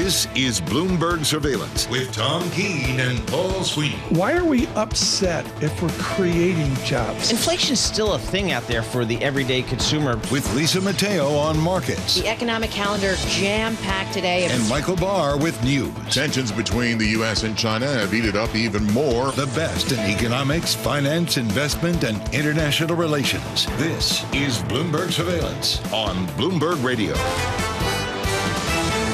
This is Bloomberg Surveillance with Tom Keene and Paul Sweeney. Why are we upset if we're creating jobs? Inflation's still a thing out there for the everyday consumer. With Lisa Mateo on markets. The economic calendar jam-packed today. And Michael Barr with news. Tensions between the U.S. and China have heated up even more. The best in economics, finance, investment, and international relations. This is Bloomberg Surveillance on Bloomberg Radio.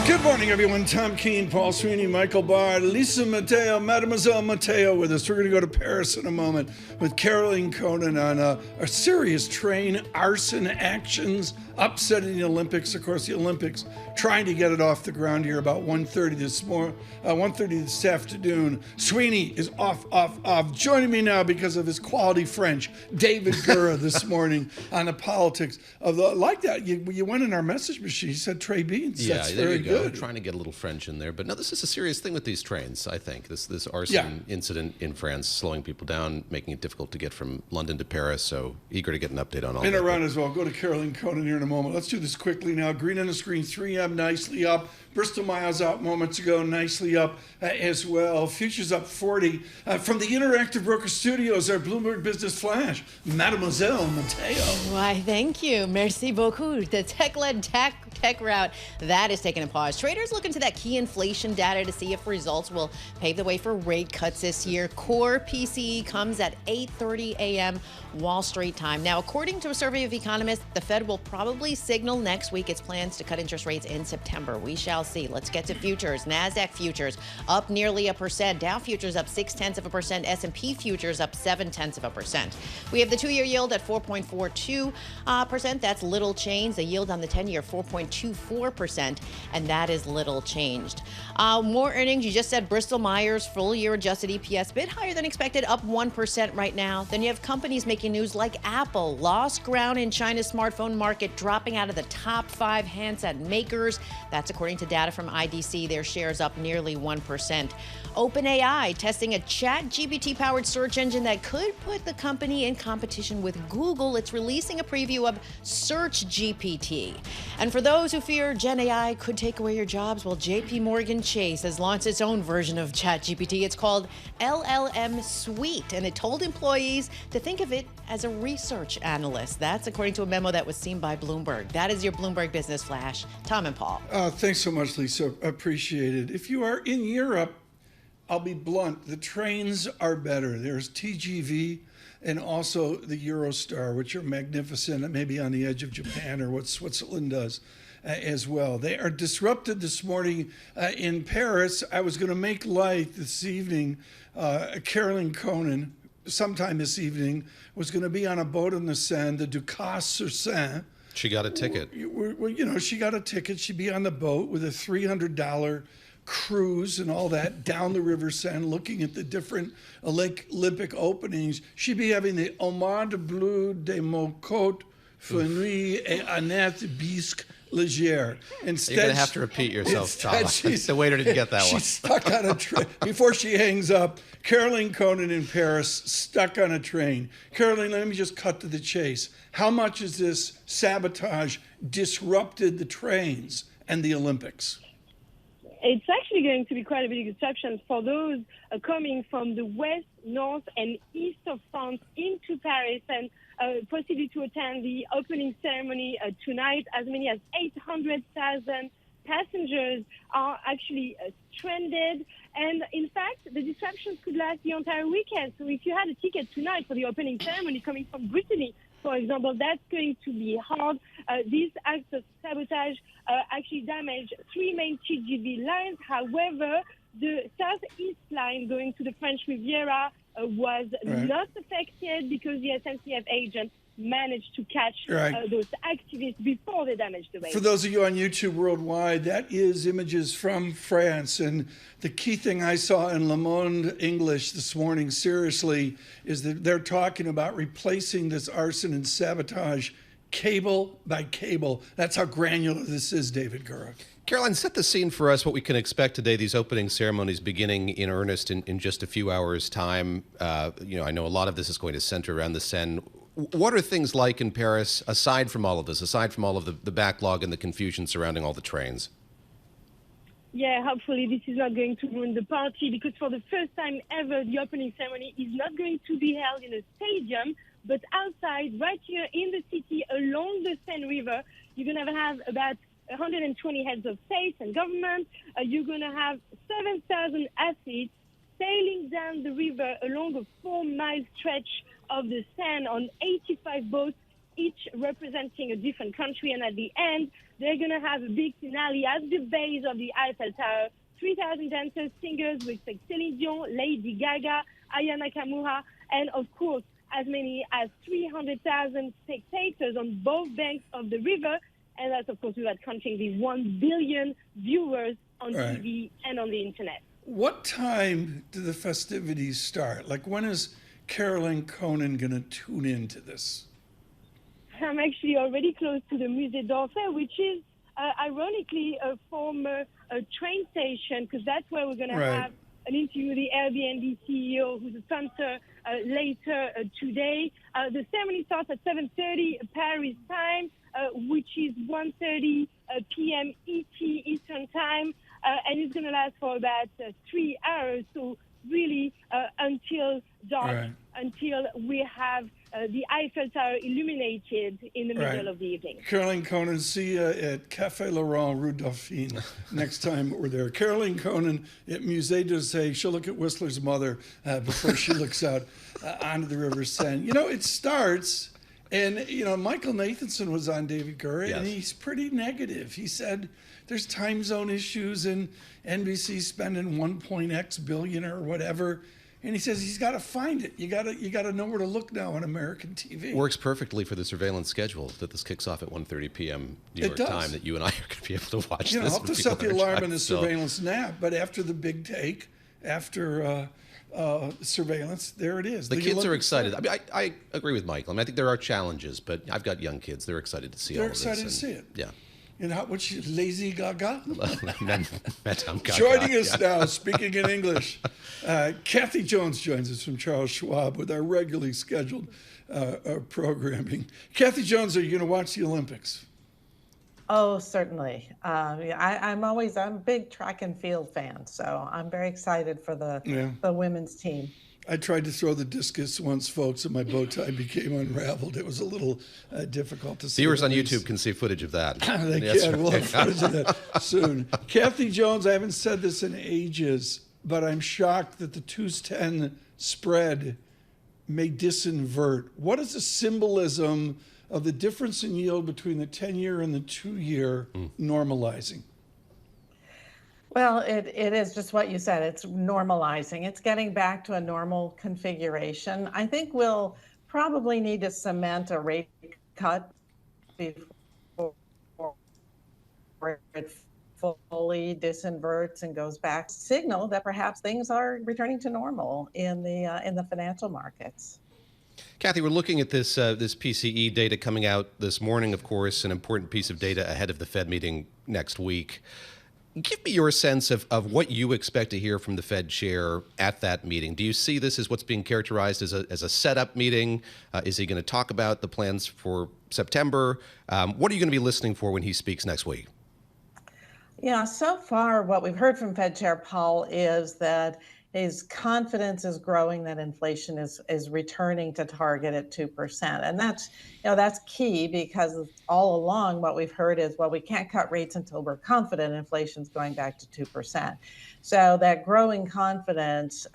Good morning, everyone. Tom Keene, Paul Sweeney, Michael Barr, Lisa Mateo, Mademoiselle Mateo with us. We're going to go to Paris in a moment with Caroline Conan on a serious train arson actions upsetting the Olympics. Of course, the Olympics trying to get it off the ground here about 1:30 this afternoon. Sweeney is off. Joining me now because of his quality French, David Gura this morning on the politics of the, like that. You went in our message machine. You said Trey Beans. Yeah, That's there very you go. good. Trying to get a little French in there, but no, this is a serious thing with these trains. I think this arson incident in France, slowing people down, making it difficult to get from London to Paris. So eager to get an update on all And that. around as well. Go to Caroline Conan here in a moment. Let's do this quickly now. Green on the screen, 3M nicely up. Bristol Myers out moments ago, nicely up as well. Futures up 40. From the Interactive Broker Studios, our Bloomberg Business Flash, Mademoiselle Mateo. Why, thank you. Merci beaucoup. The tech-led tech route, that is taking a pause. Traders looking to that key inflation data to see if results will pave the way for rate cuts this year. Core PCE comes at 8:30 a.m. Wall Street time. Now, according to a survey of economists, the Fed will probably signal next week its plans to cut interest rates in September. We shall see. Let's get to futures. NASDAQ futures up nearly 1%. Dow futures up 0.6%. S&P futures up 0.7%. We have the 2-year yield at 4.42%. That's little change. The yield on the 10-year 4.24%, and that is little changed. More earnings. You just said Bristol Myers full year adjusted EPS bit higher than expected, up 1% right now. Then you have companies making news like Apple lost ground in China's smartphone market, dropping out of the top 5 handset makers. That's according to data from IDC. Their shares up nearly 1%. OpenAI testing a ChatGPT-powered search engine that could put the company in competition with Google. It's releasing a preview of Search GPT. And for those who fear Gen AI could take away your jobs, well, JP Morgan Chase has launched its own version of ChatGPT. It's called LLM Suite, and it told employees to think of it as a research analyst. That's according to a memo that was seen by Bloomberg. That is your Bloomberg Business Flash. Tom and Paul. Thanks so much, Lisa. Appreciate it. If you are in Europe, I'll be blunt. The trains are better. There's TGV and also the Eurostar, which are magnificent, maybe on the edge of Japan or what Switzerland does as well. They are disrupted this morning in Paris. I was going to make light this evening. Caroline Conan, sometime this evening, was going to be on a boat in the Seine, the Ducasse-sur-Seine. She got a ticket. Well, she got a ticket. She'd be on the boat with a $300 cruise and all that down the River Seine, looking at the different Olympic openings. She'd be having the Homard Bleu de mon côte, Fenouil et Annette Bisque Legere. Instead, you're going to have to repeat yourself, Tom. The waiter didn't get that one. She's stuck on a train. Before she hangs up, Caroline Conan in Paris, stuck on a train. Caroline, let me just cut to the chase. How much has this sabotage disrupted the trains and the Olympics? It's actually going to be quite a big disruption for those coming from the west, north, and east of France into Paris and possibly to attend the opening ceremony tonight. As many as 800,000 passengers are actually stranded. And in fact, the disruptions could last the entire weekend. So if you had a ticket tonight for the opening ceremony coming from Brittany, for example, that's going to be hard. These acts of sabotage actually damaged 3 main TGV lines. However, the southeast line going to the French Riviera was not affected because the SNCF agents managed to catch those activists before they damaged the way. For those of you on YouTube worldwide, that is images from France. And the key thing I saw in Le Monde English this morning, seriously, is that they're talking about replacing this arson and sabotage cable by cable. That's how granular this is, David Gura. Caroline, set the scene for us what we can expect today, these opening ceremonies beginning in earnest in just a few hours' time. I know a lot of this is going to center around the Seine. What are things like in Paris, aside from all of this, aside from all of the backlog and the confusion surrounding all the trains? Yeah, hopefully this is not going to ruin the party, because for the first time ever, the opening ceremony is not going to be held in a stadium, but outside, right here in the city, along the Seine River. You're going to have about 120 heads of state and government. You're going to have 7,000 athletes sailing down the river along a 4-mile stretch of the Seine on 85 boats, each representing a different country. And at the end, they're going to have a big finale at the base of the Eiffel Tower. 3,000 dancers, singers with Celine Dion, Lady Gaga, Aya Nakamura, and of course, as many as 300,000 spectators on both banks of the river. And that's, of course, without counting these 1 billion viewers on TV and on the internet. What time do the festivities start? Like, when is Caroline Conan going to tune into this? I'm actually already close to the Musée d'Orsay, which is ironically a former train station, because that's where we're going to have an interview with the Airbnb CEO, who's a sponsor, later today. The ceremony starts at 7:30 Paris time, which is 1:30 p.m. ET, Eastern time, and it's going to last for about 3 hours. So really until dark, until we have the Eiffel Tower illuminated in the middle of the evening. Caroline Conan, see you at Café Laurent, Rue Dauphine, next time we're there. Caroline Conan at Musée d'Orsay. She'll look at Whistler's mother before she looks out onto the River Seine. You know, it starts, and, you know, Michael Nathanson was on David Gura, and he's pretty negative. He said there's time zone issues and NBC spending $1.x billion or whatever. And he says he's got to find it. You got to know where to look now on American TV. Works perfectly for the surveillance schedule that this kicks off at 1:30 p.m. New York time, that you and I are going to be able to watch. You know, this. I'll have to set the alarm in the surveillance nap, but after the big take, after surveillance, there it is. The kids are excited. I mean, I agree with Michael. I mean, I think there are challenges, but I've got young kids. They're excited to see all of this. They're excited to see it. Yeah. And what's Lazy Gaga? Madame Gaga. Joining us now, speaking in English, Kathy Jones joins us from Charles Schwab with our regularly scheduled programming. Kathy Jones, are you going to watch the Olympics? Oh, certainly. I'm a big track and field fan, so I'm very excited for the women's team. I tried to throw the discus once, folks, and my bow tie became unraveled. It was a little difficult to see. Viewers on YouTube can see footage of that. They can. We'll have footage of that soon. Kathy Jones, I haven't said this in ages, but I'm shocked that the 2-10 spread may disinvert. What is the symbolism of the difference in yield between the 10-year and the 2-year normalizing? Well, it is just what you said. It's normalizing. It's getting back to a normal configuration. I think we'll probably need to cement a rate cut before it fully disinverts and goes back. Signal that perhaps things are returning to normal in the financial markets. Kathy, we're looking at this PCE data coming out this morning, of course, an important piece of data ahead of the Fed meeting next week. Give me your sense of what you expect to hear from the Fed chair at that meeting. Do you see this as what's being characterized as a setup meeting? Is he going to talk about the plans for September? What are you going to be listening for when he speaks next week? Yeah, so far what we've heard from Fed Chair Powell is that his confidence is growing that inflation is returning to target at 2%. And that's key, because all along what we've heard is, well, we can't cut rates until we're confident inflation's going back to 2%. So that growing confidence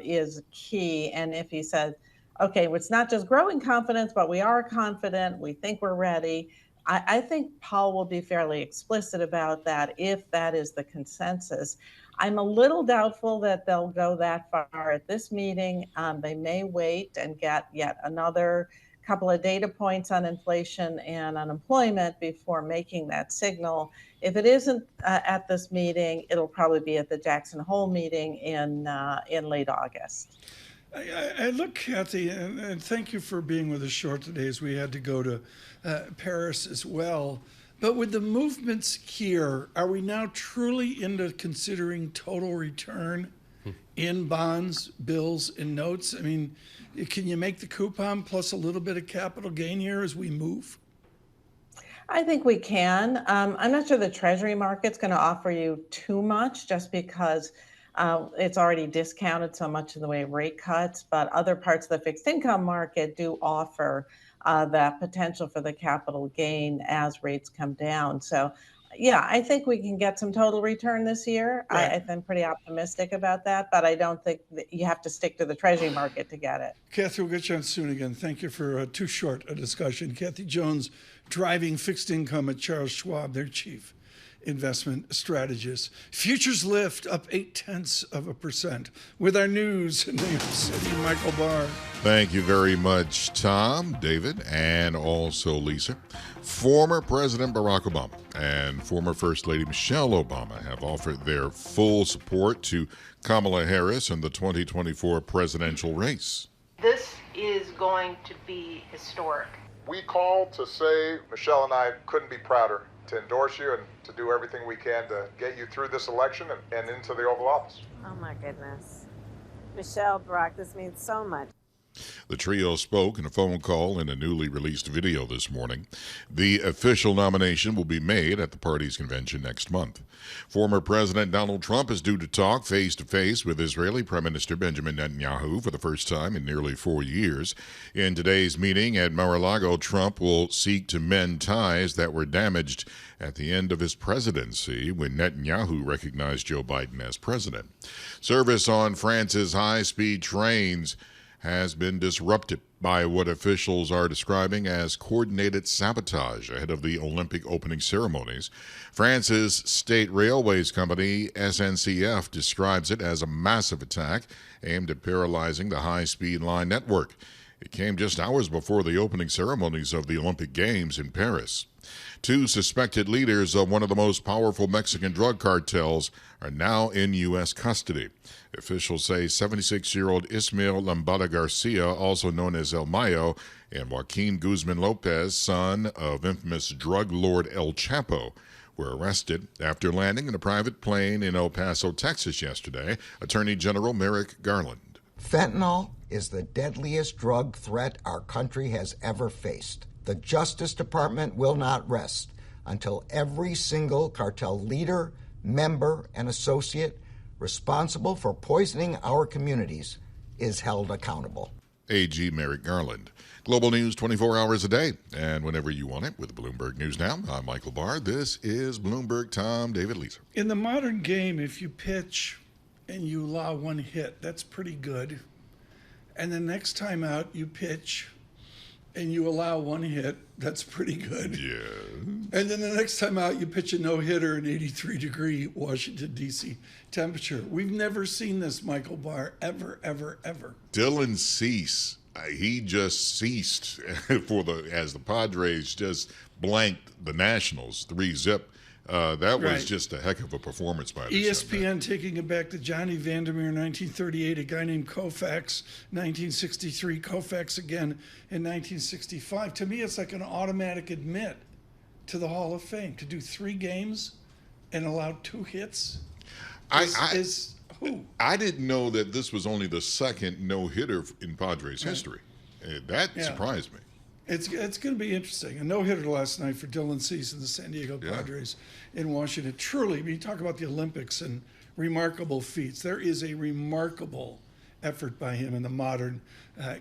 is key. And if he says, okay, well, it's not just growing confidence, but we are confident, we think we're ready, I think Powell will be fairly explicit about that if that is the consensus. I'm a little doubtful that they'll go that far at this meeting. They may wait and get yet another couple of data points on inflation and unemployment before making that signal. If it isn't at this meeting, it'll probably be at the Jackson Hole meeting in late August. I look, Kathy, and thank you for being with us short today, as we had to go to Paris as well. But with the movements here, are we now truly into considering total return in bonds, bills, and notes? I mean, can you make the coupon plus a little bit of capital gain here as we move? I think we can. I'm not sure the Treasury market's going to offer you too much just because it's already discounted so much in the way of rate cuts, but other parts of the fixed income market do offer that potential for the capital gain as rates come down. So, yeah, I think we can get some total return this year. Right. I'm pretty optimistic about that, but I don't think that you have to stick to the Treasury market to get it. Kathy, we'll get you on soon again. Thank you for too short a discussion. Kathy Jones, driving fixed income at Charles Schwab, their chief investment strategist. Futures lift up 0.8%. With our news in New York City, Michael Barr. Thank you very much, Tom, David, and also Lisa. Former President Barack Obama and former First Lady Michelle Obama have offered their full support to Kamala Harris in the 2024 presidential race. This is going to be historic. We called to say Michelle and I couldn't be prouder to endorse you and to do everything we can to get you through this election and into the Oval Office. Oh my goodness. Michelle, Barack, this means so much. The trio spoke in a phone call in a newly released video this morning. The official nomination will be made at the party's convention next month. Former President Donald Trump is due to talk face-to-face with Israeli Prime Minister Benjamin Netanyahu for the first time in nearly 4 years. In today's meeting at Mar-a-Lago, Trump will seek to mend ties that were damaged at the end of his presidency when Netanyahu recognized Joe Biden as president. Service on France's high-speed trains has been disrupted by what officials are describing as coordinated sabotage ahead of the Olympic opening ceremonies. France's state railways company, SNCF, describes it as a massive attack aimed at paralyzing the high-speed line network. It came just hours before the opening ceremonies of the Olympic Games in Paris. Two suspected leaders of one of the most powerful Mexican drug cartels are now in U.S. custody. Officials say 76-year-old Ismael Lambada Garcia, also known as El Mayo, and Joaquin Guzman Lopez, son of infamous drug lord El Chapo, were arrested after landing in a private plane in El Paso, Texas yesterday. Attorney General Merrick Garland. Fentanyl is the deadliest drug threat our country has ever faced. The Justice Department will not rest until every single cartel leader, member, and associate responsible for poisoning our communities is held accountable. AG Merrick Garland. Global news 24 hours a day and whenever you want it with Bloomberg News Now. I'm Michael Barr. This is Bloomberg. Tom, David, Lisa. In the modern game, if you pitch and you allow one hit, that's pretty good. And the next time out you pitch and you allow one hit, that's pretty good. Yeah. And then the next time out, you pitch a no-hitter in 83-degree Washington, D.C. temperature. We've never seen this, Michael Barr, ever, ever, ever. Dylan Cease, he just ceased as the Padres just blanked the Nationals 3-0. That was just a heck of a performance by the ESPN taking it back to Johnny Vandermeer, 1938, a guy named Koufax, 1963, Koufax again in 1965. To me, it's like an automatic admit to the Hall of Fame. To do 3 games and allow 2 hits I didn't know that this was only the second no-hitter in Padres history. That surprised me. It's going to be interesting. A no-hitter last night for Dylan Cease and the San Diego Padres in Washington. Truly, when you talk about the Olympics and remarkable feats, there is a remarkable effort by him in the modern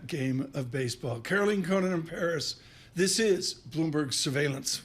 game of baseball. Caroline Conan in Paris, this is Bloomberg Surveillance.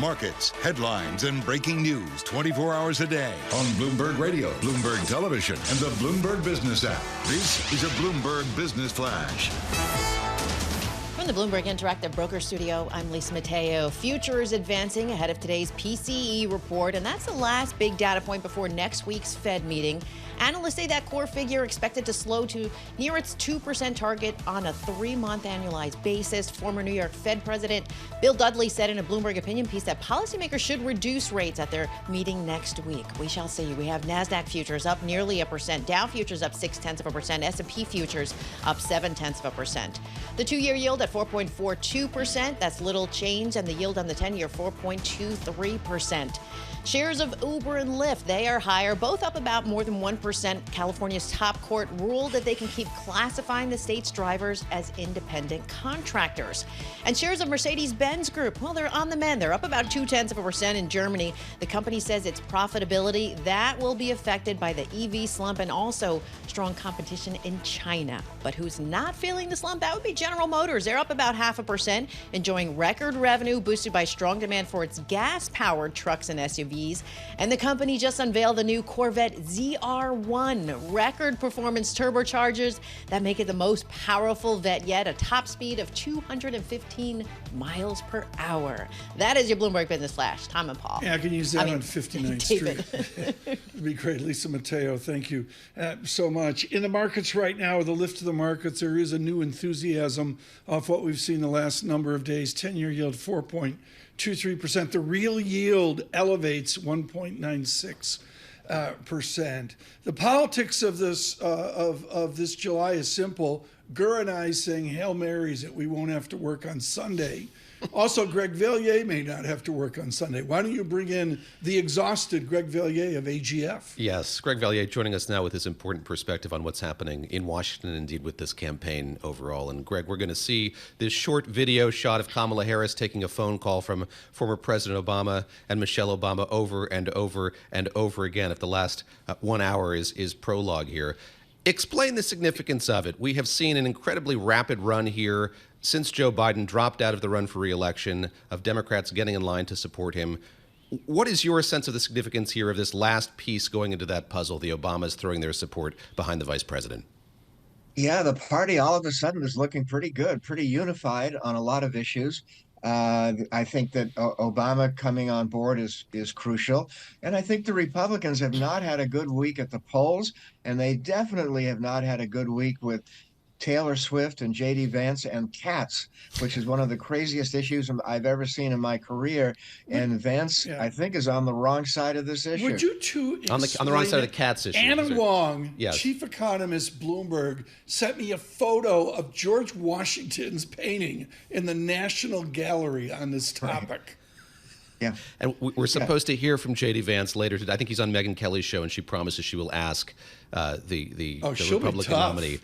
markets, headlines, and breaking news 24 hours a day on Bloomberg Radio, Bloomberg Television, and the Bloomberg Business app. This is a Bloomberg Business Flash. From the Bloomberg Interactive Broker Studio, I'm Lisa Mateo. Futures advancing ahead of today's PCE report, and that's the last big data point before next week's Fed meeting. Analysts say that core figure expected to slow to near its 2% target on a 3-month annualized basis. Former New York Fed President Bill Dudley said in a Bloomberg opinion piece that policymakers should reduce rates at their meeting next week. We shall see. We have NASDAQ futures up nearly 1%, Dow futures up 0.6%, S&P futures up 0.7%. The 2-year yield at 4.42%. That's little change, and the yield on the 10-year 4.23%. Shares of Uber and Lyft, they are higher, both up about more than 1%. California's top court ruled that they can keep classifying the state's drivers as independent contractors. And shares of Mercedes-Benz Group, well, they're on the mend. They're up about 0.2% in Germany. The company says its profitability, that will be affected by the EV slump and also strong competition in China. But who's not feeling the slump? That would be General Motors. They're up about 0.5%, enjoying record revenue boosted by strong demand for its gas-powered trucks and SUVs. And the company just unveiled the new Corvette ZR1, record performance turbochargers that make it the most powerful Vet yet, a top speed of 215 miles per hour. That is your Bloomberg Business Flash. Tom and Paul. Yeah, I can use that on 59th David. Street. It'd be great. Lisa Mateo, thank you so much. In the markets right now, the lift of the markets, there is a new enthusiasm off what we've seen the last number of days. 10-year yield 4.23%. The real yield elevates 1.96%. The politics of this this July is simple. Gura and I saying Hail Marys that we won't have to work on Sunday. Also, Greg Valliere may not have to work on Sunday. Why don't you bring in the exhausted Greg Valliere of AGF? Yes, Greg Valliere joining us now with his important perspective on what's happening in Washington, indeed, with this campaign overall. And Greg, we're going to see this short video shot of Kamala Harris taking a phone call from former President Obama and Michelle Obama over and over and over again. If the last 1 hour is prologue here. Explain the significance of it. We have seen an incredibly rapid run here since Joe Biden dropped out of the run for re-election, of Democrats getting in line to support him. What is your sense of the significance here of this last piece going into that puzzle, the Obamas throwing their support behind the vice president? Yeah, the party all of a sudden is looking pretty good, pretty unified on a lot of issues. I think that Obama coming on board is crucial. And I think the Republicans have not had a good week at the polls, and they definitely have not had a good week with Taylor Swift and J.D. Vance and cats, which is one of the craziest issues I've ever seen in my career. And Vance, I think, is on the wrong side of this issue. Would you two on the wrong side of the cats issue? Anna Wong, yes. Chief Economist, Bloomberg, sent me a photo of George Washington's painting in the National Gallery on this topic. Right. Yeah. And we're supposed to hear from J.D. Vance later today. I think he's on Megyn Kelly's show, and she promises she will ask the Republican nominee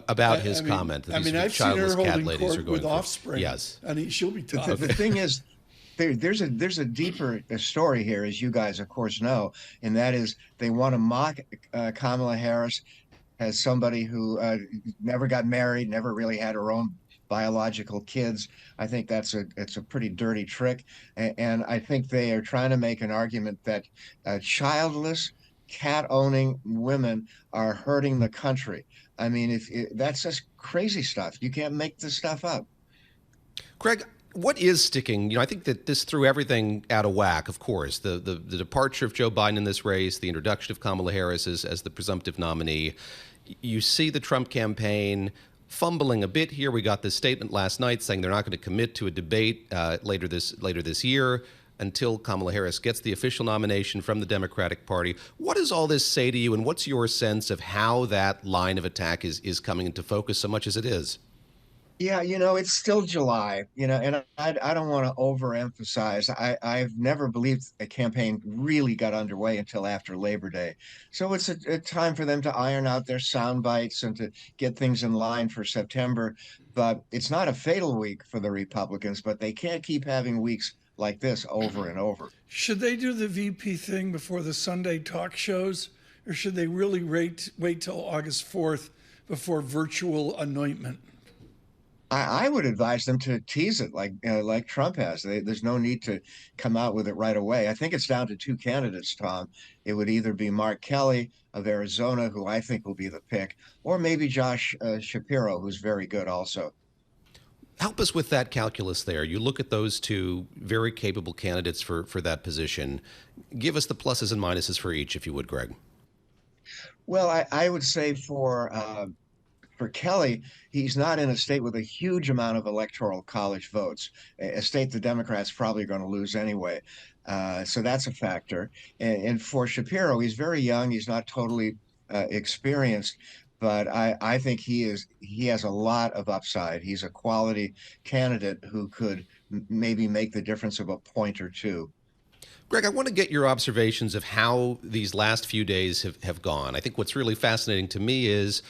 about his comment that these I've childless seen her cat holding ladies court are going with through. offspring. Yes. She'll be tough. The thing is, there's a deeper story here, as you guys, of course, know, and that is they want to mock Kamala Harris as somebody who never got married, never really had her own biological kids. I think it's a pretty dirty trick, and I think they are trying to make an argument that childless, cat-owning women are hurting the country. I mean, that's just crazy stuff. You can't make this stuff up. Greg, what is sticking? I think that this threw everything out of whack, of course. The departure of Joe Biden in this race, the introduction of Kamala Harris as the presumptive nominee. You see the Trump campaign fumbling a bit here. We got this statement last night saying they're not going to commit to a debate later this year until Kamala Harris gets the official nomination from the Democratic Party. What does all this say to you, and what's your sense of how that line of attack is coming into focus so much as it is? Yeah, it's still July, and I don't want to overemphasize. I've never believed a campaign really got underway until after Labor Day. So it's a time for them to iron out their sound bites and to get things in line for September. But it's not a fatal week for the Republicans, but they can't keep having weeks like this over and over. Should they do the VP thing before the Sunday talk shows, or should they really wait till August 4th before virtual anointment? I would advise them to tease it like Trump has. There's no need to come out with it right away. I think it's down to two candidates, Tom. It would either be Mark Kelly of Arizona, who I think will be the pick, or maybe Josh Shapiro, who's very good also. Help us with that calculus there. You look at those two very capable candidates for that position. Give us the pluses and minuses for each, if you would, Greg. Well, I would say for Kelly, he's not in a state with a huge amount of electoral college votes, a state the Democrats probably are going to lose anyway. So that's a factor. And for Shapiro, he's very young. He's not totally experienced, but I think he has a lot of upside. He's a quality candidate who could maybe make the difference of a point or two. Greg, I want to get your observations of how these last few days have gone. I think what's really fascinating to me is,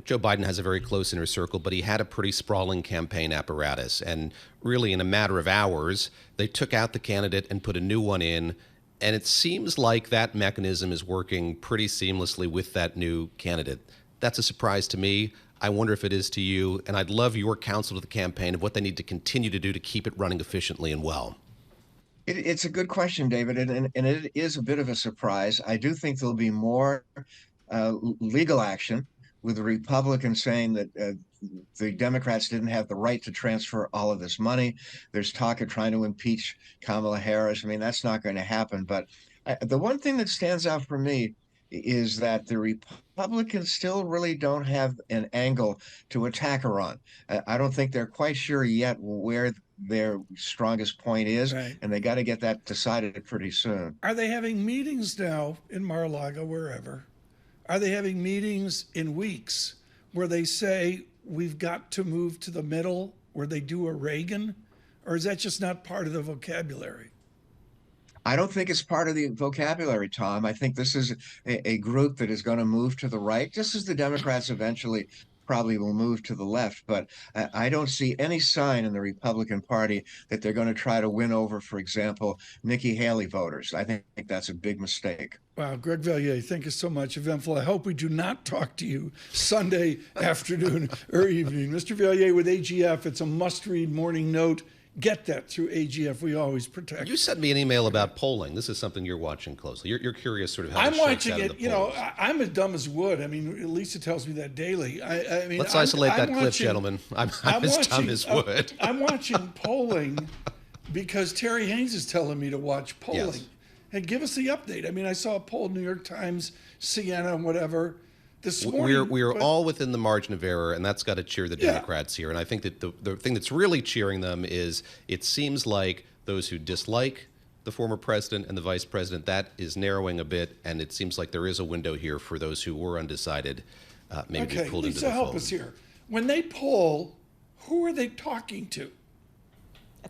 Joe Biden has a very close inner circle, but he had a pretty sprawling campaign apparatus. And really, in a matter of hours, they took out the candidate and put a new one in. And it seems like that mechanism is working pretty seamlessly with that new candidate. That's a surprise to me. I wonder if it is to you. And I'd love your counsel to the campaign of what they need to continue to do to keep it running efficiently and well. It's a good question, David, and it is a bit of a surprise. I do think there'll be more legal action, with the Republicans saying that the Democrats didn't have the right to transfer all of this money. There's talk of trying to impeach Kamala Harris. I mean, that's not going to happen. But the one thing that stands out for me is that the Republicans still really don't have an angle to attack her on. I don't think they're quite sure yet where their strongest point is, right, and they got to get that decided pretty soon. Are they having meetings now in Mar-a-Lago, wherever? Are they having meetings in weeks where they say, we've got to move to the middle, where they do a Reagan? Or is that just not part of the vocabulary? I don't think it's part of the vocabulary, Tom. I think this is a group that is going to move to the right, just as the Democrats eventually probably will move to the left. But I don't see any sign in the Republican Party that they're going to try to win over, for example, Nikki Haley voters. I think that's a big mistake. Wow, Greg Valliere, thank you so much. Eventful. I hope we do not talk to you Sunday afternoon or evening. Mr. Valliere with AGF, it's a must-read morning note. Get that through AGF. We always protect. You sent me an email about polling. This is something you're watching closely. You're curious sort of how I'm watching it. I'm as dumb as wood. I mean, Lisa tells me that daily. I mean, let's isolate that clip, gentlemen. I'm as dumb as wood. I'm watching polling because Terry Haynes is telling me to watch polling. Yes. And give us the update. I mean, I saw a poll, New York Times, CNN, whatever, this morning. We are all within the margin of error, and that's got to cheer the Democrats here. And I think that the thing that's really cheering them is it seems like those who dislike the former president and the vice president, that is narrowing a bit, and it seems like there is a window here for those who were undecided, maybe to be pulled into the fold. Help us here. When they poll, who are they talking to?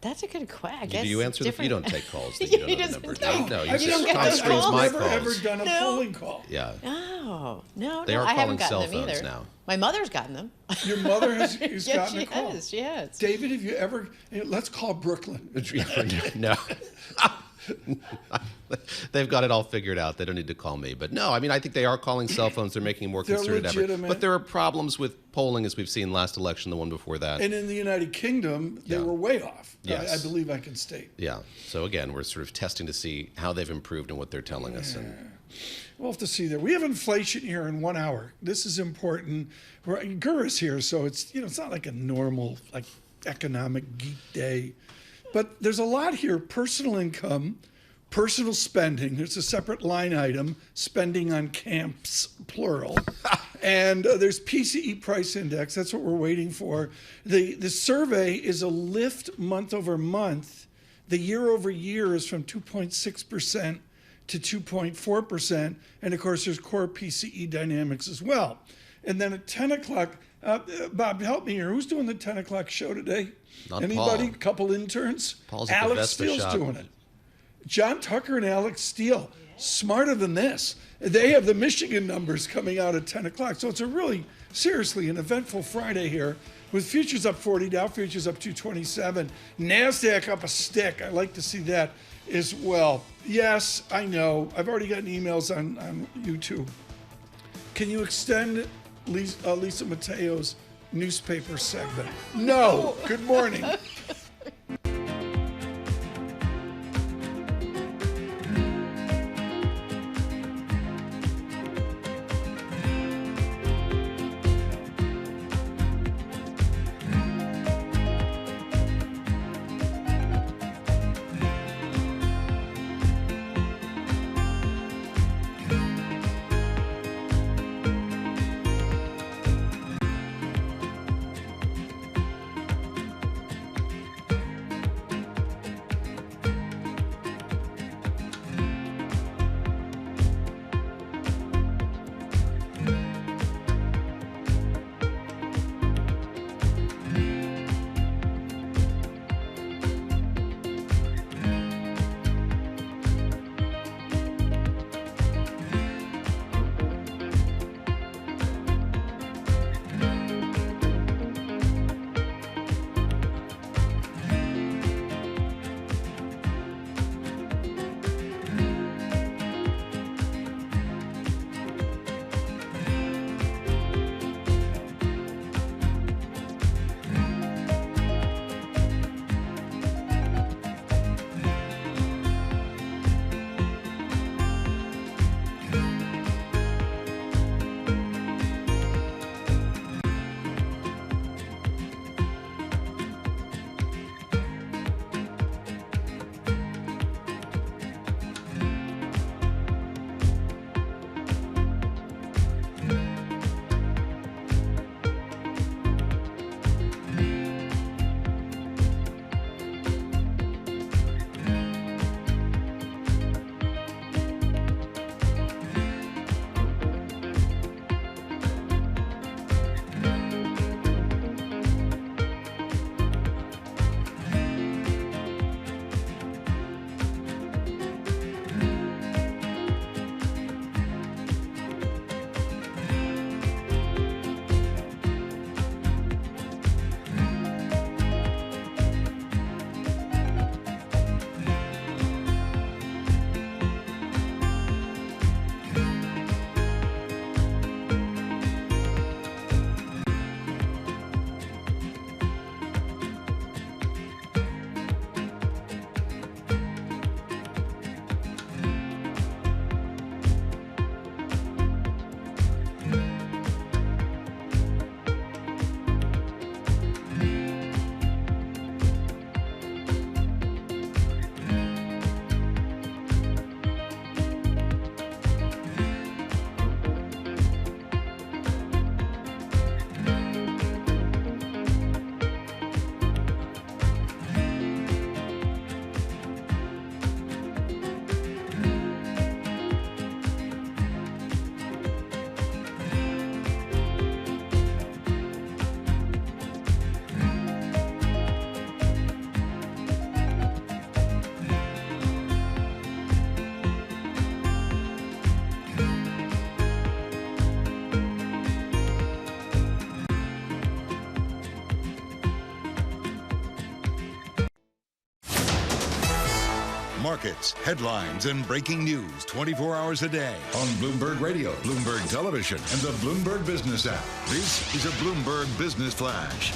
That's a good question. Do you answer you don't take calls that you don't know the number, do you? No, you just screens my calls. I've never done a polling call. Yeah. Oh, no, they are I calling haven't gotten cell them phones either. now. My mother's gotten them. Your mother has gotten a call? Yes, she has. David, have you ever, let's call Brooklyn. No. They've got it all figured out. They don't need to call me. But no, I mean, I think they are calling cell phones. They're making a more concerted effort. But there are problems with polling, as we've seen last election, the one before that. And in the United Kingdom, they were way off. Yes. I believe I can state. Yeah. So again, we're sort of testing to see how they've improved and what they're telling us. And we'll have to see there. We have inflation here in 1 hour. This is important. Gura's here, so it's not like a normal economic geek day. But there's a lot here. Personal income, personal spending. There's a separate line item, spending on camps, plural. And there's PCE Price Index. That's what we're waiting for. The survey is a lift month over month. The year over year is from 2.6% to 2.4%. And of course, there's core PCE dynamics as well. And then at 10 o'clock, Bob, help me here. Who's doing the 10 o'clock show today? Not Anybody? Paul. Couple interns? Paul's at Alex the Vespa Steele's shop. doing it. John Tucker and Alex Steele. Smarter than this. They have the Michigan numbers coming out at 10 o'clock. So it's a really, seriously, an eventful Friday here with futures up 40, Dow futures up 227, NASDAQ up a stick. I like to see that as well. Yes, I know. I've already gotten emails on YouTube. Can you extend Lisa Mateo's newspaper segment. No. Good morning. Markets, headlines, and breaking news 24 hours a day on Bloomberg Radio, Bloomberg Television, and the Bloomberg Business app. This is a Bloomberg Business Flash.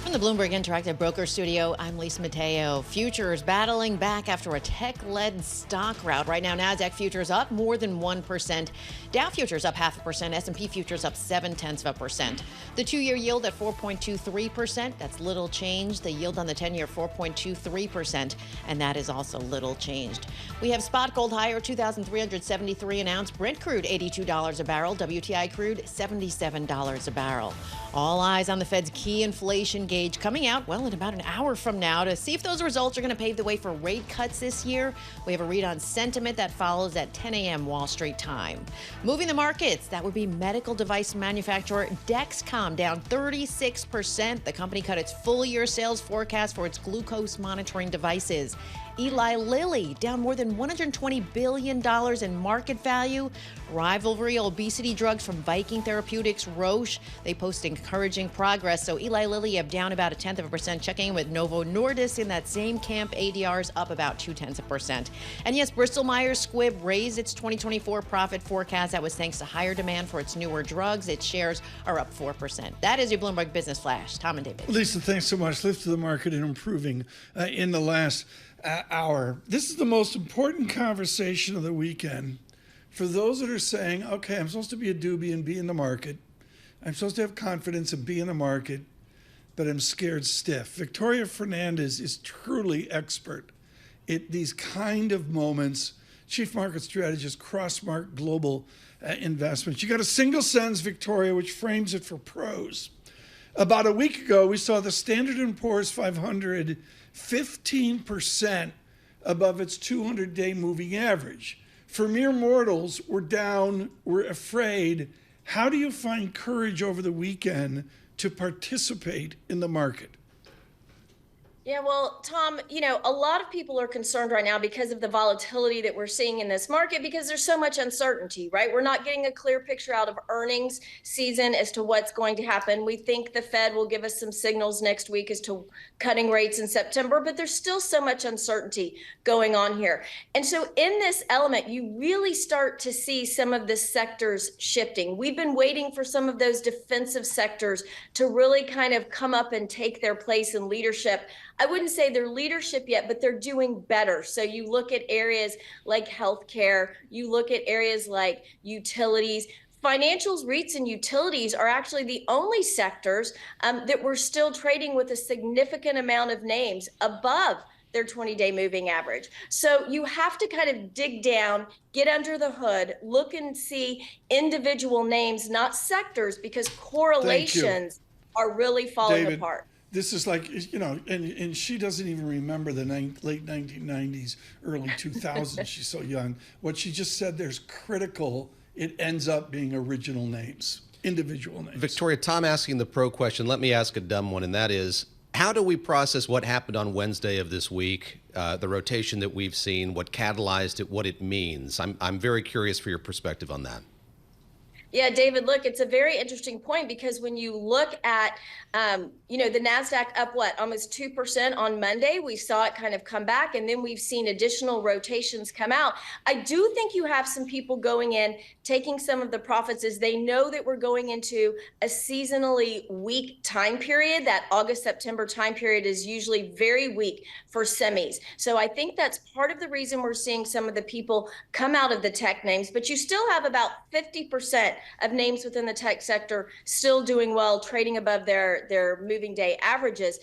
From the Bloomberg Interactive Broker Studio, I'm Lisa Mateo. Futures battling back after a tech-led stock rout. Right now, NASDAQ futures up more than 1%. Dow futures up 0.5%. S&P futures up 0.7%. The two-year yield at 4.23%. That's little changed. The yield on the 10-year 4.23%, and that is also little changed. We have spot gold higher, $2,373 an ounce. Brent crude $82 a barrel. WTI crude $77 a barrel. All eyes on the Fed's key inflation gauge coming out, well, in about an hour from now to see if those results are going to pave the way for rate cuts this year. We have a read on sentiment that follows at 10 a.m. Wall Street time. Moving the markets, that would be medical device manufacturer Dexcom down 36%. The company cut its full-year sales forecast for its glucose monitoring devices. Eli Lilly down more than $120 billion in market value. Rivalry obesity drugs from Viking Therapeutics, Roche, they post encouraging progress. So Eli Lilly have down down about 0.1%. Checking in with Novo Nordisk in that same camp, ADRs up about 0.2%. And yes, Bristol Myers Squibb raised its 2024 profit forecast. That was thanks to higher demand for its newer drugs. Its shares are up 4%. That is your Bloomberg Business Flash. Tom and David. Lisa, thanks so much. Lift of the market and improving in the last hour. This is the most important conversation of the weekend. For those that are saying, okay, I'm supposed to be a doobie and be in the market. I'm supposed to have confidence and be in the market, but I'm scared stiff. Victoria Fernandez is truly expert at these kind of moments. Chief Market Strategist, Crossmark Global Investments. You got a single sentence, Victoria, which frames it for pros. About a week ago, we saw the Standard & Poor's 500 15% above its 200-day moving average. For mere mortals, we're down, we're afraid. How do you find courage over the weekend to participate in the market? Yeah, well, Tom, a lot of people are concerned right now because of the volatility that we're seeing in this market because there's so much uncertainty, right? We're not getting a clear picture out of earnings season as to what's going to happen. We think the Fed will give us some signals next week as to cutting rates in September, but there's still so much uncertainty going on here. And so in this element, you really start to see some of the sectors shifting. We've been waiting for some of those defensive sectors to really kind of come up and take their place in leadership. I wouldn't say they're leadership yet, but they're doing better. So you look at areas like healthcare, you look at areas like utilities. Financials, REITs, and utilities are actually the only sectors that we're still trading with a significant amount of names above their 20-day moving average. So you have to kind of dig down, get under the hood, look and see individual names, not sectors, because correlations are really falling David, apart. This is like, and she doesn't even remember the late 1990s, early 2000s. She's so young. What she just said there's critical. It ends up being original names, individual names. Victoria, Tom asking the pro question. Let me ask a dumb one, and that is, how do we process what happened on Wednesday of this week, the rotation that we've seen, what catalyzed it, what it means? I'm very curious for your perspective on that. Yeah, David, look, it's a very interesting point because when you look at, the NASDAQ up, almost 2% on Monday, we saw it kind of come back, and then we've seen additional rotations come out. I do think you have some people going in, taking some of the profits as they know that we're going into a seasonally weak time period. That August-September time period is usually very weak for semis. So I think that's part of the reason we're seeing some of the people come out of the tech names, but you still have about 50% of names within the tech sector still doing well, trading above their moving day averages.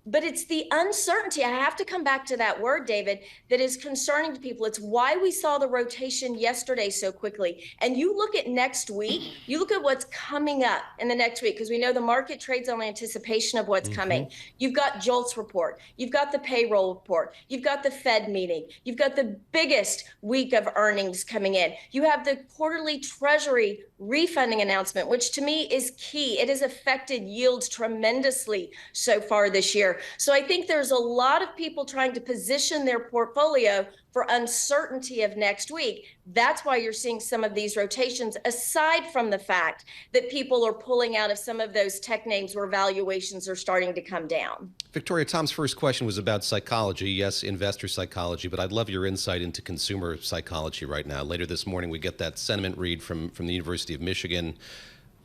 But it's the uncertainty, I have to come back to that word, David, that is concerning to people. It's why we saw the rotation yesterday so quickly. And you look at next week, you look at what's coming up in the next week, because we know the market trades on anticipation of what's coming. You've got JOLTS report, you've got the payroll report, you've got the Fed meeting, you've got the biggest week of earnings coming in. You have the quarterly Treasury refunding announcement, which to me is key. It has affected yields tremendously so far this year. So I think there's a lot of people trying to position their portfolio for uncertainty of next week. That's why you're seeing some of these rotations, aside from the fact that people are pulling out of some of those tech names where valuations are starting to come down. Victoria, Tom's first question was about psychology. Yes, investor psychology, but I'd love your insight into consumer psychology right now. Later this morning, we get that sentiment read from the University of Michigan.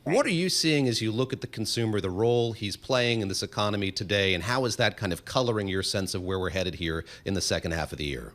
What are you seeing as you look at the consumer, the role he's playing in this economy today, and how is that kind of coloring your sense of where we're headed here in the second half of the year?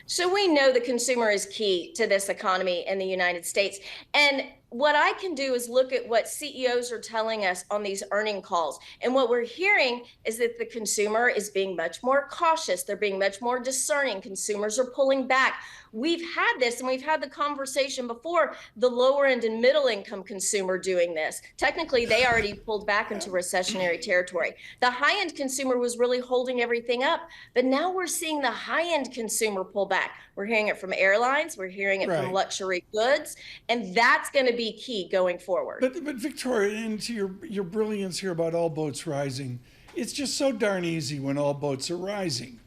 So we know the consumer is key to this economy in the United States. And what I can do is look at what CEOs are telling us on these earning calls. And what we're hearing is that the consumer is being much more cautious. They're being much more discerning. Consumers are pulling back. We've had this, and we've had the conversation before, the lower end and middle income consumer doing this. Technically, they already pulled back into recessionary territory. The high end consumer was really holding everything up, but now we're seeing the high end consumer pull back. We're hearing it from airlines, we're hearing it from luxury goods, and that's going to be key going forward. But Victoria, into your brilliance here about all boats rising, it's just so darn easy when all boats are rising.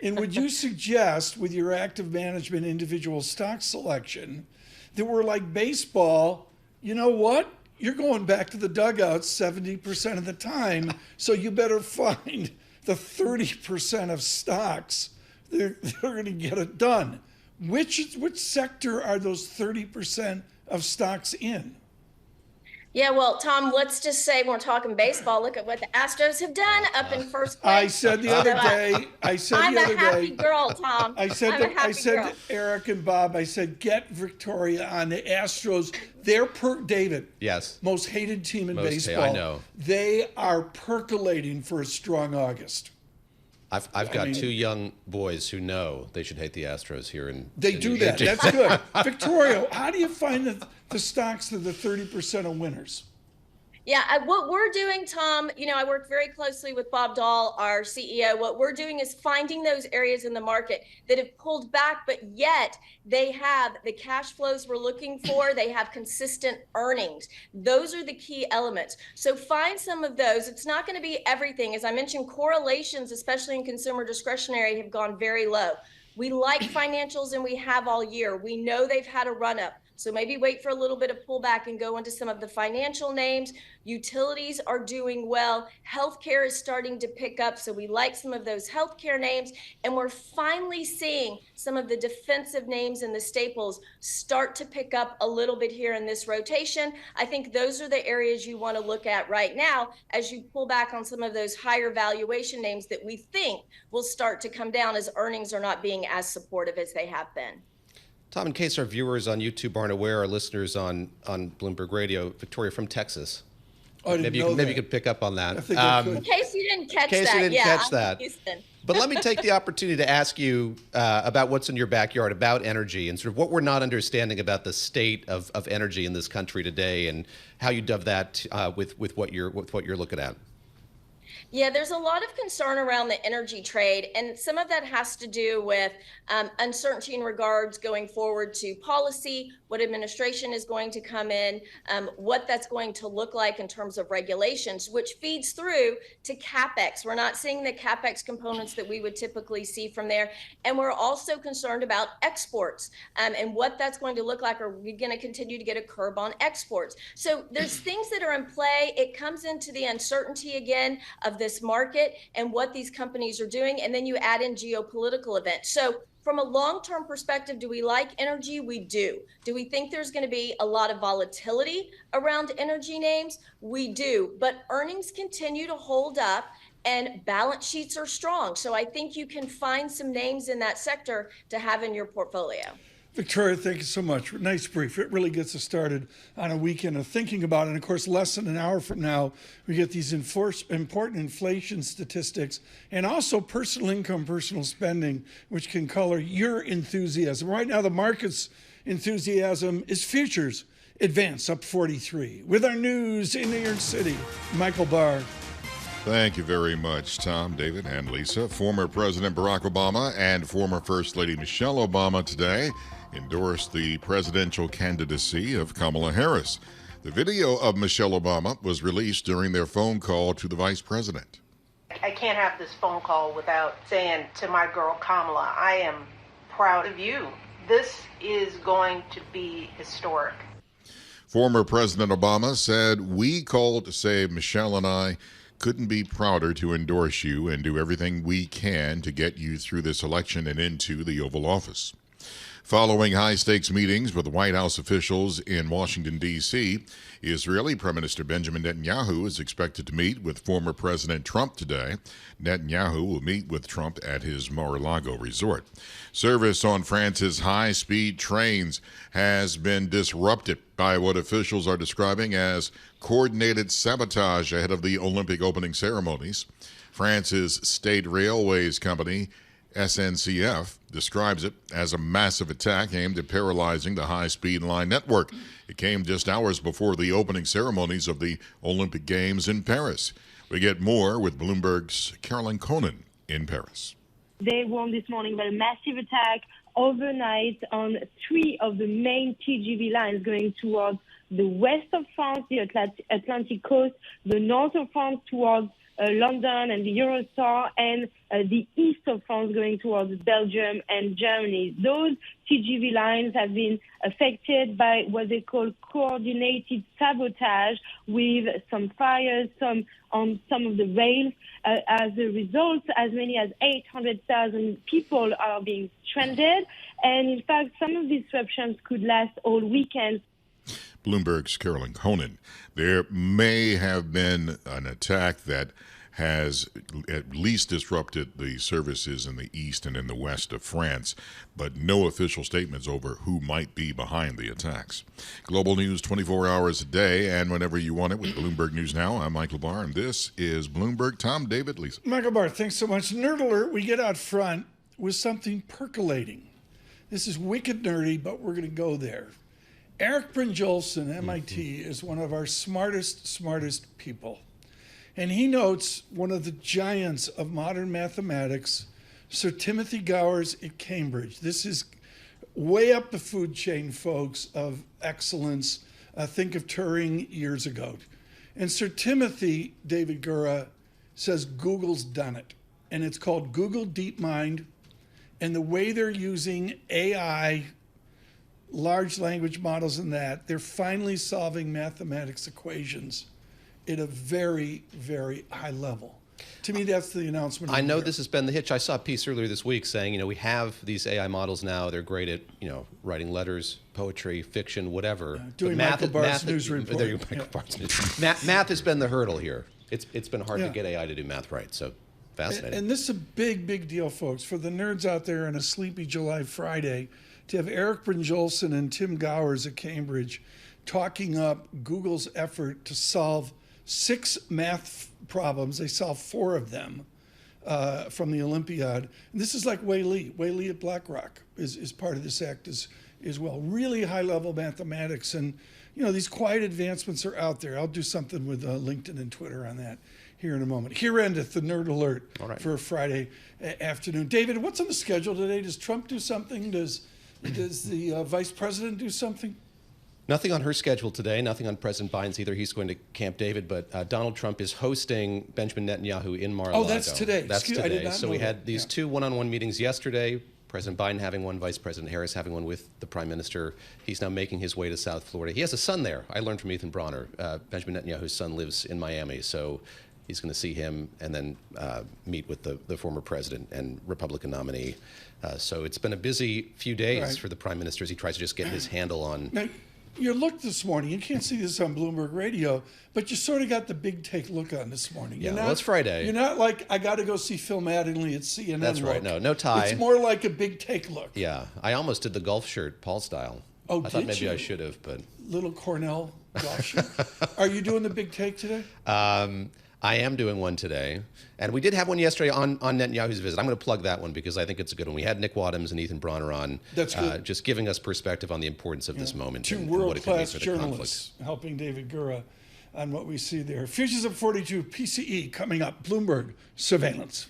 And would you suggest, with your active management individual stock selection, that we're like baseball? You know what? you're going back to the dugout 70% of the time, so you better find the 30% of stocks they're going to get it done. Which sector are those 30% of stocks in? Yeah, well, Tom, let's just say we're talking baseball. Look at what the Astros have done up in first place. I said the other day. I'm a happy girl, Tom. I said to Eric and Bob, I said, get Victoria on the Astros. They're David. Yes. Most hated team in baseball. I know. They are percolating for a strong August. I've got two young boys who know they should hate the Astros here in. They do that. That's good. Victoria, how do you find the stocks that are the 30% of winners? Yeah, what we're doing, Tom, I work very closely with Bob Dahl, our CEO. What we're doing is finding those areas in the market that have pulled back, but yet they have the cash flows we're looking for. They have consistent earnings. Those are the key elements. So find some of those. It's not going to be everything. As I mentioned, correlations, especially in consumer discretionary, have gone very low. We like financials, and we have all year. We know they've had a run up. So maybe wait for a little bit of pullback and go into some of the financial names. Utilities are doing well. Healthcare is starting to pick up. So we like some of those healthcare names. And we're finally seeing some of the defensive names and the staples start to pick up a little bit here in this rotation. I think those are the areas you want to look at right now as you pull back on some of those higher valuation names that we think will start to come down as earnings are not being as supportive as they have been. Tom, in case our viewers on YouTube aren't aware, our listeners on Bloomberg Radio, Victoria from Texas. Maybe you could pick up on that. In case you didn't catch that. Houston. But let me take the opportunity to ask you about what's in your backyard, about energy, and sort of what we're not understanding about the state of energy in this country today, and how you dove that with what you're looking at. Yeah, there's a lot of concern around the energy trade, and some of that has to do with uncertainty in regards going forward to policy, what administration is going to come in, what that's going to look like in terms of regulations, which feeds through to CapEx. We're not seeing the CapEx components that we would typically see from there. And we're also concerned about exports and what that's going to look like. Are we going to continue to get a curb on exports? So there's things that are in play. It comes into the uncertainty again of this market and what these companies are doing. And then you add in geopolitical events. So from a long-term perspective, do we like energy? We do. Do we think there's going to be a lot of volatility around energy names? We do. But earnings continue to hold up and balance sheets are strong. So I think you can find some names in that sector to have in your portfolio. Victoria, thank you so much. Nice brief. It really gets us started on a weekend of thinking about it. And of course, less than an hour from now, we get these important inflation statistics and also personal income, personal spending, which can color your enthusiasm. Right now, the market's enthusiasm is futures. Advance up 43. With our news in New York City, Michael Barr. Thank you very much, Tom, David, and Lisa. Former President Barack Obama and former First Lady Michelle Obama today endorsed the presidential candidacy of Kamala Harris. The video of Michelle Obama was released during their phone call to the vice president. I can't have this phone call without saying to my girl Kamala, I am proud of you. This is going to be historic. Former President Obama said, "We called to say Michelle and I couldn't be prouder to endorse you and do everything we can to get you through this election and into the Oval Office." Following high-stakes meetings with White House officials in Washington, D.C., Israeli Prime Minister Benjamin Netanyahu is expected to meet with former President Trump today. Netanyahu will meet with Trump at his Mar-a-Lago resort. Service on France's high-speed trains has been disrupted by what officials are describing as coordinated sabotage ahead of the Olympic opening ceremonies. France's state railways company, SNCF, describes it as a massive attack aimed at paralyzing the high-speed line network. It came just hours before the opening ceremonies of the Olympic Games in Paris. We get more with Bloomberg's Caroline Conan in Paris. They warned this morning about a massive attack overnight on 3 of the main TGV lines going towards the west of France, the Atlantic coast, the north of France towards London and the Eurostar, and the east of France going towards Belgium and Germany. Those TGV lines have been affected by what they call coordinated sabotage, with some fires, on some of the rails. As a result, as many as 800,000 people are being stranded. And in fact, some of these disruptions could last all weekend. Bloomberg's Carolyn Conan. There may have been an attack that has at least disrupted the services in the east and in the west of France, but no official statements over who might be behind the attacks. Global news 24 hours a day and whenever you want it with Bloomberg News Now. I'm Michael Barr, and this is Bloomberg. Tom, David, Lisa. Michael Barr, thanks so much. Nerd alert, we get out front with something percolating. This is wicked nerdy, but we're going to go there. Eric Brynjolfsson, MIT, is one of our smartest people. And he notes one of the giants of modern mathematics, Sir Timothy Gowers at Cambridge. This is way up the food chain, folks, of excellence. Think of Turing years ago. And Sir Timothy, David Gura, says Google's done it. And it's called Google DeepMind. And the way they're using AI, large language models and that, they're finally solving mathematics equations at a very, very high level. To me, that's the announcement. I know this has been the hitch. I saw a piece earlier this week saying, we have these AI models now. They're great at, writing letters, poetry, fiction, whatever. Doing Michael Barr's news report. There you go, Michael Barr's news. Math has been the hurdle here. It's been hard to get AI to do math right. So fascinating. And this is a big, big deal, folks. For the nerds out there on a sleepy July Friday, to have Eric Brynjolfsson and Tim Gowers at Cambridge talking up Google's effort to solve 6 math problems. They solved 4 of them from the Olympiad. And this is like Wei Li. Wei Li at BlackRock is part of this act as well. Really high-level mathematics. And, these quiet advancements are out there. I'll do something with LinkedIn and Twitter on that here in a moment. Here endeth the Nerd Alert for a Friday afternoon. David, what's on the schedule today? Does Trump do something? Does the vice president do something? Nothing on her schedule today, nothing on President Biden's either. He's going to Camp David, but Donald Trump is hosting Benjamin Netanyahu in Mar-a-Lago. Oh, that's today. That's Excuse, today. I did not so know we that. had these 2 one-on-one meetings yesterday, President Biden having one, Vice President Harris having one with the Prime Minister. He's now making his way to South Florida. He has a son there. I learned from Ethan Bronner. Benjamin Netanyahu's son lives in Miami, so he's going to see him and then meet with the former president and Republican nominee. So it's been a busy few days for the Prime Minister as he tries to just get his handle on... Now, your look this morning, you can't see this on Bloomberg Radio, but you sort of got the big take look on this morning. Well, it's Friday. You're not like, I got to go see Phil Mattingly at CNN. That's right. Look. No tie. It's more like a big take look. Yeah. I almost did the golf shirt, Paul style. Oh, I thought maybe I should have, but... Little Cornell golf shirt. Are you doing the big take today? I am doing one today. And we did have one yesterday on Netanyahu's visit. I'm going to plug that one because I think it's a good one. We had Nick Wadhams and Ethan Bronner on. That's good. Just giving us perspective on the importance of this moment. 2 and what it could mean world-class for the journalists helping David Gura on what we see there. Futures at 42, PCE coming up. Bloomberg Surveillance.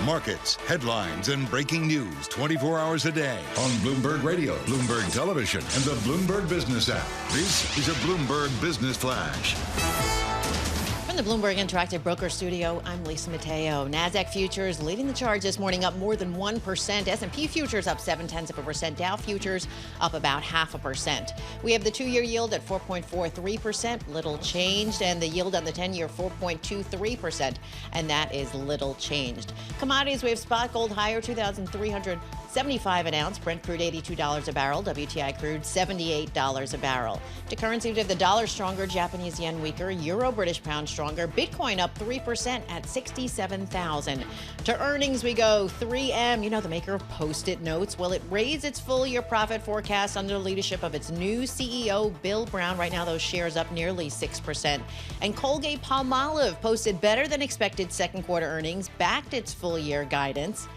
Markets, headlines, and breaking news 24 hours a day on Bloomberg Radio, Bloomberg Television, and the Bloomberg Business app. This is a Bloomberg Business Flash. From the Bloomberg Interactive Broker Studio, I'm Lisa Mateo. NASDAQ futures leading the charge this morning, up more than 1%. S&P futures up 0.7%. Dow futures up about 0.5%. We have the 2-year yield at 4.43%, little changed, and the yield on the 10-year 4.23%, and that is little changed. Commodities, we have spot gold higher, 2,375 an ounce. Brent crude $82 a barrel. WTI crude $78 a barrel. To currency, we have the dollar stronger, Japanese yen weaker, euro British pound stronger. Bitcoin up 3% at 67,000. To earnings we go. 3M, the maker of Post-it notes. Well, it raised its full-year profit forecast under the leadership of its new CEO, Bill Brown. Right now, those shares up nearly 6%. And Colgate-Palmolive posted better than expected second quarter earnings, backed its full-year guidance.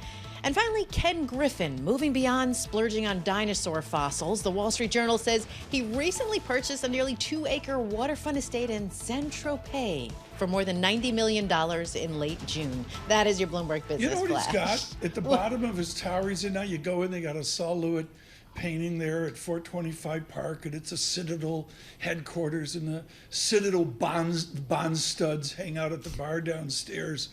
And finally, Ken Griffin, moving beyond splurging on dinosaur fossils. The Wall Street Journal says he recently purchased a nearly 2-acre waterfront estate in Saint-Tropez for more than $90 million in late June. That is your Bloomberg Business You know what Flash. he's got? At the bottom of his tower he's in now, you go in, they got a Saul Lewitt painting there at 425 Park, and it's a Citadel headquarters, and the Citadel bond studs hang out at the bar downstairs.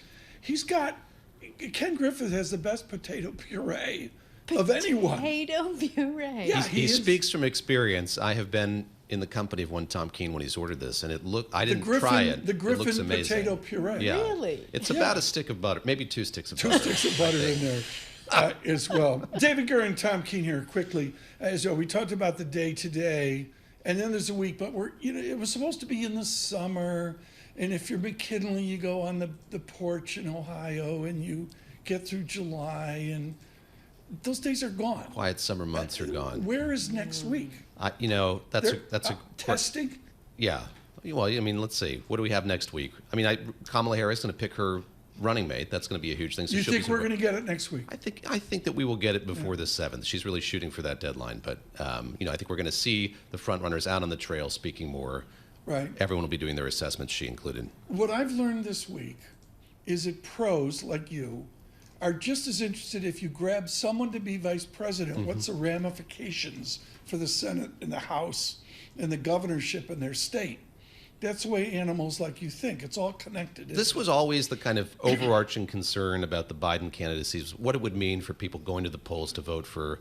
Ken Griffith has the best potato puree of anyone. Potato puree. Yeah, he speaks from experience. I have been in the company of one Tom Keene when he's ordered this, and I didn't try it. The Griffin it looks amazing. potato puree. Yeah. Really? It's about a stick of butter, maybe 2 sticks of butter. 2 sticks of butter in there as well. David Gura and Tom Keene here quickly. As we talked about the day today, and then there's a week, but it was supposed to be in the summer. And if you're McKinley, you go on the porch in Ohio and you get through July, and those days are gone. Quiet summer months are gone. Where is next week? That's a testing. Yeah. Well, let's see. What do we have next week? Kamala Harris is going to pick her running mate. That's going to be a huge thing. So you think we're going to get it next week? I think that we will get it before the 7th. She's really shooting for that deadline. But I think we're going to see the front runners out on the trail speaking more. Right. Everyone will be doing their assessments, she included. What I've learned this week is that pros like you are just as interested if you grab someone to be vice president. Mm-hmm. What's the ramifications for the Senate and the House and the governorship in their state? That's the way animals like you think. It's all connected. This was always the kind of overarching concern about the Biden candidacy, what it would mean for people going to the polls to vote for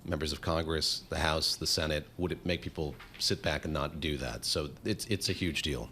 members of Congress, the House, the Senate. Would it make people sit back and not do that? So it's a huge deal.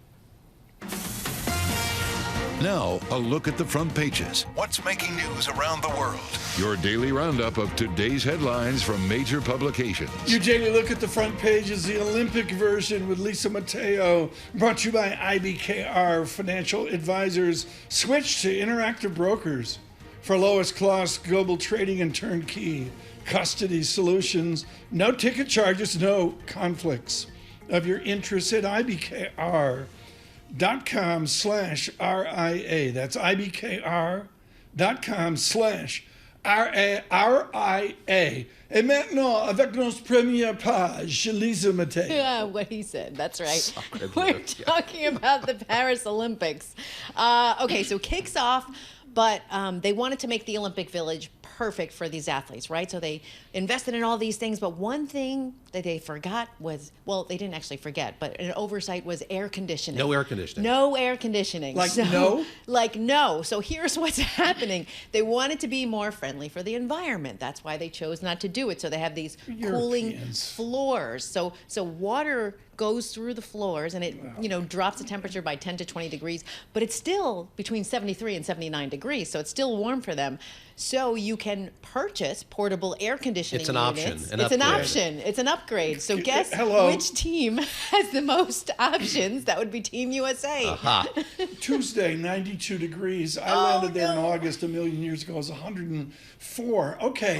Now, a look at the front pages. What's making news around the world? Your daily roundup of today's headlines from major publications. Your daily look at the front page is the Olympic version with Lisa Mateo, brought to you by IBKR Financial Advisors. Switch to Interactive Brokers for lowest cost global trading and turnkey custody solutions. No ticket charges, no conflicts of your interests at IBKR.com/RIA. That's IBKR.com/RIA. Et maintenant, avec nos premières pages, Lisa Mateo. Yeah, what he said. That's right. We're talking about the Paris Olympics. Okay, so kicks off, but they wanted to make the Olympic Village perfect for these athletes, right? So they invested in all these things, but one thing that they forgot was, well, they didn't actually forget, but an oversight was air conditioning. No air conditioning. No air conditioning. Like no. So here's what's happening. They wanted to be more friendly for the environment. That's why they chose not to do it. So they have these cooling floors. So water goes through the floors and it drops the temperature by 10 to 20 degrees, but it's still between 73 and 79 degrees, so it's still warm for them. So you can purchase portable air conditioning units. It's an option. It's an upgrade. So guess which team has the most options? That would be Team USA. Aha. Tuesday, 92 degrees. I landed there in August a million years ago. It was 104. Okay.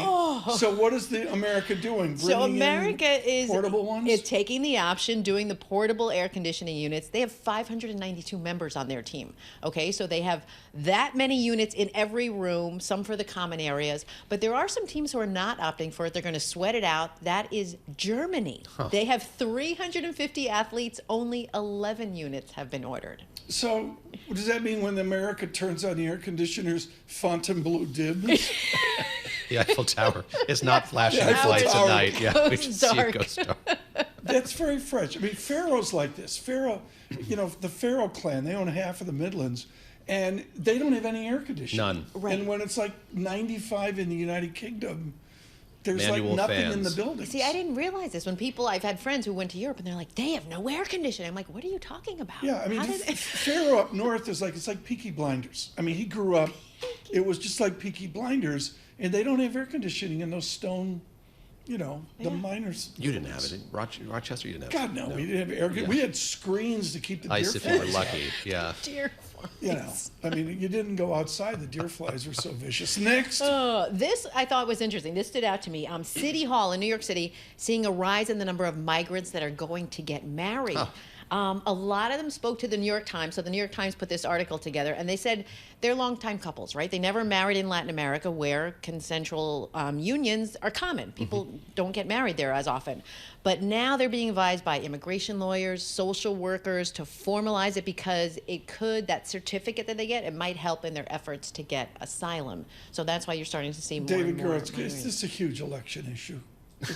So what is America doing? America is portable ones? It's taking the option, doing the portable air conditioning units. They have 592 members on their team. Okay, so they have that many units in every room, some for the common area. areas. But there are some teams who are not opting for it. They're going to sweat it out. That is Germany. They have 350 athletes. Only 11 units have been ordered. So does that mean when America turns on the air conditioners, Fontainebleau dibs? The Eiffel Tower is not flashing its lights at night. Yeah, we should see it go dark. That's very French. I mean, Pharaoh's like this. Pharaoh, the Pharaoh clan, they own half of the Midlands, and they don't have any air conditioning. None. Right. And when it's like 95 in the United Kingdom, there's Manual like nothing fans. in the building. See, I didn't realize this. When I've had friends who went to Europe and they're like, they have no air conditioning. I'm like, what are you talking about? Yeah, I mean, Pharaoh up north is like, it's like Peaky Blinders. I mean, he grew up, it was just like Peaky Blinders, and they don't have air conditioning in those stone, the miners. You didn't have it. In Rochester, you didn't have it. God, no, we didn't have air conditioning. We had screens to keep the deer Ice if flies you were lucky, yeah. Deer flies. I mean, you didn't go outside. The deer flies were so vicious. Next. This I thought was interesting. This stood out to me. City Hall in New York City seeing a rise in the number of migrants that are going to get married. A lot of them spoke to the New York Times. So the New York Times put this article together, and they said they're longtime couples, right? They never married in Latin America, where consensual unions are common. People don't get married there as often. But now they're being advised by immigration lawyers, social workers to formalize it, because that certificate that they get, it might help in their efforts to get asylum. So that's why you're starting to see more David and more. Gura, is this a huge election issue?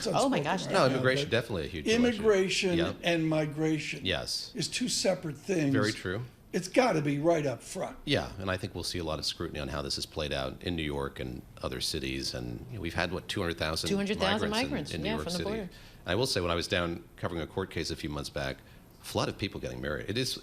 Oh my gosh! Right No, now, immigration definitely a huge immigration election. and migration. Yes, is two separate things. Very true. It's got to be right up front. Yeah, and I think we'll see a lot of scrutiny on how this has played out in New York and other cities. And we've had 200,000 migrants in New York from City. the border. I will say, when I was down covering a court case a few months back, a flood of people getting married. It is.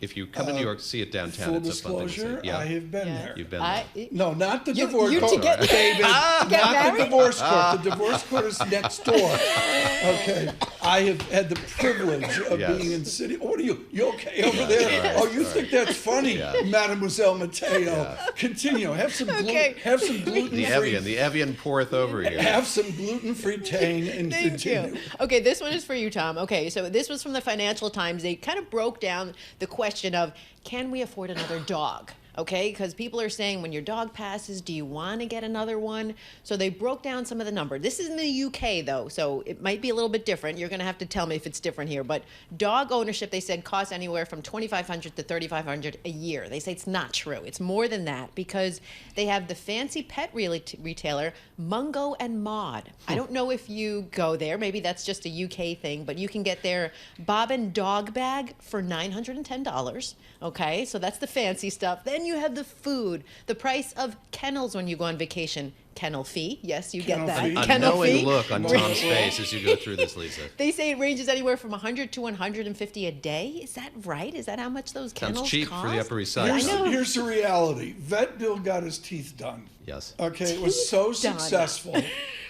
If you come to New York, see it downtown. Full it's a fun thing to disclosure, see. Yeah. I have been there. You've been there. No, not the divorce court. David, not the divorce court. The divorce court is next door. Okay. I have had the privilege of being in city. What are you? You okay over there? Right, you think that's funny, Mademoiselle Mateo? Continue. Have some have some gluten-free. The Evian poureth over you. Have some gluten-free Tang and continue. You. Okay, this one is for you, Tom. Okay, so this was from the Financial Times. They kind of broke down the question of, can we afford another dog? Okay, because people are saying, when your dog passes, do you want to get another one? So they broke down some of the number. This is in the UK, though, so it might be a little bit different. You're going to have to tell me if it's different here. But dog ownership, they said, costs anywhere from $2,500 to $3,500 a year. They say it's not true. It's more than that, because they have the fancy pet retailer, Mungo and Maud. I don't know if you go there. Maybe that's just a UK thing, but you can get their Bobbin dog bag for $910. Okay, so that's the fancy stuff. Then you have the food, the price of kennels when you go on vacation. Kennel fee, yes, you get that. A knowing look on Tom's face as you go through this, Lisa. They say it ranges anywhere from $100 to $150 a day. Is that right? Is that how much those kennels Sounds cheap cost? for the Upper East Side. Here's the reality. Vet Bill got his teeth done. Yes. Okay, it was so successful.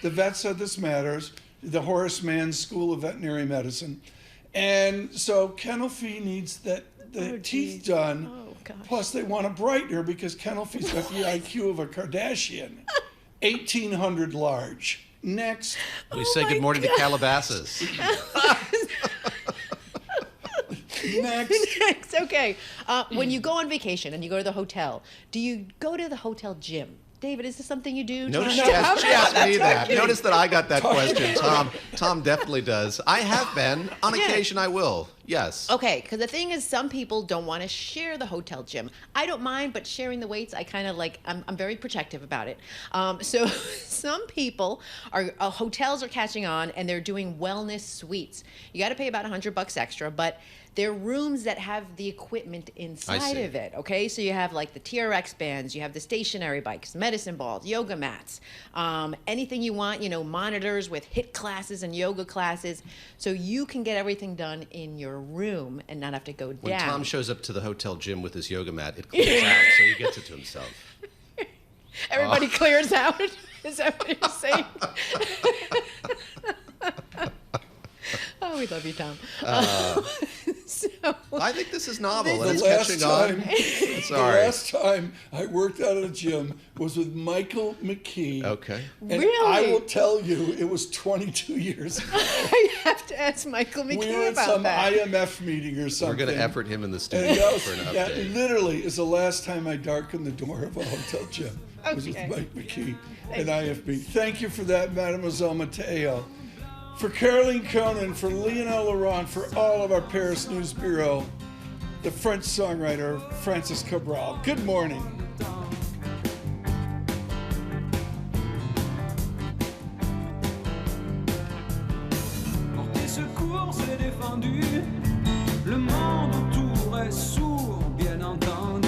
The vet said this matters. The Horace Mann School of Veterinary Medicine. And so kennel fee needs the teeth done. Plus, they want a brightener, because kennel fee's got the IQ of a Kardashian. 1,800 large. Next. We say good morning to Calabasas. Next. Okay. When you go on vacation and you go to the hotel, do you go to the hotel gym? David, is this something you do? Notice she asked me that. Notice that I got that question. Tom definitely does. I have been. On occasion, I will. Yes. Okay, because the thing is, some people don't want to share the hotel gym. I don't mind, but sharing the weights, I kind of like, I'm very protective about it. So some people hotels are catching on, and they're doing wellness suites. You got to pay about $100 extra, but they're rooms that have the equipment inside of it, okay? So you have like the TRX bands, you have the stationary bikes, medicine balls, yoga mats, anything you want, monitors with HIIT classes and yoga classes. So you can get everything done in your room and not have to go down. When Tom shows up to the hotel gym with his yoga mat, it clears out, so he gets it to himself. Everybody clears out? Is that what you're saying? Oh, we love you, Tom. I think this is novel, and The it's last catching on. The last time I worked out at a gym was with Michael McKee. Okay. And Really? I will tell you, it was 22 years ago. I have to ask Michael McKee We were at about some that. IMF meeting or something. We're going to effort him in the studio And for an that update. literally is the last time I darkened the door of a hotel gym. was with Mike McKee and IFB. Thank you for that, Mademoiselle Mateo. For Caroline Conan, for Lionel Laurent, for all of our Paris News Bureau, the French songwriter Francis Cabral. Good morning. Porter secours, c'est défendu. Le monde autour est sourd, bien entendu.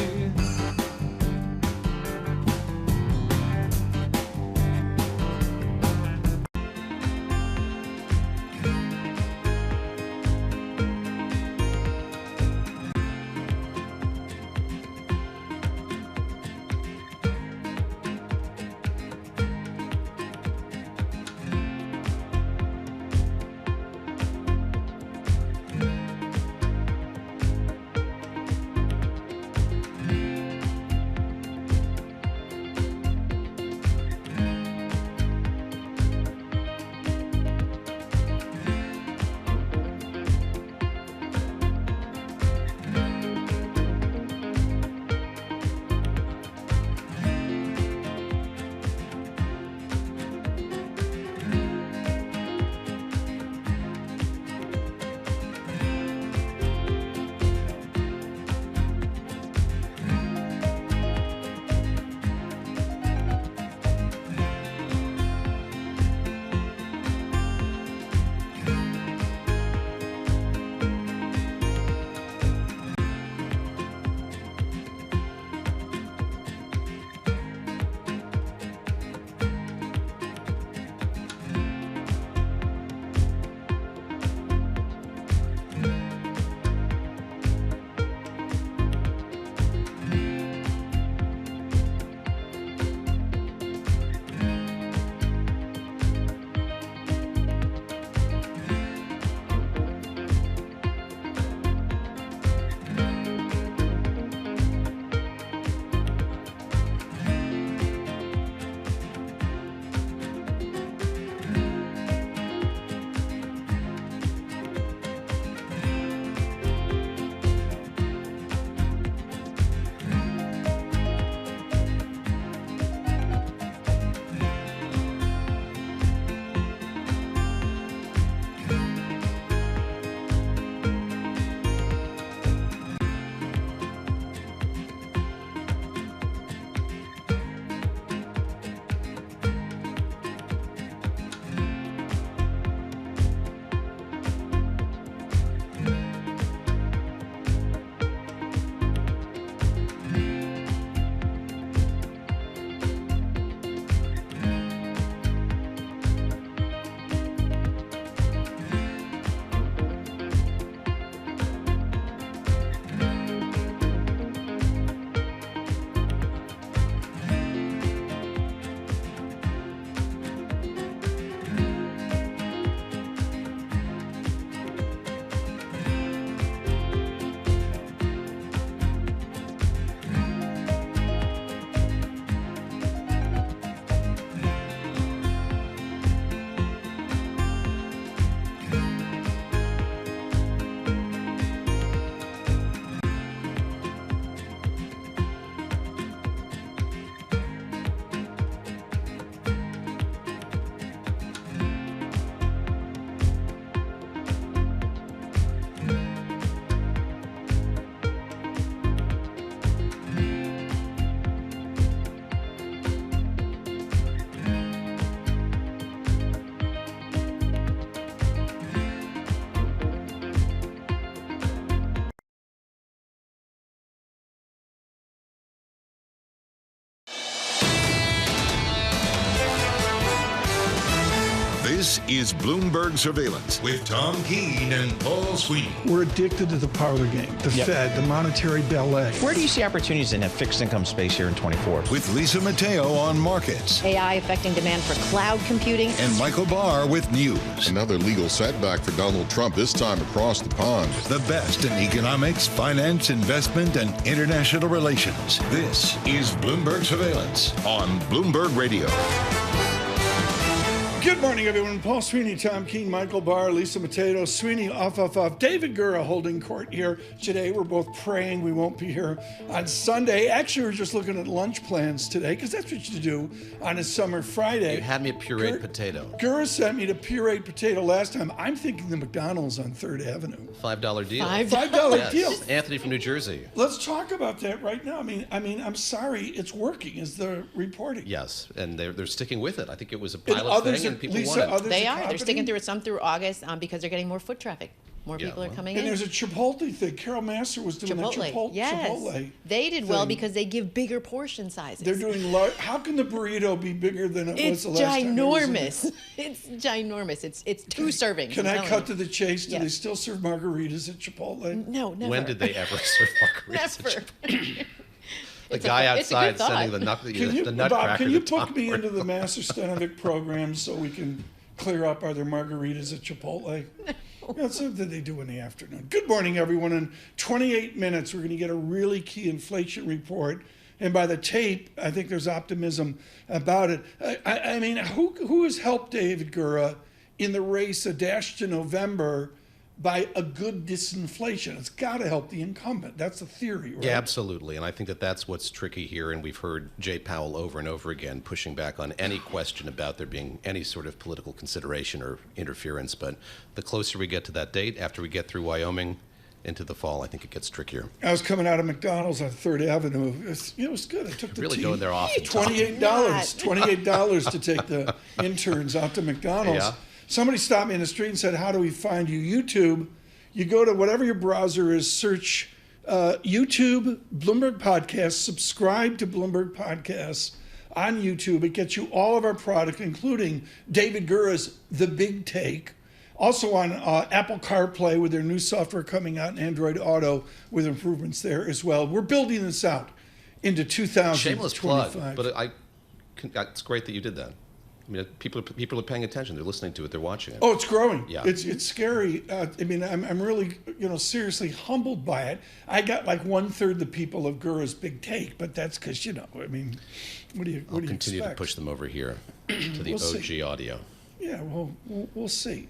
This is Bloomberg Surveillance with Tom Keene and Paul Sweeney. We're addicted to the parlor game, the Fed, the monetary ballet. Where do you see opportunities in a fixed income space here in 24? With Lisa Mateo on markets. AI affecting demand for cloud computing. And Michael Barr with news. Another legal setback for Donald Trump, this time across the pond. The best in economics, finance, investment, and international relations. This is Bloomberg Surveillance on Bloomberg Radio. Good morning, everyone. Paul Sweeney, Tom Keene, Michael Barr, Lisa Mateo, Sweeney, off. David Gura holding court here today. We're both praying we won't be here on Sunday. Actually, we're just looking at lunch plans today because that's what you do on a summer Friday. You had me a pureed potato. Gura sent me the pureed potato last time. I'm thinking the McDonald's on 3rd Avenue. $5 deal. $5 deal. Anthony from New Jersey. Let's talk about that right now. I mean, I'm sorry, it's working, is the reporting. Yes, and they're sticking with it. I think it was a pilot thing. And people want it. They are. They're sticking through it some through August because they're getting more foot traffic. More people are coming in. And there's a Chipotle thing. Carol Master was doing Chipotle. Chipotle. They did well because they give bigger portion sizes. They're doing large. How can the burrito be bigger than it was the last time? It's ginormous. It's 2 servings. Can I cut to the chase? Do they still serve margaritas at Chipotle? No, never. When did they ever serve margaritas? Never. The guy outside sending the nutcracker. Bob, can you book me into the Master Stanovic program so we can clear up other margaritas at Chipotle? That's something they do in the afternoon. Good morning, everyone. In 28 minutes, we're going to get a really key inflation report. And by the tape, I think there's optimism about it. I mean, who has helped David Gura in the race, a dash to November, by a good disinflation? It's got to help the incumbent. That's the theory, right? Yeah, absolutely. And I think that's what's tricky here. And we've heard Jay Powell over and over again pushing back on any question about there being any sort of political consideration or interference. But the closer we get to that date, after we get through Wyoming into the fall, I think it gets trickier. I was coming out of McDonald's on 3rd Avenue. It was good. I took the really going there often. $28 to take the interns out to McDonald's. Yeah. Somebody stopped me in the street and said, how do we find you? YouTube. You go to whatever your browser is, search YouTube, Bloomberg Podcasts, subscribe to Bloomberg Podcasts on YouTube. It gets you all of our product, including David Gura's The Big Take. Also on Apple CarPlay with their new software coming out, and Android Auto with improvements there as well. We're building this out into 2025. Shameless plug, but it's great that you did that. I mean, people are paying attention. They're listening to it. They're watching it. Oh, it's growing. Yeah, it's scary. I mean, I'm really seriously humbled by it. I got like 1/3 the people of Gura's Big Take, but that's because I mean, what do you I'll continue to push them over here to the OG audio. Yeah, well, we'll see.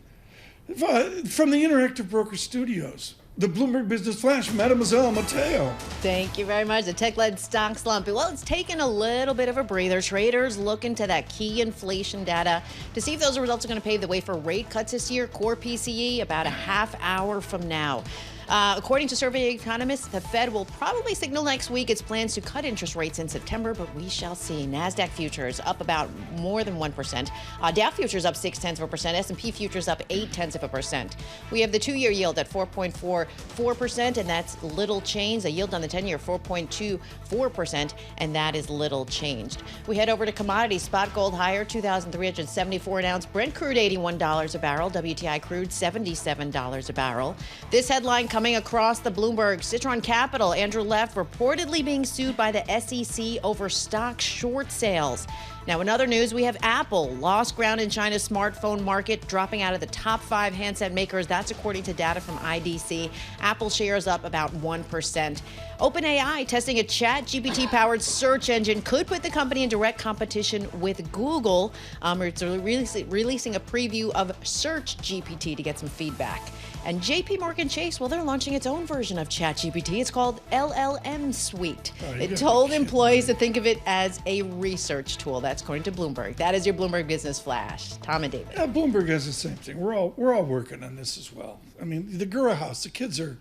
From the Interactive Broker Studios, the Bloomberg Business Flash, Mademoiselle Mateo. Thank you very much. The tech-led stock slump. Well, it's taken a little bit of a breather. Traders looking to that key inflation data to see if those results are going to pave the way for rate cuts this year. Core PCE about a half hour from now. According to survey economists, the Fed will probably signal next week its plans to cut interest rates in September, but we shall see. NASDAQ futures up about more than 1%. Dow futures up 0.6%. S&P futures up 0.8%. We have the 2-year yield at 4.44%, and that's little change. The yield on the 10-year 4.24%, and that is little changed. We head over to commodities. Spot gold higher, 2,374 an ounce. Brent crude $81 a barrel. WTI crude $77 a barrel. This headline coming across the Bloomberg. Citron Capital, Andrew Leff, reportedly being sued by the SEC over stock short sales. Now, in other news, we have Apple lost ground in China's smartphone market, dropping out of the top 5 handset makers. That's according to data from IDC. Apple shares up about 1%. OpenAI testing a ChatGPT-powered search engine could put the company in direct competition with Google. It's releasing a preview of Search GPT to get some feedback. And JP Morgan Chase, well, they're launching its own version of ChatGPT. It's called LLM Suite. It told employees to think of it as a research tool. That's according to Bloomberg. That is your Bloomberg Business Flash. Tom and David. Yeah, Bloomberg has the same thing. We're all working on this as well. I mean, the Gura house, the kids are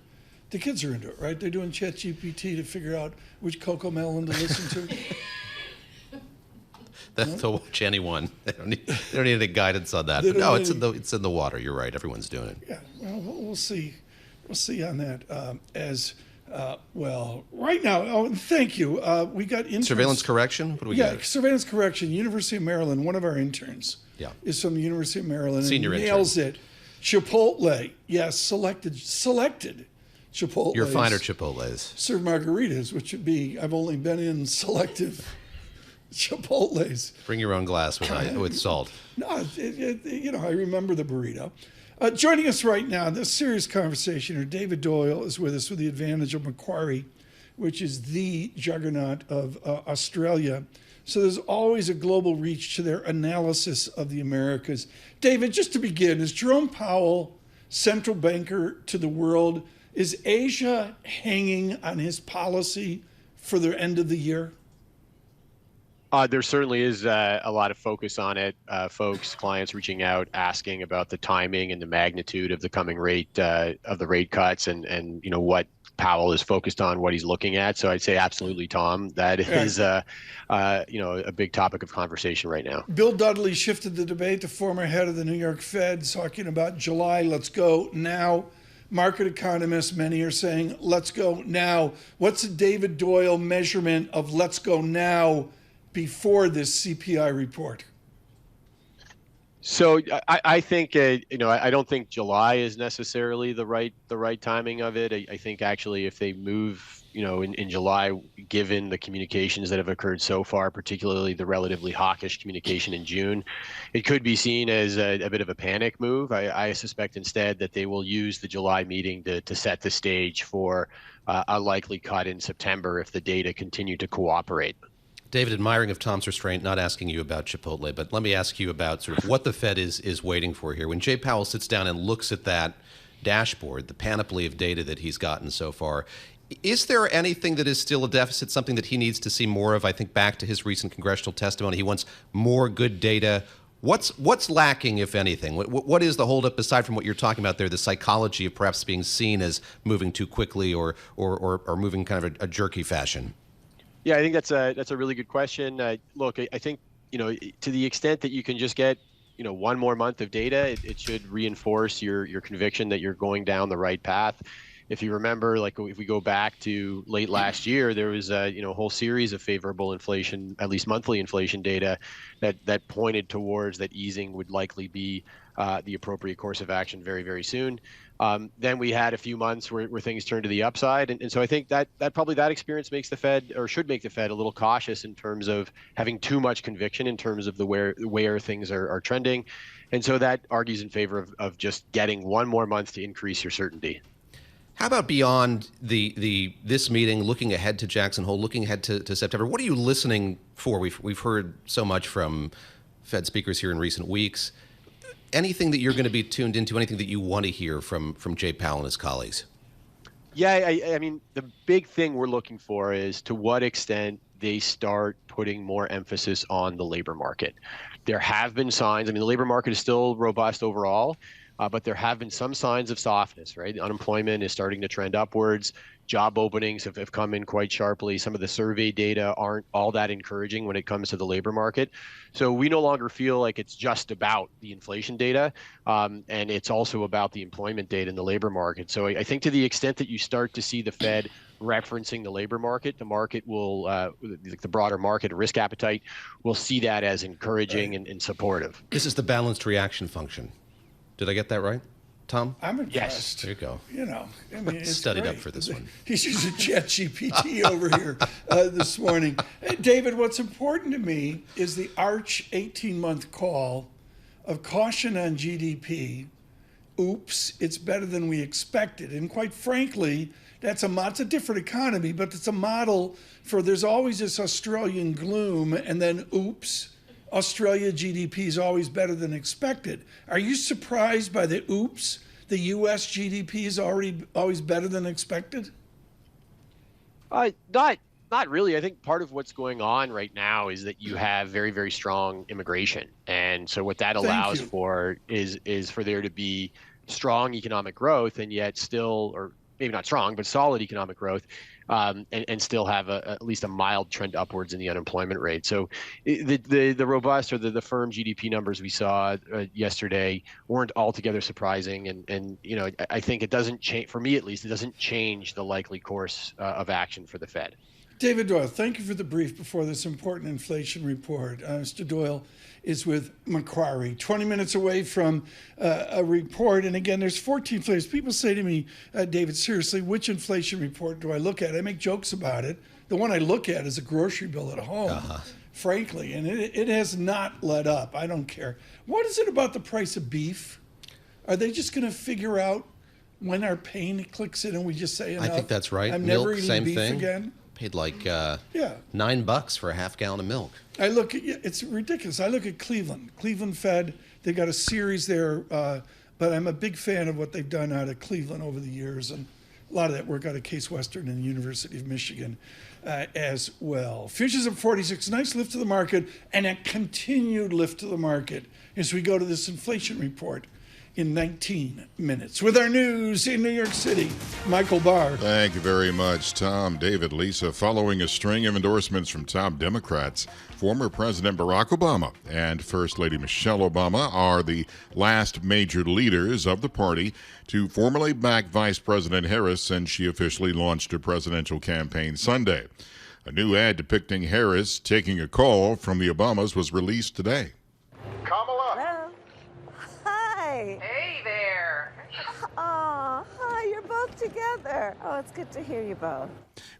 into it, right? They're doing ChatGPT to figure out which Coco Melon to listen to. They'll watch anyone. They don't need any guidance on that. But no, it's in the water. You're right. Everyone's doing it. Yeah. Well, we'll see. We'll see on that well. Right now, thank you. We got interns. Surveillance correction. What do we got? Yeah, surveillance correction. University of Maryland. One of our interns. Yeah. Is from the University of Maryland. Senior and intern. Nails it. Chipotle. Yes, selected Chipotle. Your finer Chipotles. Serve margaritas, which would be. I've only been in selective Chipotles. Bring your own glass with salt. No, I remember the burrito. Joining us right now, this serious conversation, David Doyle is with us with the advantage of Macquarie, which is the juggernaut of Australia. So there's always a global reach to their analysis of the Americas. David, just to begin, is Jerome Powell central banker to the world? Is Asia hanging on his policy for the end of the year? There certainly is a lot of focus on it. Folks, clients reaching out, asking about the timing and the magnitude of the coming rate of the rate cuts, and what Powell is focused on, what he's looking at. So I'd say absolutely, Tom. That is a big topic of conversation right now. Bill Dudley shifted the debate to former head of the New York Fed, talking about July. Let's go now. Market economists, many are saying, let's go now. What's the David Doyle measurement of let's go now before this CPI report? So I think I don't think July is necessarily the right timing of it. I think actually if they move in July, given the communications that have occurred so far, particularly the relatively hawkish communication in June, it could be seen as a bit of a panic move. I suspect instead that they will use the July meeting to set the stage for a likely cut in September if the data continue to cooperate. David, admiring of Tom's restraint, not asking you about Chipotle, but let me ask you about sort of what the Fed is waiting for here. When Jay Powell sits down and looks at that dashboard, the panoply of data that he's gotten so far, is there anything that is still a deficit, something that he needs to see more of? I think back to his recent congressional testimony, he wants more good data. What's lacking, if anything? What is the holdup aside from what you're talking about there, the psychology of perhaps being seen as moving too quickly or moving kind of a jerky fashion? Yeah, I think that's a really good question. Look, I think to the extent that you can just get one more month of data, it should reinforce your conviction that you're going down the right path. If you remember, like if we go back to late last year, there was a whole series of favorable inflation, at least monthly inflation data, that pointed towards that easing would likely be the appropriate course of action very, very soon. Then we had a few months where things turned to the upside. And so I think that probably that experience makes the Fed, or should make the Fed, a little cautious in terms of having too much conviction in terms of where things are trending. And so that argues in favor of just getting one more month to increase your certainty. How about beyond this meeting, looking ahead to Jackson Hole, looking ahead to September? What are you listening for? We've heard so much from Fed speakers here in recent weeks. Anything that you're going to be tuned into, anything that you want to hear from Jay Powell and his colleagues? Yeah, I mean, the big thing we're looking for is to what extent they start putting more emphasis on the labor market. There have been signs. I mean, the labor market is still robust overall, but there have been some signs of softness, right? Unemployment is starting to trend upwards. Job openings have come in quite sharply. Some of the survey data aren't all that encouraging when it comes to the labor market. So we no longer feel like it's just about the inflation data, and it's also about the employment data in the labor market. So I think to the extent that you start to see the Fed referencing the labor market, the market will, the broader market risk appetite will see that as encouraging and supportive. This is the balanced reaction function. Did I get that right, Tom? I'm impressed. Yes. There you go. I mean, it's studied great. Up for this one. He's using ChatGPT over here this morning. David, what's important to me is the Arch 18-month call of caution on GDP. Oops, it's better than we expected. And quite frankly, it's a different economy, but it's a model for there's always this Australian gloom, and then oops, Australia GDP is always better than expected. Are you surprised by the oops? The U.S. GDP is always better than expected? Not really. I think part of what's going on right now is that you have very, very strong immigration. And so what that allows for is for there to be strong economic growth, and yet still, or maybe not strong, but solid economic growth, and still have at least a mild trend upwards in the unemployment rate. So the robust, or the firm GDP numbers we saw yesterday weren't altogether surprising. And I think it doesn't change, for me at least, it doesn't change the likely course of action for the Fed. David Doyle, thank you for the brief before this important inflation report. Mr. Doyle is with Macquarie, 20 minutes away from a report. And again, there's 14 inflation. People say to me, David, seriously, which inflation report do I look at? I make jokes about it. The one I look at is a grocery bill at home, frankly, and it has not let up. I don't care. What is it about the price of beef? Are they just going to figure out when our pain clicks in and we just say enough? I think that's right. I'm Milk, never eating same beef thing. again? Paid like $9 for a half gallon of milk. It's ridiculous. I look at Cleveland Fed. They got a series there, but I'm a big fan of what they've done out of Cleveland over the years, and a lot of that work out of Case Western and the University of Michigan as well. Futures at 46, nice lift to the market, and a continued lift to the market as we go to this inflation report in 19 minutes. With our news in New York City, Michael Barr. Thank you very much, Tom, David, Lisa. Following a string of endorsements from top Democrats, former President Barack Obama and First Lady Michelle Obama are the last major leaders of the party to formally back Vice President Harris since she officially launched her presidential campaign Sunday. A new ad depicting Harris taking a call from the Obamas was released today. Kamala. Hello. Hi. Hey there. Oh, hi. You're both together. Oh, it's good to hear you both.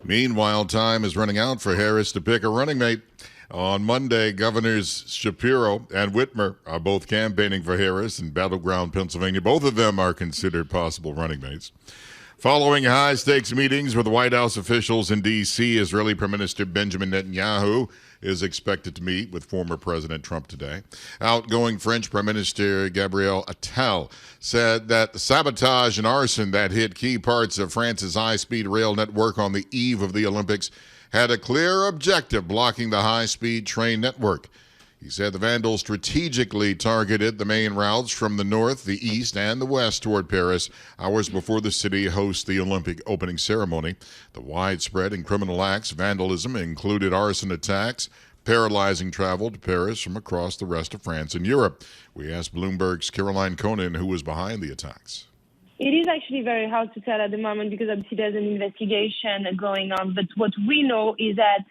Meanwhile, time is running out for Harris to pick a running mate. On Monday, Governors Shapiro and Whitmer are both campaigning for Harris in battleground Pennsylvania. Both of them are considered possible running mates. Following high-stakes meetings with White House officials in D.C., Israeli Prime Minister Benjamin Netanyahu is expected to meet with former President Trump today. Outgoing French Prime Minister Gabriel Attal said that the sabotage and arson that hit key parts of France's high-speed rail network on the eve of the Olympics had a clear objective: blocking the high-speed train network. He said the vandals strategically targeted the main routes from the north, the east, and the west toward Paris hours before the city hosts the Olympic opening ceremony. The widespread and criminal acts of vandalism included arson attacks, paralyzing travel to Paris from across the rest of France and Europe. We asked Bloomberg's Caroline Conan who was behind the attacks. It is actually very hard to tell at the moment because obviously there's an investigation going on. But what we know is that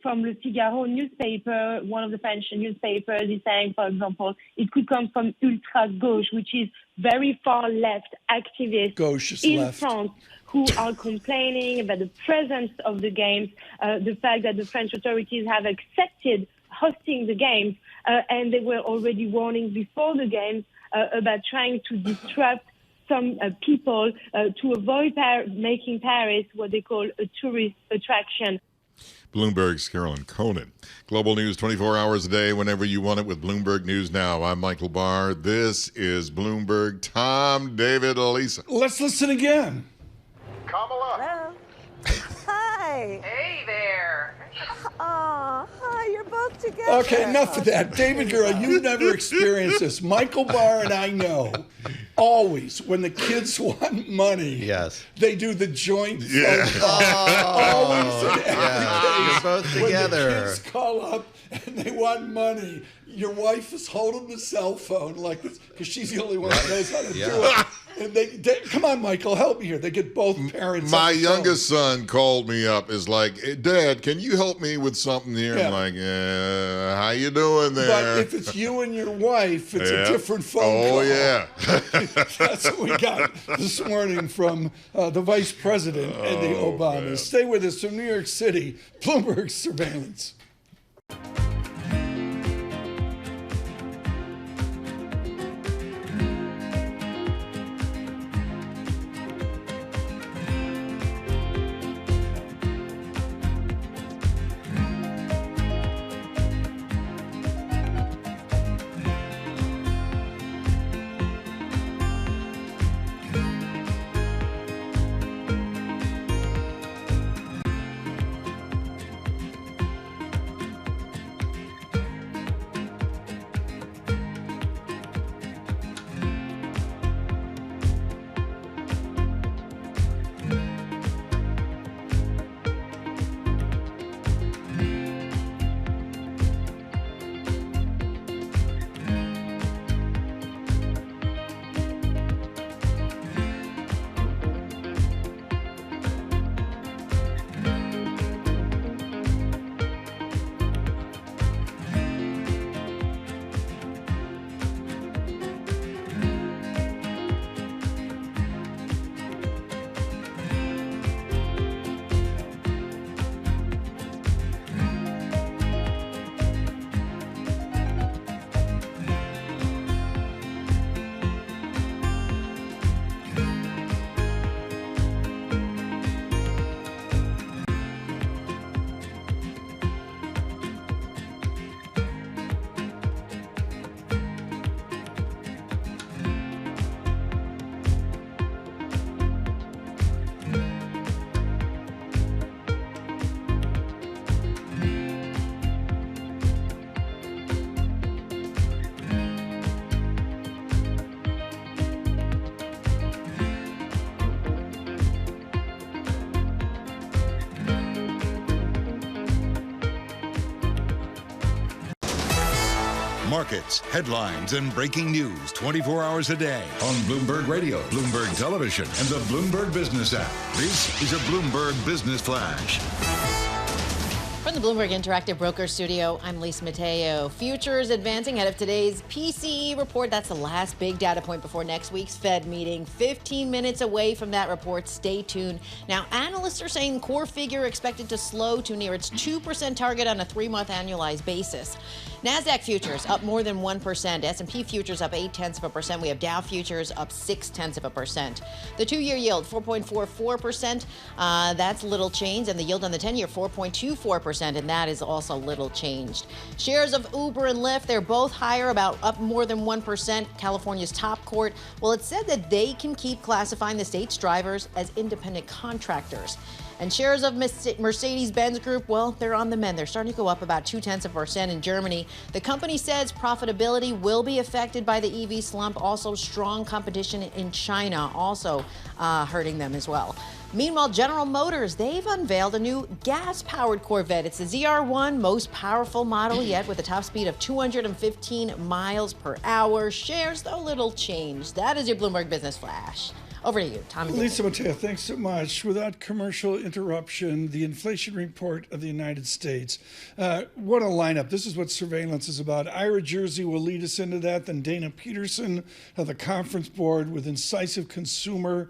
from Le Figaro newspaper, one of the French newspapers is saying, for example, it could come from ultra-gauche, which is very far-left activists in France who are complaining about the presence of the games, the fact that the French authorities have accepted hosting the games, and they were already warning before the games about trying to disrupt some people to avoid making Paris what they call a tourist attraction. Bloomberg's Caroline Conan. Global news 24 hours a day, whenever you want it, with Bloomberg News Now. I'm Michael Barr. This is Bloomberg. Tom, David, Elisa. Let's listen again. Kamala. Hello. Hi. Hey there. Oh, hi. You're both together. Okay, enough of that. David Gura, you've never experienced this. Michael Barr and I know. Always, when the kids want money, they do the joint phone call. Always in every case. You're both together. When the kids call up and they want money, your wife is holding the cell phone like this because she's the only one that knows how to do it. And they come on, Michael, help me here. They get both parents. My youngest son called me up. Is like, hey, Dad, can you help me with something here? I'm like, how you doing there? But if it's you and your wife, it's a different phone call. Oh, yeah. That's what we got this morning from the Vice President and the Obamas. Man. Stay with us from New York City, Bloomberg Surveillance. Markets, headlines, and breaking news 24 hours a day on Bloomberg Radio, Bloomberg Television, and the Bloomberg Business app. This is a Bloomberg Business Flash. From the Bloomberg Interactive Broker Studio, I'm Lisa Mateo. Futures advancing ahead of today's PCE report. That's the last big data point before next week's Fed meeting. 15 minutes away from that report. Stay tuned. Now, analysts are saying core figure expected to slow to near its 2% target on a 3-month annualized basis. NASDAQ futures up more than 1%. S&P futures up 0.8%. We have Dow futures up 0.6%. The 2-year yield, 4.44%. That's little change. And the yield on the 10-year, 4.24%. And that is also little changed. Shares of Uber and Lyft, they're both higher, about up more than 1%. California's top court, well, it said that they can keep classifying the state's drivers as independent contractors. And shares of Mercedes-Benz Group, well, they're on the mend. They're starting to go up about 0.2% in Germany. The company says profitability will be affected by the EV slump. Also, strong competition in China also hurting them as well. Meanwhile, General Motors, they've unveiled a new gas-powered Corvette. It's the ZR1, most powerful model yet, with a top speed of 215 miles per hour. Shares, though, little change. That is your Bloomberg Business Flash. Over to you, Tom. Lisa Mateo, thanks so much. Without commercial interruption, the inflation report of the United States. What a lineup. This is what surveillance is about. Ira Jersey will lead us into that. Then Dana Peterson of the Conference Board with incisive consumer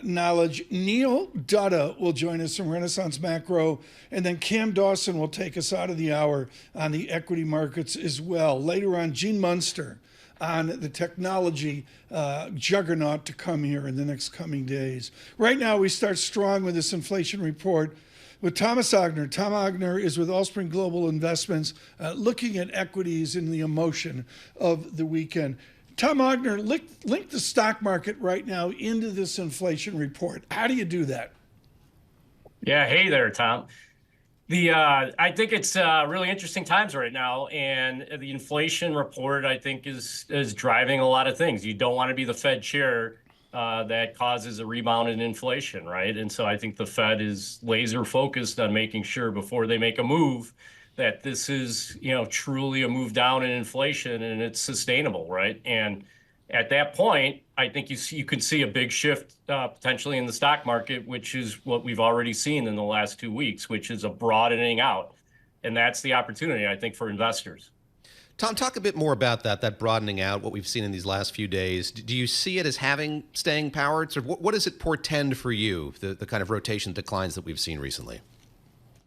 knowledge. Neil Dutta will join us from Renaissance Macro. And then Cam Dawson will take us out of the hour on the equity markets as well. Later on, Gene Munster on the technology juggernaut to come here in the next coming days. Right now, we start strong with this inflation report with Thomas Ogner. Tom Ogner is with Allspring Global Investments, looking at equities in the emotion of the weekend. Tom Ogner, link the stock market right now into this inflation report. How do you do that? Yeah, hey there, Tom. I think it's really interesting times right now, and the inflation report, I think, is driving a lot of things. You don't want to be the Fed chair that causes a rebound in inflation, right? And so I think the Fed is laser focused on making sure before they make a move that this is, truly a move down in inflation and it's sustainable, right? And at that point, I think you could see a big shift potentially in the stock market, which is what we've already seen in the last 2 weeks, which is a broadening out. And that's the opportunity, I think, for investors. Tom, talk a bit more about that broadening out, what we've seen in these last few days. Do you see it as having staying power? Or what does it portend for you, the kind of rotation declines that we've seen recently?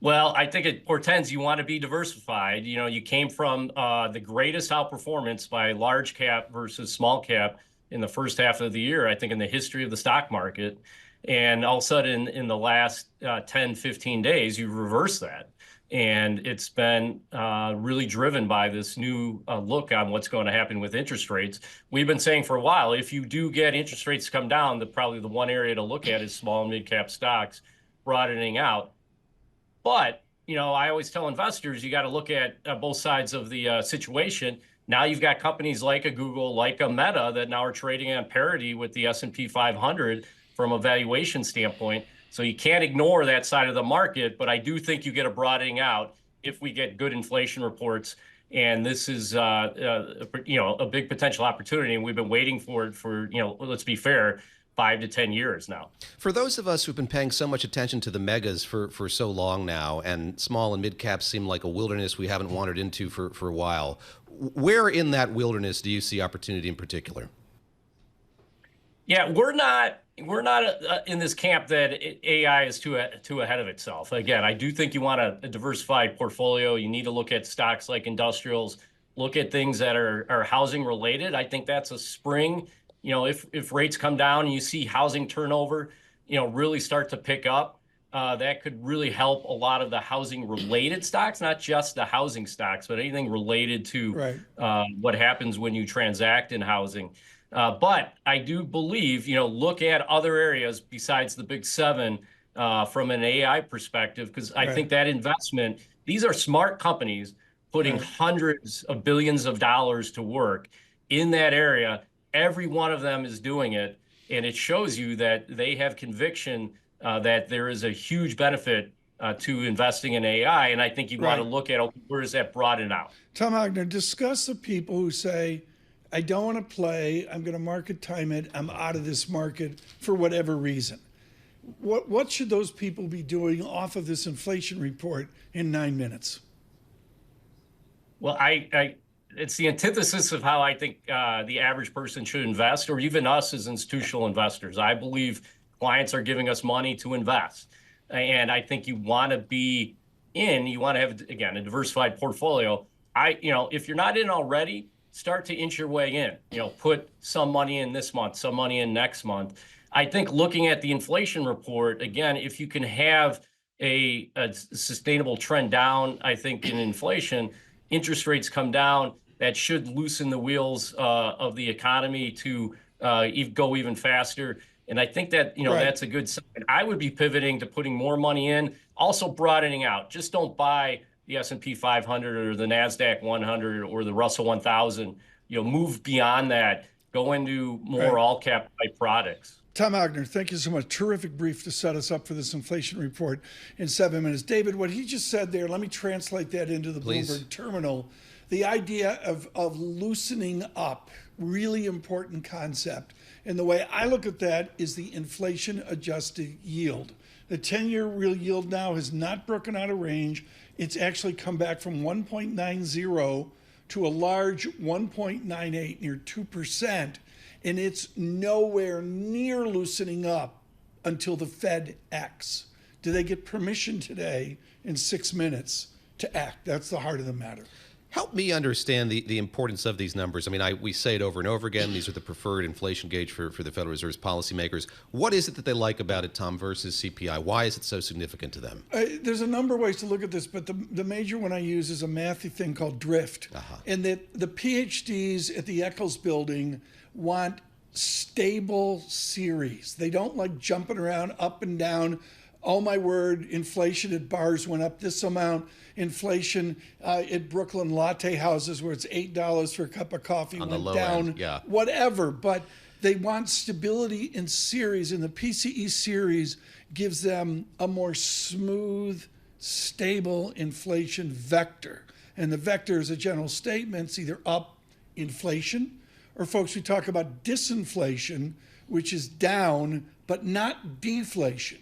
Well, I think it portends you want to be diversified. You came from the greatest outperformance by large cap versus small cap in the first half of the year, I think, in the history of the stock market. And all of a sudden, in the last 10, 15 days, you've reversed that. And it's been really driven by this new look on what's going to happen with interest rates. We've been saying for a while, if you do get interest rates to come down, probably the one area to look at is small and mid-cap stocks broadening out. But, I always tell investors, you got to look at both sides of the situation. Now you've got companies like a Google, like a Meta, that now are trading on parity with the S&P 500 from a valuation standpoint. So you can't ignore that side of the market. But I do think you get a broadening out if we get good inflation reports. And this is, a big potential opportunity. And we've been waiting for it for, let's be fair, 5 to 10 years now. For those of us who've been paying so much attention to the megas for so long now, and small and mid caps seem like a wilderness we haven't wandered into for a while, where in that wilderness do you see opportunity in particular? Yeah, we're not in this camp that AI is too ahead of itself. Again, I do think you want a diversified portfolio. You need to look at stocks like industrials, look at things that are housing related. I think that's a spring. If rates come down and you see housing turnover, really start to pick up, that could really help a lot of the housing related stocks, not just the housing stocks, but anything related to what happens when you transact in housing. But I do believe, look at other areas besides the big seven from an AI perspective, because I think that investment, these are smart companies putting hundreds of billions of dollars to work in that area. Every one of them is doing it, and it shows you that they have conviction that there is a huge benefit to investing in AI. And I think you want to look at, okay, where does that broaden out? Tom Ogner, discuss the people who say, I don't want to play, I'm going to market time it, I'm out of this market for whatever reason. What should those people be doing off of this inflation report in 9 minutes? Well, it's the antithesis of how I think the average person should invest, or even us as institutional investors. I believe clients are giving us money to invest. And I think you want to be in, you want to have, again, a diversified portfolio. If you're not in already, start to inch your way in. Put some money in this month, some money in next month. I think looking at the inflation report, again, if you can have a sustainable trend down, I think in inflation, interest rates come down, that should loosen the wheels of the economy to go even faster. And I think that, that's a good sign. I would be pivoting to putting more money in, also broadening out. Just don't buy the S&P 500 or the NASDAQ 100 or the Russell 1000. Move beyond that. Go into more all-cap type products. Tom Ogner, thank you so much. Terrific brief to set us up for this inflation report in 7 minutes. David, what he just said there, let me translate that into the Bloomberg terminal. The idea of loosening up, really important concept. And the way I look at that is the inflation-adjusted yield. The 10-year real yield now has not broken out of range. It's actually come back from 1.90 to a large 1.98, near 2%. And it's nowhere near loosening up until the Fed acts. Do they get permission today in 6 minutes to act? That's the heart of the matter. Help me understand the importance of these numbers. I mean, we say it over and over again. These are the preferred inflation gauge for the Federal Reserve's policymakers. What is it that they like about it, Tom, versus CPI? Why is it so significant to them? There's a number of ways to look at this, but the major one I use is a mathy thing called drift. And that the PhDs at the Eccles building want stable series. They don't like jumping around up and down. Oh my word, inflation at bars went up this amount. Inflation at Brooklyn latte houses where it's $8 for a cup of coffee on went the low down. end, yeah. Whatever, but they want stability in series, and the PCE series gives them a more smooth, stable inflation vector. And the vector is a general statement. It's either up inflation, or folks, we talk about disinflation, which is down, but not deflation.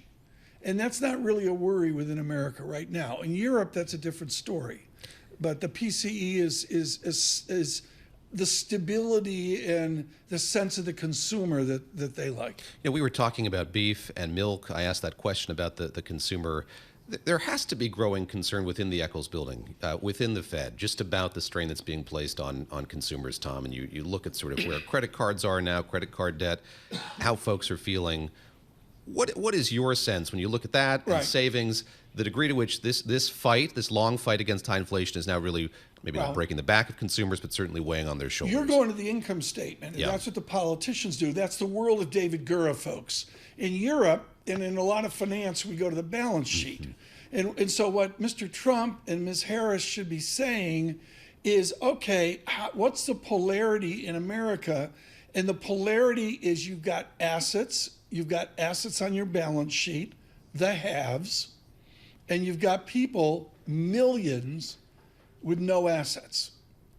And that's not really a worry within America right now. In Europe, that's a different story. But the PCE is the stability and the sense of the consumer that they like. We were talking about beef and milk. I asked that question about the consumer. There has to be growing concern within the Eccles building, within the Fed, just about the strain that's being placed on consumers, Tom. And you look at sort of where credit cards are now, credit card debt, how folks are feeling. What is your sense when you look at that and savings, the degree to which this long fight against high inflation is now really maybe not breaking the back of consumers, but certainly weighing on their shoulders? You're going to the income statement, and that's what the politicians do. That's the world of David Gura, folks. In Europe, and in a lot of finance, we go to the balance sheet. And so what Mr. Trump and Ms. Harris should be saying is, okay, what's the polarity in America? And the polarity is you've got assets on your balance sheet, the haves, and you've got people, millions, with no assets.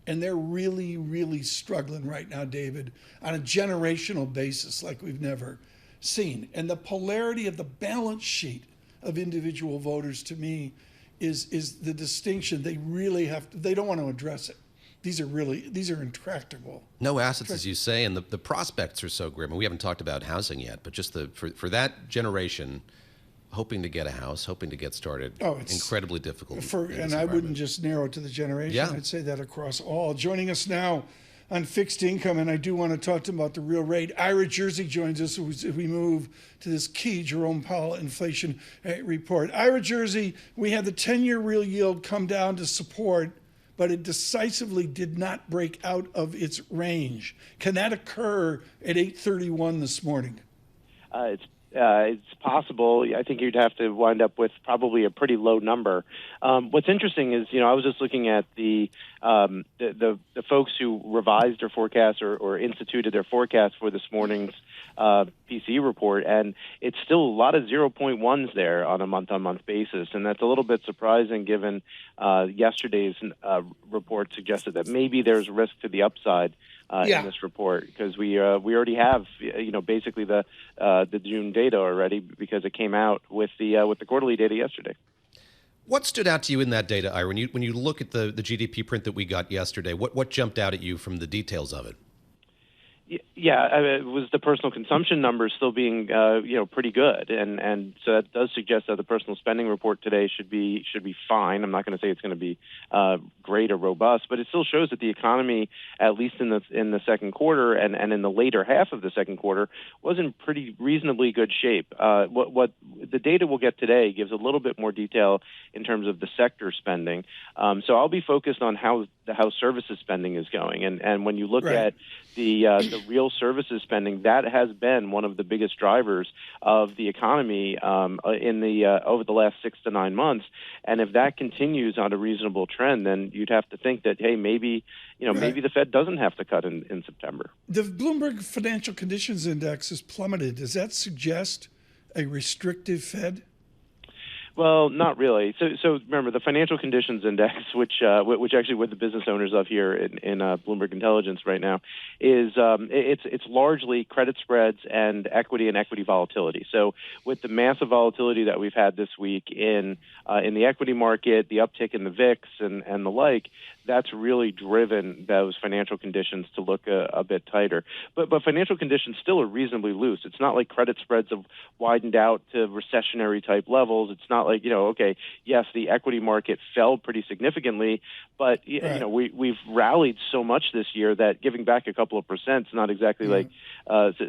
And they're really, really struggling right now, David, on a generational basis like we've never seen. And the polarity of the balance sheet of individual voters, to me, is the distinction. They really they don't want to address it. These are intractable. No assets, as you say, and the prospects are so grim. And we haven't talked about housing yet, but just for that generation, hoping to get a house, hoping to get started, it's incredibly difficult. And I wouldn't just narrow it to the generation. I'd say that across all. Joining us now on fixed income, and I do want to talk to him about the real rate. Ira Jersey joins us as we move to this key Jerome Powell inflation report. Ira Jersey, we had the 10-year real yield come down to support, but it decisively did not break out of its range. Can that occur at 8:31 this morning? It's it's possible. I think you'd have to wind up with probably a pretty low number. What's interesting is, I was just looking at the folks who revised their forecast or instituted their forecast for this morning's PCE report, and it's still a lot of 0.1s there on a month-on-month basis, and that's a little bit surprising given yesterday's report suggested that maybe there's risk to the upside in this report, because we already have basically the June data already, because it came out with the quarterly data yesterday. What stood out to you in that data, Ira? When you look at the GDP print that we got yesterday, what jumped out at you from the details of it? Yeah, it was the personal consumption numbers still being, pretty good, and so that does suggest that the personal spending report today should be fine. I'm not going to say it's going to be great or robust, but it still shows that the economy, at least in the second quarter and in the later half of the second quarter, was in pretty reasonably good shape. What the data we'll get today gives a little bit more detail in terms of the sector spending. So I'll be focused on how services spending is going, and when you look at the real services spending, that has been one of the biggest drivers of the economy over the last 6 to 9 months. And if that continues on a reasonable trend, then you'd have to think that, hey, maybe the Fed doesn't have to cut in September. The Bloomberg Financial Conditions Index has plummeted. Does that suggest a restrictive Fed? Well, not really. So remember, the Financial Conditions Index, which actually we're the business owners of here in Bloomberg Intelligence right now, is it's largely credit spreads and equity volatility. So with the massive volatility that we've had this week in the equity market, the uptick in the VIX and the like, that's really driven those financial conditions to look a bit tighter. But financial conditions still are reasonably loose. It's not like credit spreads have widened out to recessionary type levels. It's not like, yes, the equity market fell pretty significantly, but we've rallied so much this year that giving back a couple of percent is not exactly like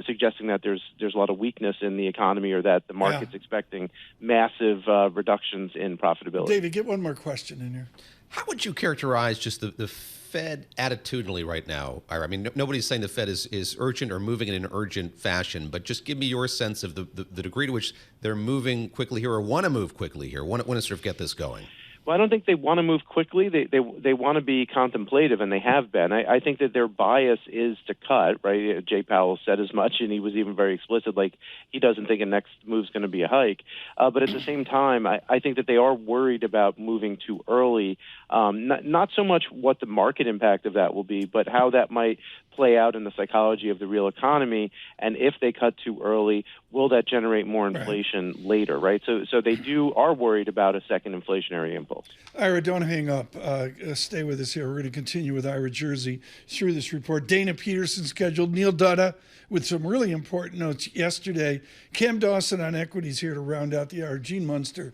suggesting that there's a lot of weakness in the economy or that the market's expecting massive reductions in profitability. David, get one more question in here. How would you characterize just the Fed attitudinally right now, Ira? I mean, nobody's saying the Fed is urgent or moving in an urgent fashion, but just give me your sense of the degree to which they're moving quickly here or want to move quickly here, want to sort of get this going. Well, I don't think they want to move quickly. They want to be contemplative, and they have been. I think that their bias is to cut, right? Jay Powell said as much, and he was even very explicit, like he doesn't think a next move's going to be a hike. But at the same time, I think that they are worried about moving too early. Not so much what the market impact of that will be, but how that might play out in the psychology of the real economy. And if they cut too early, will that generate more inflation later, right? So they are worried about a second inflationary impulse. Ira, don't hang up. Stay with us here. We're going to continue with Ira Jersey through this report. Dana Peterson scheduled. Neil Dutta with some really important notes yesterday. Cam Dawson on equities here to round out the hour. Gene Munster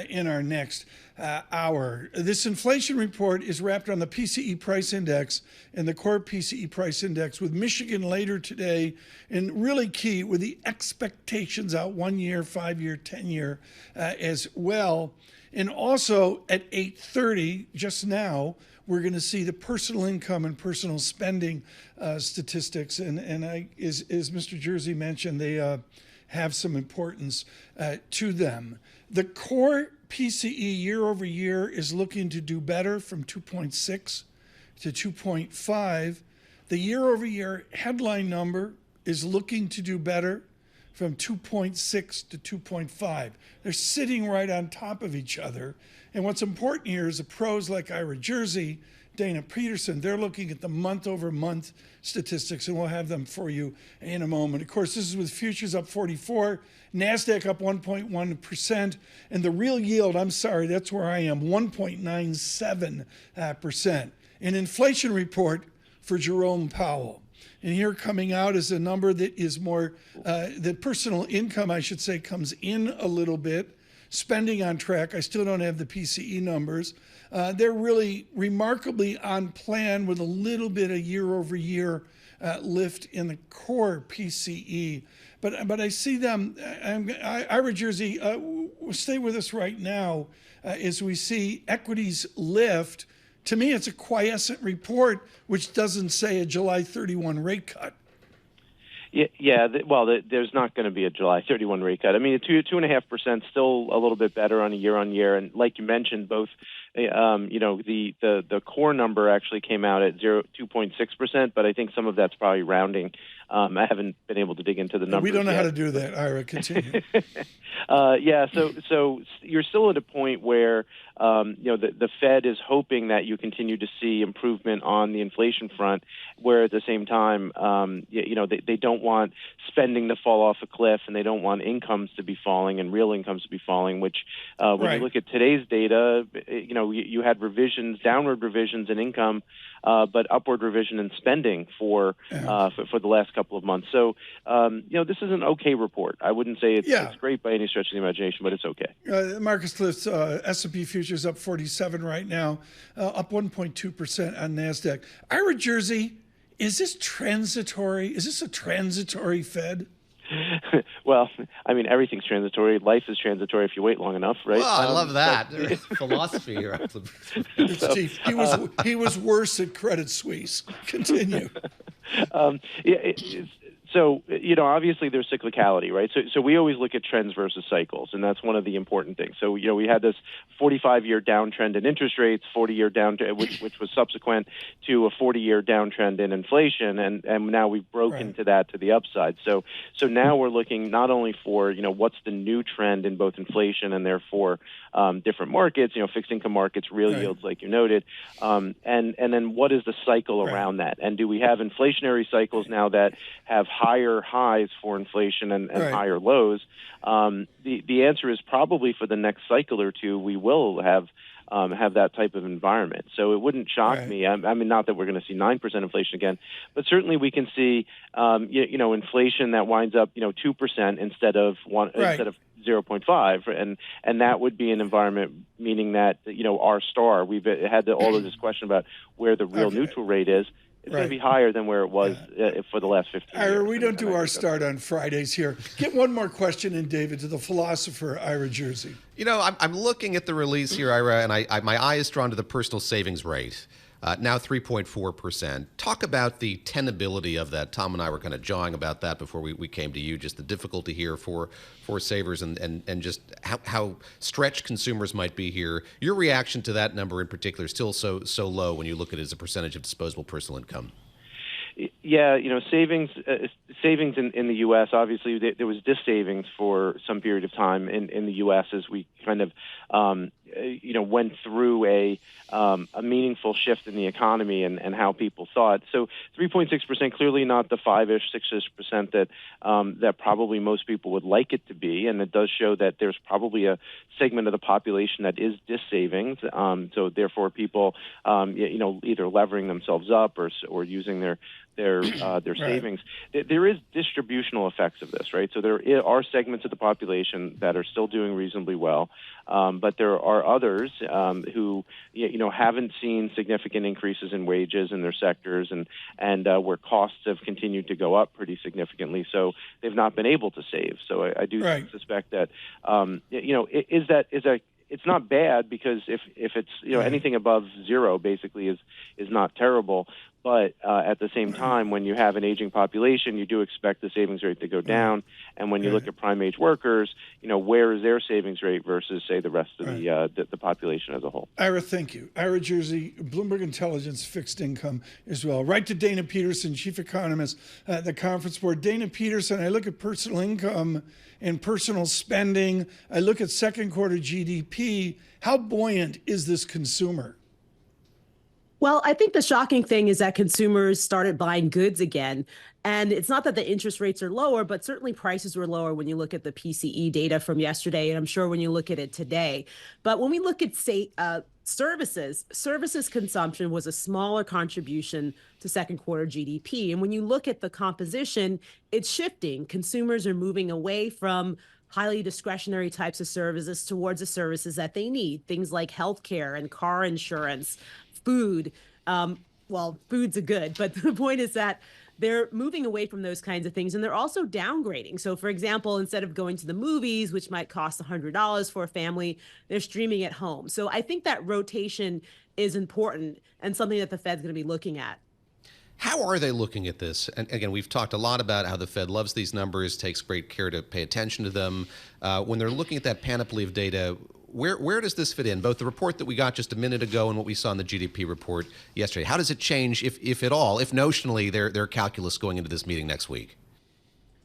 in our next hour. This inflation report is wrapped on the PCE Price Index and the core PCE Price Index, with Michigan later today, and really key with the expectations out 1 year, 5 year, 10 year as well. And also at 8:30, just now, we're going to see the personal income and personal spending statistics. And as Mr. Jersey mentioned, they have some importance to them. The core PCE year over year is looking to do better from 2.6 to 2.5. The year over year headline number is looking to do better from 2.6 to 2.5. They're sitting right on top of each other. And what's important here is the pros like Ira Jersey, Dana Peterson, they're looking at the month-over-month statistics, and we'll have them for you in a moment. Of course, this is with futures up 44, NASDAQ up 1.1%, and the real yield, I'm sorry, that's where I am, 1.97%. An inflation report for Jerome Powell. And here coming out is a number that is more, the personal income, I should say, comes in a little bit. Spending on track. I still don't have the PCE numbers. They're really remarkably on plan with a little bit of year-over-year lift in the core PCE. But I see them, Ira Jersey, stay with us right now as we see equities lift. To me, it's a quiescent report, which doesn't say a July 31 rate cut. There's not going to be a July 31 rate cut. I mean, 2.5% still a little bit better on a year, and like you mentioned, both, the core number actually came out at 2.6%, but I think some of that's probably rounding. I haven't been able to dig into the numbers. We don't know yet. how to do that, Ira. Continue. So you're still at a point where the Fed is hoping that you continue to see improvement on the inflation front, where at the same time, they don't want spending to fall off a cliff, and they don't want incomes to be falling and real incomes to be falling. Which, when you look at today's data, you had downward revisions in income, but upward revision in spending for the last couple of months. So, this is an okay report. I wouldn't say it's great by any stretch of the imagination, but it's okay. Marcus Cliff's S&P futures up 47 right now, up 1.2% on NASDAQ. Ira Jersey, is this transitory? Is this a transitory Fed? Well, I mean, everything's transitory. Life is transitory if you wait long enough, right? Well, I love that. Philosophy here. He was worse at Credit Suisse. Continue. So, obviously there's cyclicality, right? So we always look at trends versus cycles, and that's one of the important things. So, we had this 45-year downtrend in interest rates, 40-year downtrend, which was subsequent to a 40-year downtrend in inflation, and now we've broken to that to the upside. So now we're looking not only for, what's the new trend in both inflation and therefore different markets, fixed income markets, real yields, like you noted, and then what is the cycle around that? And do we have inflationary cycles now that have higher highs for inflation and higher lows? The answer is probably for the next cycle or two, we will have that type of environment. So it wouldn't shock me. I mean, not that we're going to see 9% inflation again, but certainly we can see, inflation that winds up, 2% instead of 0.5, and that would be an environment, meaning that our star. We've had all of this question about where the real neutral rate is. It's going to be higher than where it was for the last 15 years. Ira, we don't do our start on Fridays here. Get one more question in, David, to the philosopher, Ira Jersey. I'm looking at the release here, Ira, and my eye is drawn to the personal savings rate. Now 3.4%. Talk about the tenability of that. Tom and I were kind of jawing about that before we came to you, just the difficulty here for savers and just how stretched consumers might be here. Your reaction to that number in particular is still so low when you look at it as a percentage of disposable personal income. Yeah, savings in the U.S., obviously there was dis-savings for some period of time in the U.S. as we kind of, went through a meaningful shift in the economy and how people thought. So 3.6%, clearly not the 5-ish, 6-ish% that probably most people would like it to be. And it does show that there's probably a segment of the population that is dis-savings. So therefore people, either levering themselves up or using their savings. There is distributional effects of this, right? So there are segments of the population that are still doing reasonably well, but there are others who haven't seen significant increases in wages in their sectors and where costs have continued to go up pretty significantly. So they've not been able to save. So I do suspect that it's not bad, because if it's anything above zero basically is not terrible. But at the same time, when you have an aging population, you do expect the savings rate to go down. And when you look at prime age workers, where is their savings rate versus, say, the rest of the population as a whole? Ira, thank you. Ira Jersey, Bloomberg Intelligence Fixed Income as well. Right to Dana Peterson, Chief Economist at the Conference Board. Dana Peterson, I look at personal income and personal spending. I look at second quarter GDP. How buoyant is this consumer? Well, I think the shocking thing is that consumers started buying goods again. And it's not that the interest rates are lower, but certainly prices were lower when you look at the PCE data from yesterday, and I'm sure when you look at it today. But when we look at, say, services consumption was a smaller contribution to second quarter GDP. And when you look at the composition, it's shifting. Consumers are moving away from highly discretionary types of services towards the services that they need, things like healthcare and car insurance, food. Well, food's a good, but the point is that they're moving away from those kinds of things, and they're also downgrading. So, for example, instead of going to the movies, which might cost $100 for a family, they're streaming at home. So I think that rotation is important and something that the Fed's going to be looking at. How are they looking at this? And again, we've talked a lot about how the Fed loves these numbers, takes great care to pay attention to them. When they're looking at that panoply of data, where does this fit in? Both the report that we got just a minute ago and what we saw in the GDP report yesterday. How does it change, if at all, if notionally, their calculus going into this meeting next week?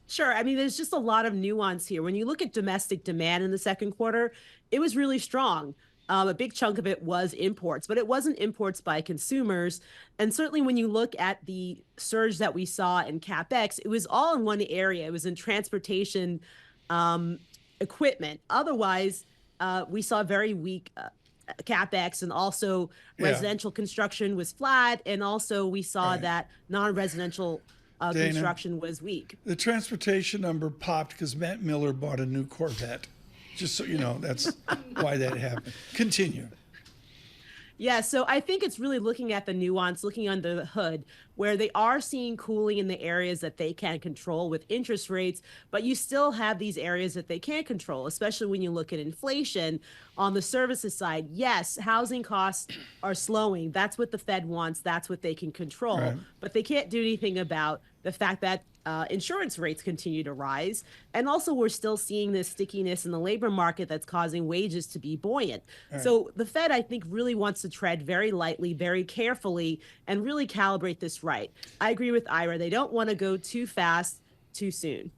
Sure. I mean, there's just a lot of nuance here. When you look at domestic demand in the second quarter, it was really strong. A big chunk of it was imports, but it wasn't imports by consumers. And certainly when you look at the surge that we saw in CapEx, it was all in one area. It was in transportation equipment. Otherwise, we saw very weak CapEx, and also residential construction was flat. And also we saw that non-residential Dana, construction was weak. The transportation number popped because Matt Miller bought a new Corvette. Just so you know, that's why that happened. Continue. Yeah, so I think it's really looking at the nuance, looking under the hood, where they are seeing cooling in the areas that they can control with interest rates, but you still have these areas that they can't control, especially when you look at inflation. On the services side, yes, housing costs are slowing. That's what the Fed wants. That's what they can control. Right. But they can't do anything about the fact that insurance rates continue to rise. And also, we're still seeing this stickiness in the labor market that's causing wages to be buoyant. Right. So the Fed, I think, really wants to tread very lightly, very carefully, and really calibrate this right. I agree with Ira. They don't want to go too fast, too soon.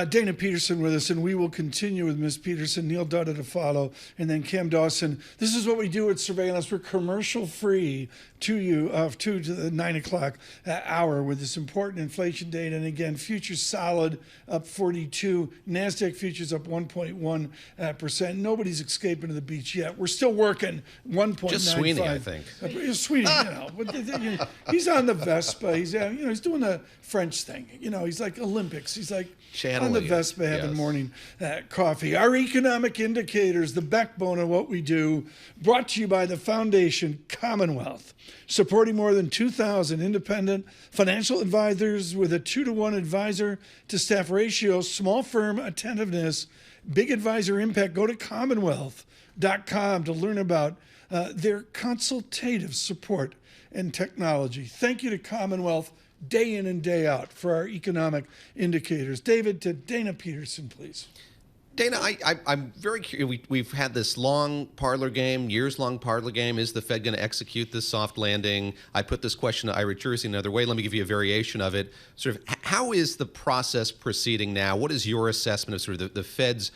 Dana Peterson with us, and we will continue with Ms. Peterson, Neil Dutta to follow, and then Cam Dawson. This is what we do at Surveillance. We're commercial-free to you, 2 to the 9 o'clock hour with this important inflation data. And again, futures solid, up 42. NASDAQ futures up 1.1%. Nobody's escaping to the beach yet. We're still working 1.95. Just Sweeney, I think. Sweeney, he's on the Vespa. He's doing the French thing. He's like Olympics. He's like on the Vespa having morning coffee. Our economic indicators, the backbone of what we do, brought to you by the Foundation Commonwealth, supporting more than 2,000 independent financial advisors with a 2-to-1 advisor to staff ratio, small firm attentiveness, big advisor impact. Go to commonwealth.com to learn about their consultative support and technology. Thank you to Commonwealth day in and day out for our economic indicators. David, to Dana Peterson, please. Dana, I'm very curious. We've had this long parlor game, years-long parlor game. Is the Fed going to execute this soft landing? I put this question to Ira Jersey another way. Let me give you a variation of it. Sort of, how is the process proceeding now? What is your assessment of sort of the Fed's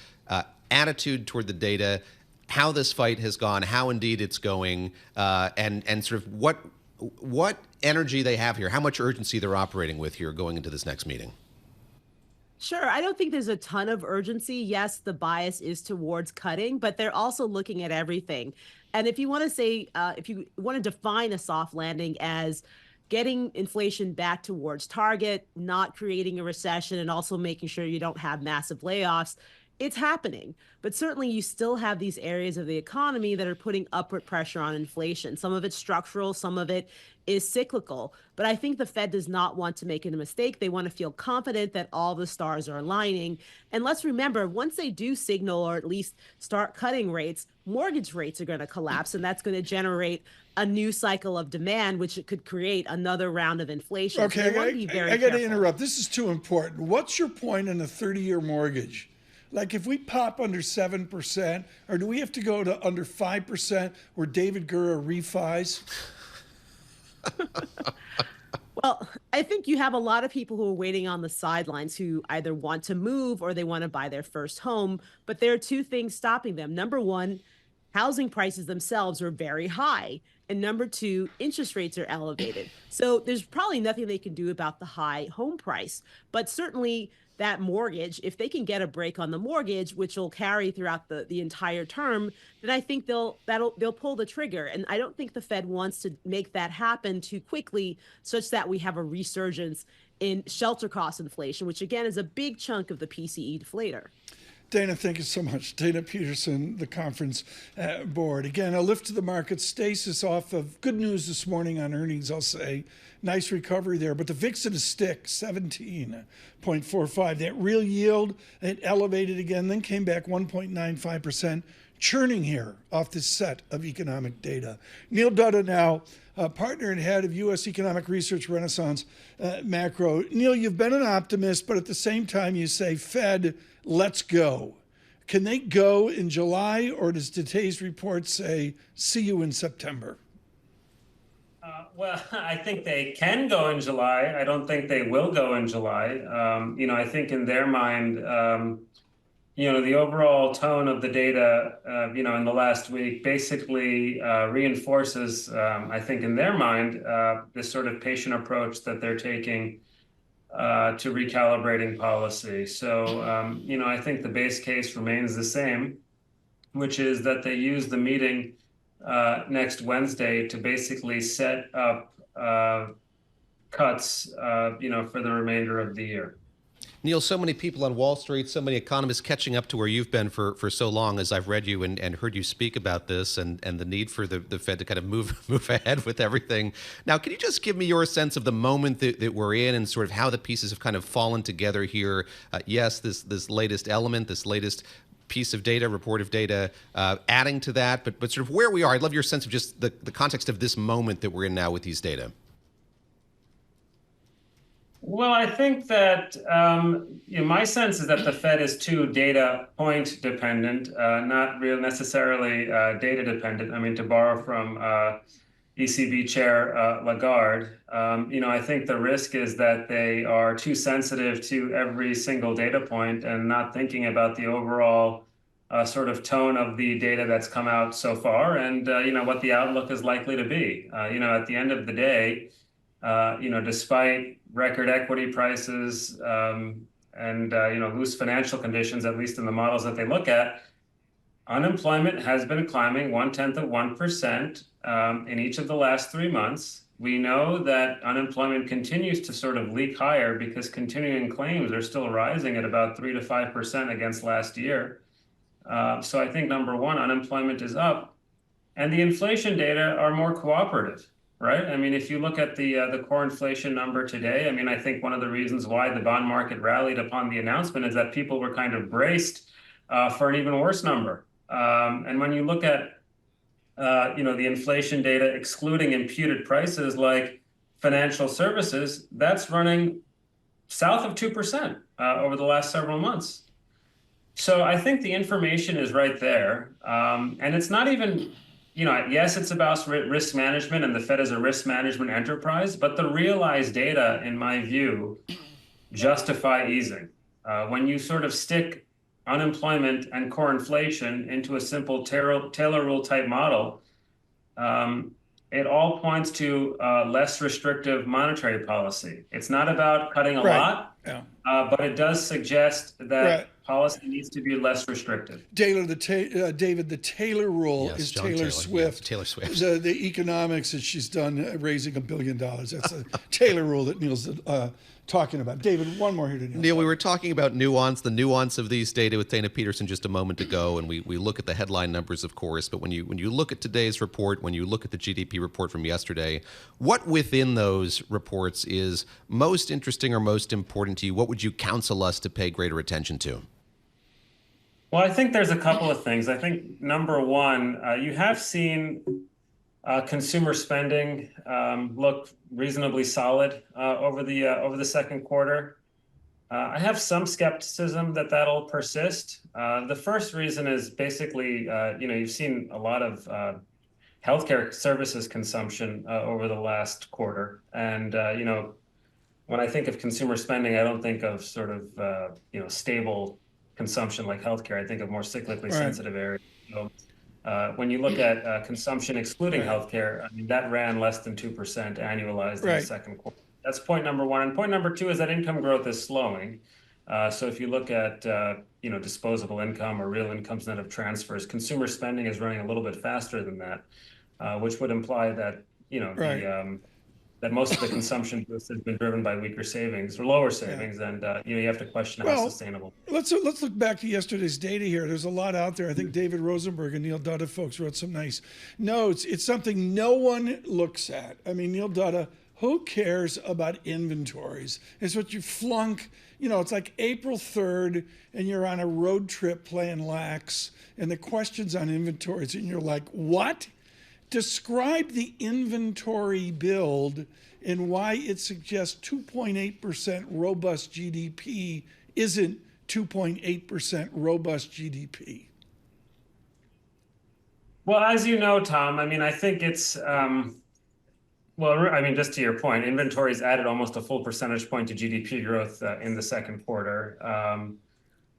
attitude toward the data, how this fight has gone, how indeed it's going, and sort of what energy they have here, how much urgency they're operating with here going into this next meeting? Sure. I don't think there's a ton of urgency. Yes, the bias is towards cutting, but they're also looking at everything. And if you want to say, if you want to define a soft landing as getting inflation back towards target, not creating a recession, and also making sure you don't have massive layoffs, it's happening. But certainly you still have these areas of the economy that are putting upward pressure on inflation. Some of it's structural, some of it is cyclical. But I think the Fed does not want to make a mistake. They want to feel confident that all the stars are aligning. And let's remember, once they do signal or at least start cutting rates, mortgage rates are going to collapse, and that's going to generate a new cycle of demand, which it could create another round of inflation. Okay, so I got to interrupt. This is too important. What's your point on a 30-year mortgage? Like if we pop under 7%, or do we have to go to under 5% where David Gura refis? Well, I think you have a lot of people who are waiting on the sidelines who either want to move or they want to buy their first home. But there are two things stopping them. Number one, housing prices themselves are very high. And number two, interest rates are elevated. So there's probably nothing they can do about the high home price. But certainly that mortgage, if they can get a break on the mortgage, which will carry throughout the entire term, then I think they'll pull the trigger. And I don't think the Fed wants to make that happen too quickly, such that we have a resurgence in shelter cost inflation, which again is a big chunk of the PCE deflator. Dana, thank you so much. Dana Peterson, the conference board. Again, a lift to the market, stasis off of good news this morning on earnings, I'll say. Nice recovery there. But the VIX in a stick, 17.45. That real yield, it elevated again, then came back 1.95%. Churning here off this set of economic data. Neil Dutta now partner and head of U.S. Economic Research Renaissance Macro. Neil, you've been an optimist, but at the same time you say, Fed, let's go. Can they go in July, or does today's report say, see you in September? Well, I think they can go in July. I don't think they will go in July. I think in their mind, the overall tone of the data, in the last week basically reinforces, I think in their mind, this sort of patient approach that they're taking to recalibrating policy. So, I think the base case remains the same, which is that they use the meeting next Wednesday to basically set up cuts, for the remainder of the year. Neil, so many people on Wall Street, so many economists catching up to where you've been for so long as I've read you and heard you speak about this and the need for the Fed to kind of move ahead with everything. Now, can you just give me your sense of the moment that we're in and sort of how the pieces have kind of fallen together here? Yes, this latest element, this latest piece of data, report of data, adding to that, but sort of where we are. I'd love your sense of just the context of this moment that we're in now with these data. Well, I think that my sense is that the Fed is too data point dependent, not real necessarily data dependent. I mean, to borrow from ECB Chair Lagarde, I think the risk is that they are too sensitive to every single data point and not thinking about the overall sort of tone of the data that's come out so far and, what the outlook is likely to be. At the end of the day, despite record equity prices and loose financial conditions, at least in the models that they look at, unemployment has been climbing 0.1% in each of the last 3 months. We know that unemployment continues to sort of leak higher because continuing claims are still rising at about 3 to 5% against last year. So I think, number one, unemployment is up, and the inflation data are more cooperative. Right. I mean, if you look at the core inflation number today, I mean, I think one of the reasons why the bond market rallied upon the announcement is that people were kind of braced for an even worse number. And when you look at, the inflation data excluding imputed prices like financial services, that's running south of 2% over the last several months. So I think the information is right there. And it's not even... yes, it's about risk management, and the Fed is a risk management enterprise, but the realized data, in my view, justify easing. When you sort of stick unemployment and core inflation into a simple Taylor rule type model, it all points to less restrictive monetary policy. It's not about cutting a lot, but it does suggest that policy needs to be less restrictive. David, the Taylor rule is Taylor Swift. Yeah, Taylor Swift. The economics that she's done raising $1 billion. That's a Taylor rule that Neil's talking about. David, one more here to Neil. Neil, we were talking about the nuance of these data with Dana Peterson just a moment ago, and we look at the headline numbers, of course, but when you look at today's report, when you look at the GDP report from yesterday, what within those reports is most interesting or most important to you? What would you counsel us to pay greater attention to? Well, I think there's a couple of things. I think, number one, you have seen consumer spending look reasonably solid over the second quarter. I have some skepticism that that'll persist. The first reason is basically, you've seen a lot of healthcare services consumption over the last quarter. And, when I think of consumer spending, I don't think of sort of, stable consumption like healthcare. I think of more cyclically sensitive areas. So, when you look at consumption excluding healthcare, I mean, that ran less than 2% annualized in the second quarter. That's point number one. And point number two is that income growth is slowing. So if you look at disposable income or real incomes net of transfers, consumer spending is running a little bit faster than that, which would imply that that most of the consumption has been driven by weaker savings or lower savings, and you have to question how sustainable. Let's look back to yesterday's data here. There's a lot out there. I think David Rosenberg and Neil Dutta folks wrote some nice notes. It's something no one looks at. I mean, Neil Dutta, who cares about inventories? It's what you flunk. It's like April 3rd, and you're on a road trip playing lax, and the question's on inventories, and you're like, what? Describe the inventory build and why it suggests 2.8% robust GDP isn't 2.8% robust GDP. Well, as you know, Tom, I mean, I think it's, just to your point, inventories added almost a full percentage point to GDP growth in the second quarter.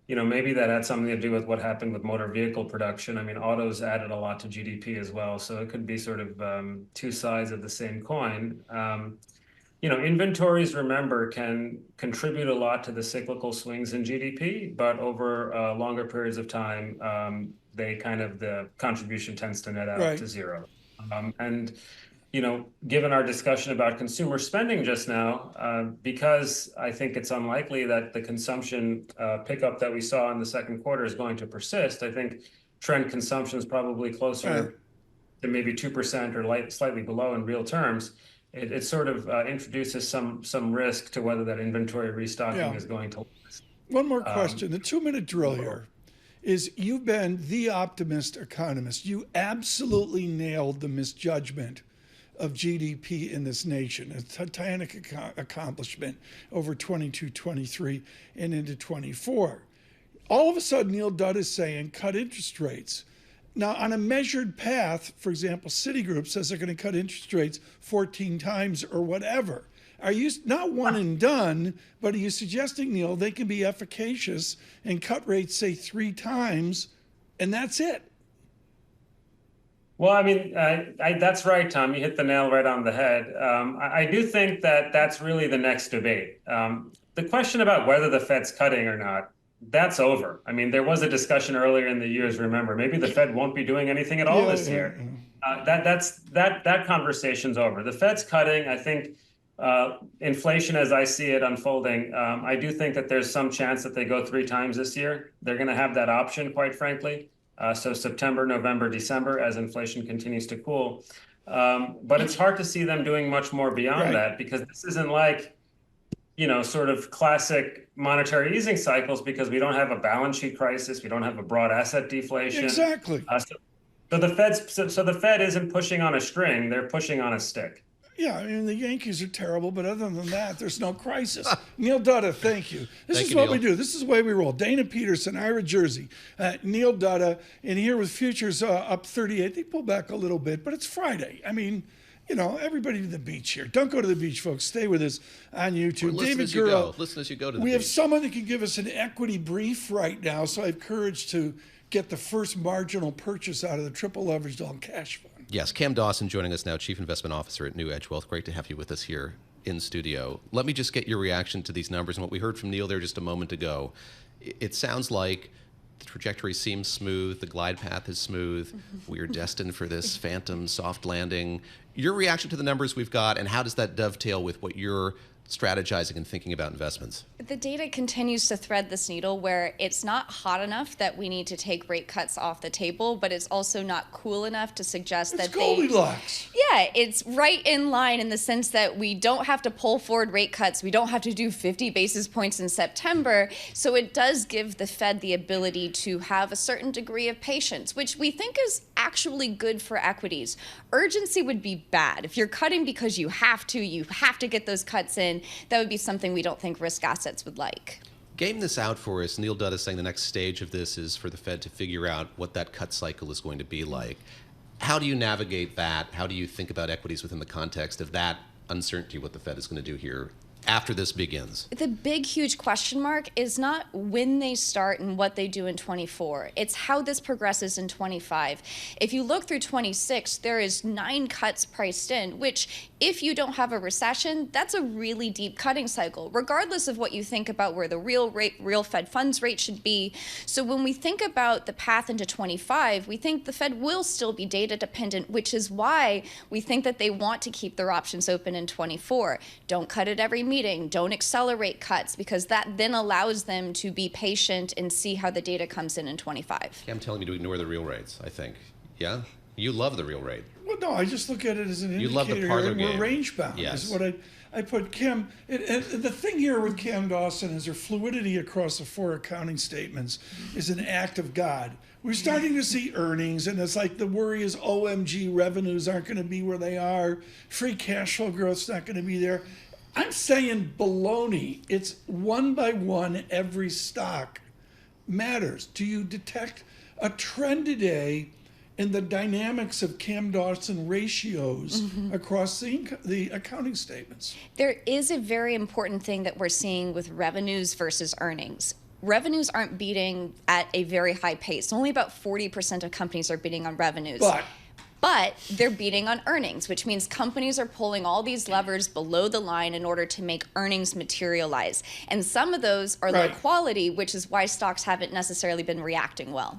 Maybe that had something to do with what happened with motor vehicle production. I mean, autos added a lot to GDP as well. So it could be sort of two sides of the same coin. Inventories, remember, can contribute a lot to the cyclical swings in GDP, but over longer periods of time, the contribution tends to net out to zero. Given our discussion about consumer spending just now, because I think it's unlikely that the consumption pickup that we saw in the second quarter is going to persist, I think trend consumption is probably closer to maybe 2% or slightly below in real terms. It sort of introduces some risk to whether that inventory restocking is going to last. One more question. The 2-minute drill here is you've been the optimist economist. You absolutely nailed the misjudgment of GDP in this nation, a titanic accomplishment over 22, 23, and into 24. All of a sudden, Neil Dudd is saying cut interest rates. Now, on a measured path, for example, Citigroup says they're going to cut interest rates 14 times or whatever. Are you not one and done, but are you suggesting, Neil, they can be efficacious and cut rates, say, 3 times, and that's it? Well, I mean, that's right, Tom. You hit the nail right on the head. I do think that that's really the next debate. The question about whether the Fed's cutting or not, that's over. I mean, there was a discussion earlier in the years, remember, maybe the Fed won't be doing anything at all this year. That conversation's over. The Fed's cutting. I think inflation, as I see it unfolding, I do think that there's some chance that they go 3 times this year. They're going to have that option, quite frankly. So September, November, December, as inflation continues to cool. But it's hard to see them doing much more beyond that, because this isn't like, sort of classic monetary easing cycles, because we don't have a balance sheet crisis. We don't have a broad asset deflation. Exactly. So the Fed isn't pushing on a string. They're pushing on a stick. Yeah, I mean, the Yankees are terrible, but other than that, there's no crisis. Neil Dutta, thank you. This is what we do. This is the way we roll. Dana Peterson, Ira Jersey, Neil Dutta, and here with futures up 38. They pull back a little bit, but it's Friday. I mean, everybody to the beach here. Don't go to the beach, folks. Stay with us on YouTube. David Gura, listen as you go to the beach. We have someone that can give us an equity brief right now, so I have courage to get the first marginal purchase out of the triple leveraged all cash fund. Yes, Cam Dawson joining us now, Chief Investment Officer at NewEdge Wealth. Great to have you with us here in studio. Let me just get your reaction to these numbers and what we heard from Neil there just a moment ago. It sounds like the trajectory seems smooth, the glide path is smooth. We are destined for this phantom soft landing. Your reaction to the numbers we've got, and how does that dovetail with what you're strategizing and thinking about investments? The data continues to thread this needle where it's not hot enough that we need to take rate cuts off the table, but it's also not cool enough to suggest that Goldilocks. Yeah, it's right in line in the sense that we don't have to pull forward rate cuts. We don't have to do 50 basis points in September. So it does give the Fed the ability to have a certain degree of patience, which we think is actually good for equities. Urgency would be bad. If you're cutting because you have to get those cuts in, that would be something we don't think risk assets would like. Game this out for us. Neil Dudd is saying the next stage of this is for the Fed to figure out what that cut cycle is going to be like. How do you navigate that? How do you think about equities within the context of that uncertainty, what the Fed is going to do here after this begins? The big, huge question mark is not when they start and what they do in 24. It's how this progresses in 25. If you look through 26, there is 9 cuts priced in, which if you don't have a recession, that's a really deep cutting cycle, regardless of what you think about where the real Fed funds rate should be. So when we think about the path into 25, we think the Fed will still be data dependent, which is why we think that they want to keep their options open in 24. Don't cut it every meeting. Don't accelerate cuts, because that then allows them to be patient and see how the data comes in 25. I'm telling you to ignore the real rates, I think. Yeah? You love the real rate. Well, no, I just look at it as an You love the indicator. parlor We're game. range bound. Yes. Is what I put Kim. And the thing here with Kim Dawson is her fluidity across the 4 accounting statements is an act of God. We're starting to see earnings, and it's like the worry is OMG revenues aren't going to be where they are. Free cash flow growth's not going to be there. I'm saying baloney. It's one by one every stock matters. Do you detect a trend today in the dynamics of Cam Dawson ratios across the accounting statements? There is a very important thing that we're seeing with revenues versus earnings. Revenues aren't beating at a very high pace. Only about 40% of companies are beating on revenues. But they're beating on earnings, which means companies are pulling all these levers below the line in order to make earnings materialize. And some of those are low quality, which is why stocks haven't necessarily been reacting well.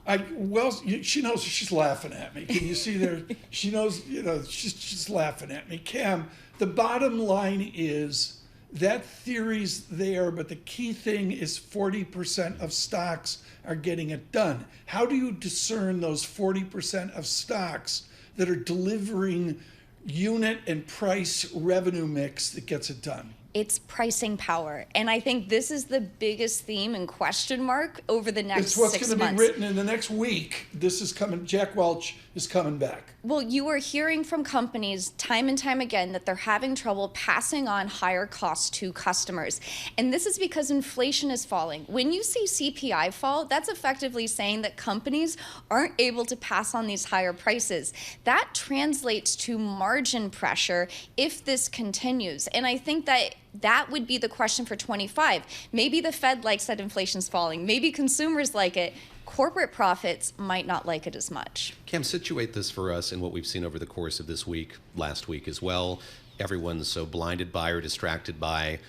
She knows she's laughing at me. Can you see there? She knows, she's laughing at me. Cam, the bottom line is that theory's there, but the key thing is 40% of stocks are getting it done. How do you discern those 40% of stocks that are delivering unit and price revenue mix that gets it done? It's pricing power. And I think this is the biggest theme and question mark over the next 6 months. It's what's going to be written in the next week. This is coming. Jack Welch is coming back. Well, you are hearing from companies time and time again that they're having trouble passing on higher costs to customers. And this is because inflation is falling. When you see CPI fall, that's effectively saying that companies aren't able to pass on these higher prices. That translates to margin pressure if this continues. And I think that would be the question for 25. Maybe the Fed likes that inflation's falling. Maybe consumers like it. Corporate profits might not like it as much. Cam, situate this for us in what we've seen over the course of this week, last week as well. Everyone's so blinded by or distracted by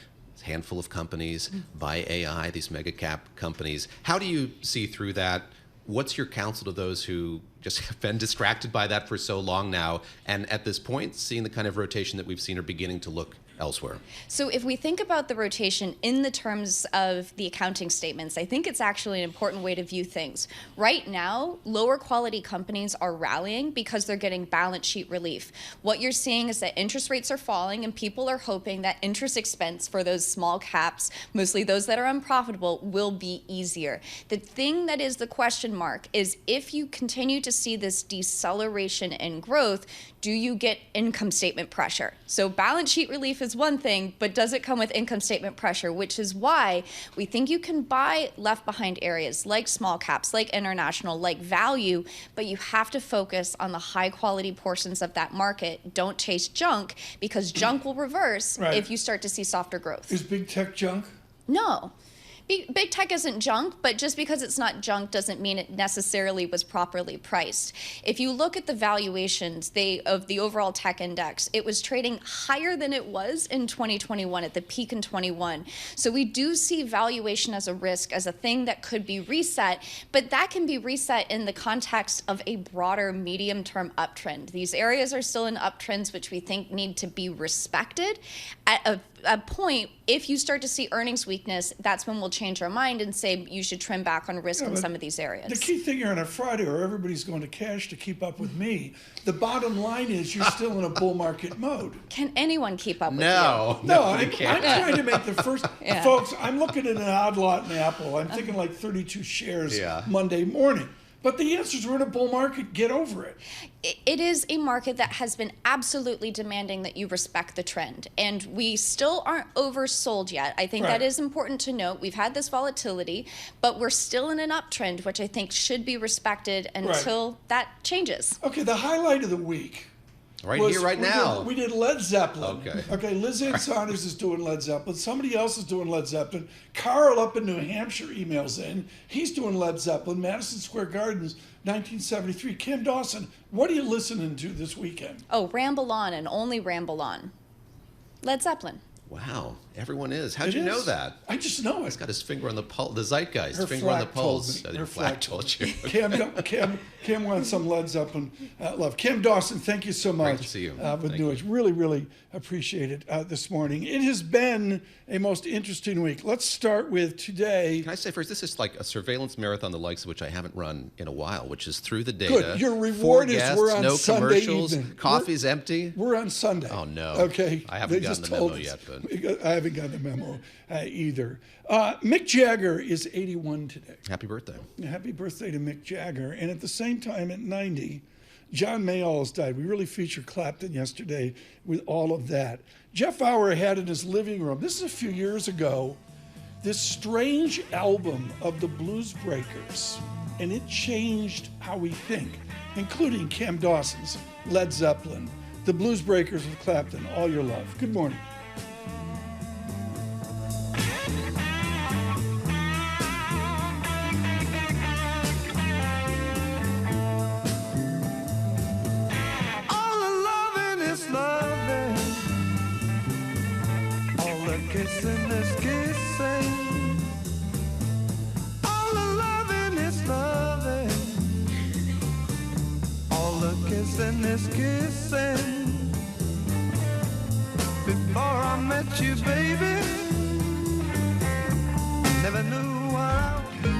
a handful of companies, by AI, these mega cap companies. How do you see through that? What's your counsel to those who just have been distracted by that for so long now, and at this point, seeing the kind of rotation that we've seen are beginning to look elsewhere? So if we think about the rotation in the terms of the accounting statements, I think it's actually an important way to view things. Right now, lower quality companies are rallying because they're getting balance sheet relief. What you're seeing is that interest rates are falling and people are hoping that interest expense for those small caps, mostly those that are unprofitable, will be easier. The thing that is the question mark is if you continue to see this deceleration in growth, do you get income statement pressure? So balance sheet relief is one thing, but does it come with income statement pressure? Which is why we think you can buy left behind areas like small caps, like international, like value, but you have to focus on the high quality portions of that market. Don't chase junk, because junk will reverse if you start to see softer growth. Is big tech junk? No. Big tech isn't junk, but just because it's not junk doesn't mean it necessarily was properly priced. If you look at the valuations of the overall tech index, it was trading higher than it was in 2021, at the peak in 21. So we do see valuation as a risk, as a thing that could be reset, but that can be reset in the context of a broader medium-term uptrend. These areas are still in uptrends, which we think need to be respected. At a point, if you start to see earnings weakness, that's when we'll change our mind and say you should trim back on risk in some of these areas. The key thing here on a Friday, where everybody's going to cash to keep up with me, the bottom line is you're still in a bull market mode. Can anyone keep up with you? No, I'm trying to make the first. Folks, I'm looking at an odd lot in Apple. I'm thinking like 32 shares Monday morning. But the answer is we're in a bull market. Get over it. It is a market that has been absolutely demanding that you respect the trend. And we still aren't oversold yet. I think that is important to note. We've had this volatility, but we're still in an uptrend, which I think should be respected until that changes. Okay, the highlight of the week. Right here, right now. We did Led Zeppelin. Okay, Liz Ann Saunders is doing Led Zeppelin. Somebody else is doing Led Zeppelin. Carl up in New Hampshire emails in. He's doing Led Zeppelin. Madison Square Gardens, 1973. Kim Dawson, what are you listening to this weekend? Oh, ramble on and only ramble on. Led Zeppelin. Wow, everyone is. How'd you know that? I just know it. He's got his finger on the pulse, the zeitgeist, Her finger on the flack told pulse. me. Your Her flack flack told you. Kim wants some Led Zeppelin love. Kim Dawson, thank you so much. Great to see you. With NewEdge. Really, really appreciate it this morning. It has been a most interesting week. Let's start with today. Can I say first, this is like a surveillance marathon, the likes of which I haven't run in a while, which is through the data. Good. Your reward is guests, we're on no Sunday commercials, evening. Coffee's empty. We're on Sunday. Oh, no. Okay. I haven't They gotten just the told memo us. yet. But I haven't gotten the memo either. Mick Jagger is 81 today. happy birthday. Happy birthday to Mick Jagger. And at the same time, at 90, John Mayall has died. We really featured Clapton yesterday with all of that. Jeff Auer had in his living room, this is a few years ago, this strange album of the Blues Breakers. And it changed how we think, including Cam Dawson's Led Zeppelin, the Blues Breakers with Clapton, All Your Love. Good morning. Kissing is kissing. All the loving is loving. All the kissing is kissing. Before I met you, baby, never knew what I was.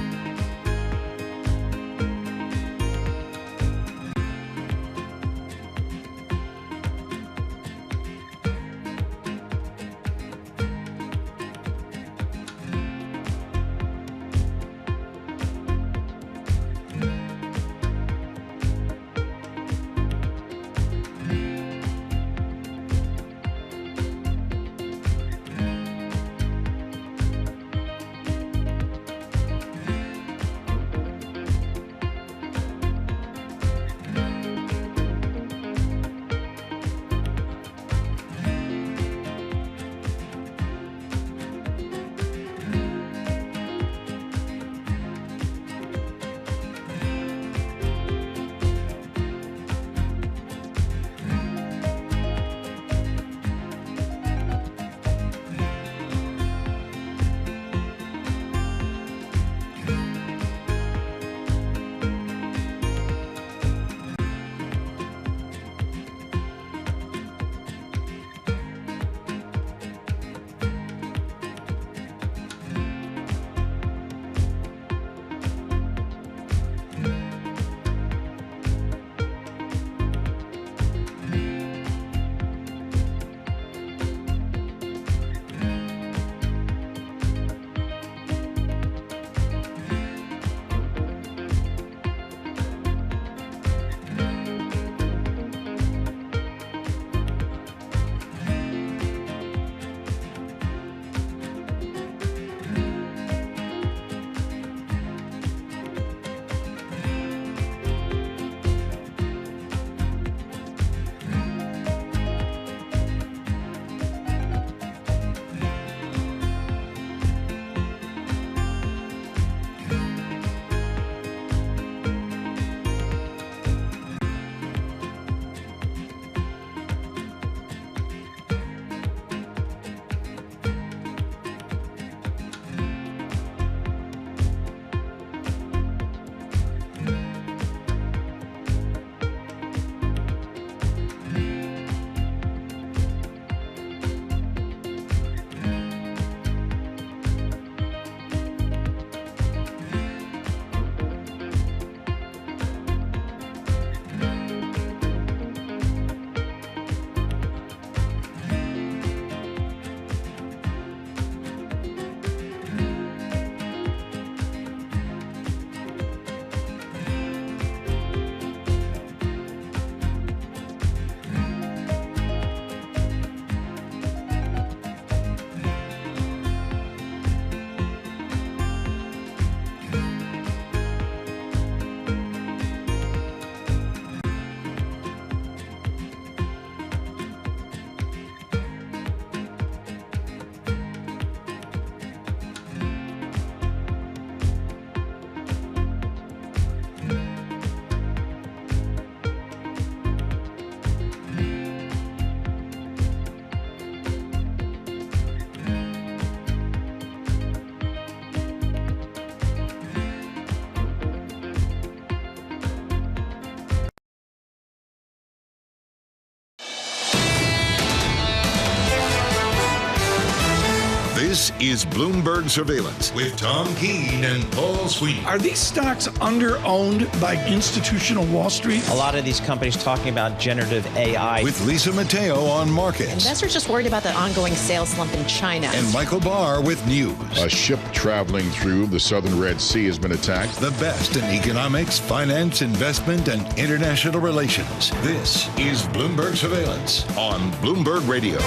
This is Bloomberg Surveillance with Tom Keene and Paul Sweeney. Are these stocks under-owned by institutional Wall Street? A lot of these companies talking about generative AI. With Lisa Mateo on markets. Investors just worried about the ongoing sales slump in China. And Michael Barr with news. A ship traveling through the southern Red Sea has been attacked. The best in economics, finance, investment, and international relations. This is Bloomberg Surveillance on Bloomberg Radio.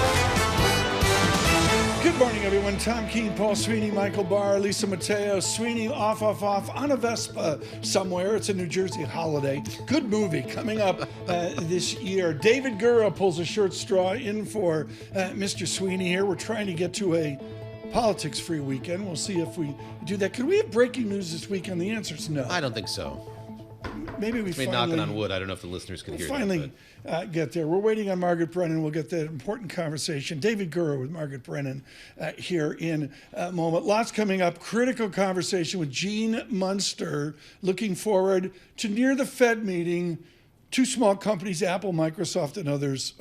Good morning, everyone. Tom Keene, Paul Sweeney, Michael Barr, Lisa Mateo. Sweeney off on a Vespa somewhere. It's a New Jersey holiday. Good movie coming up this year. David Gura pulls a short straw in for Mr. Sweeney here. We're trying to get to a politics-free weekend. We'll see if we do that. Could we have breaking news this weekend? The answer is no. I don't think so. Maybe we finally... knocking on wood. I don't know if the listeners can hear finally get there. We're waiting on Margaret Brennan. We'll get that important conversation. David Gura with Margaret Brennan here in a moment. Lots coming up. Critical conversation with June Munster. Looking forward to near the Fed meeting. Two small companies, Apple, Microsoft, and others,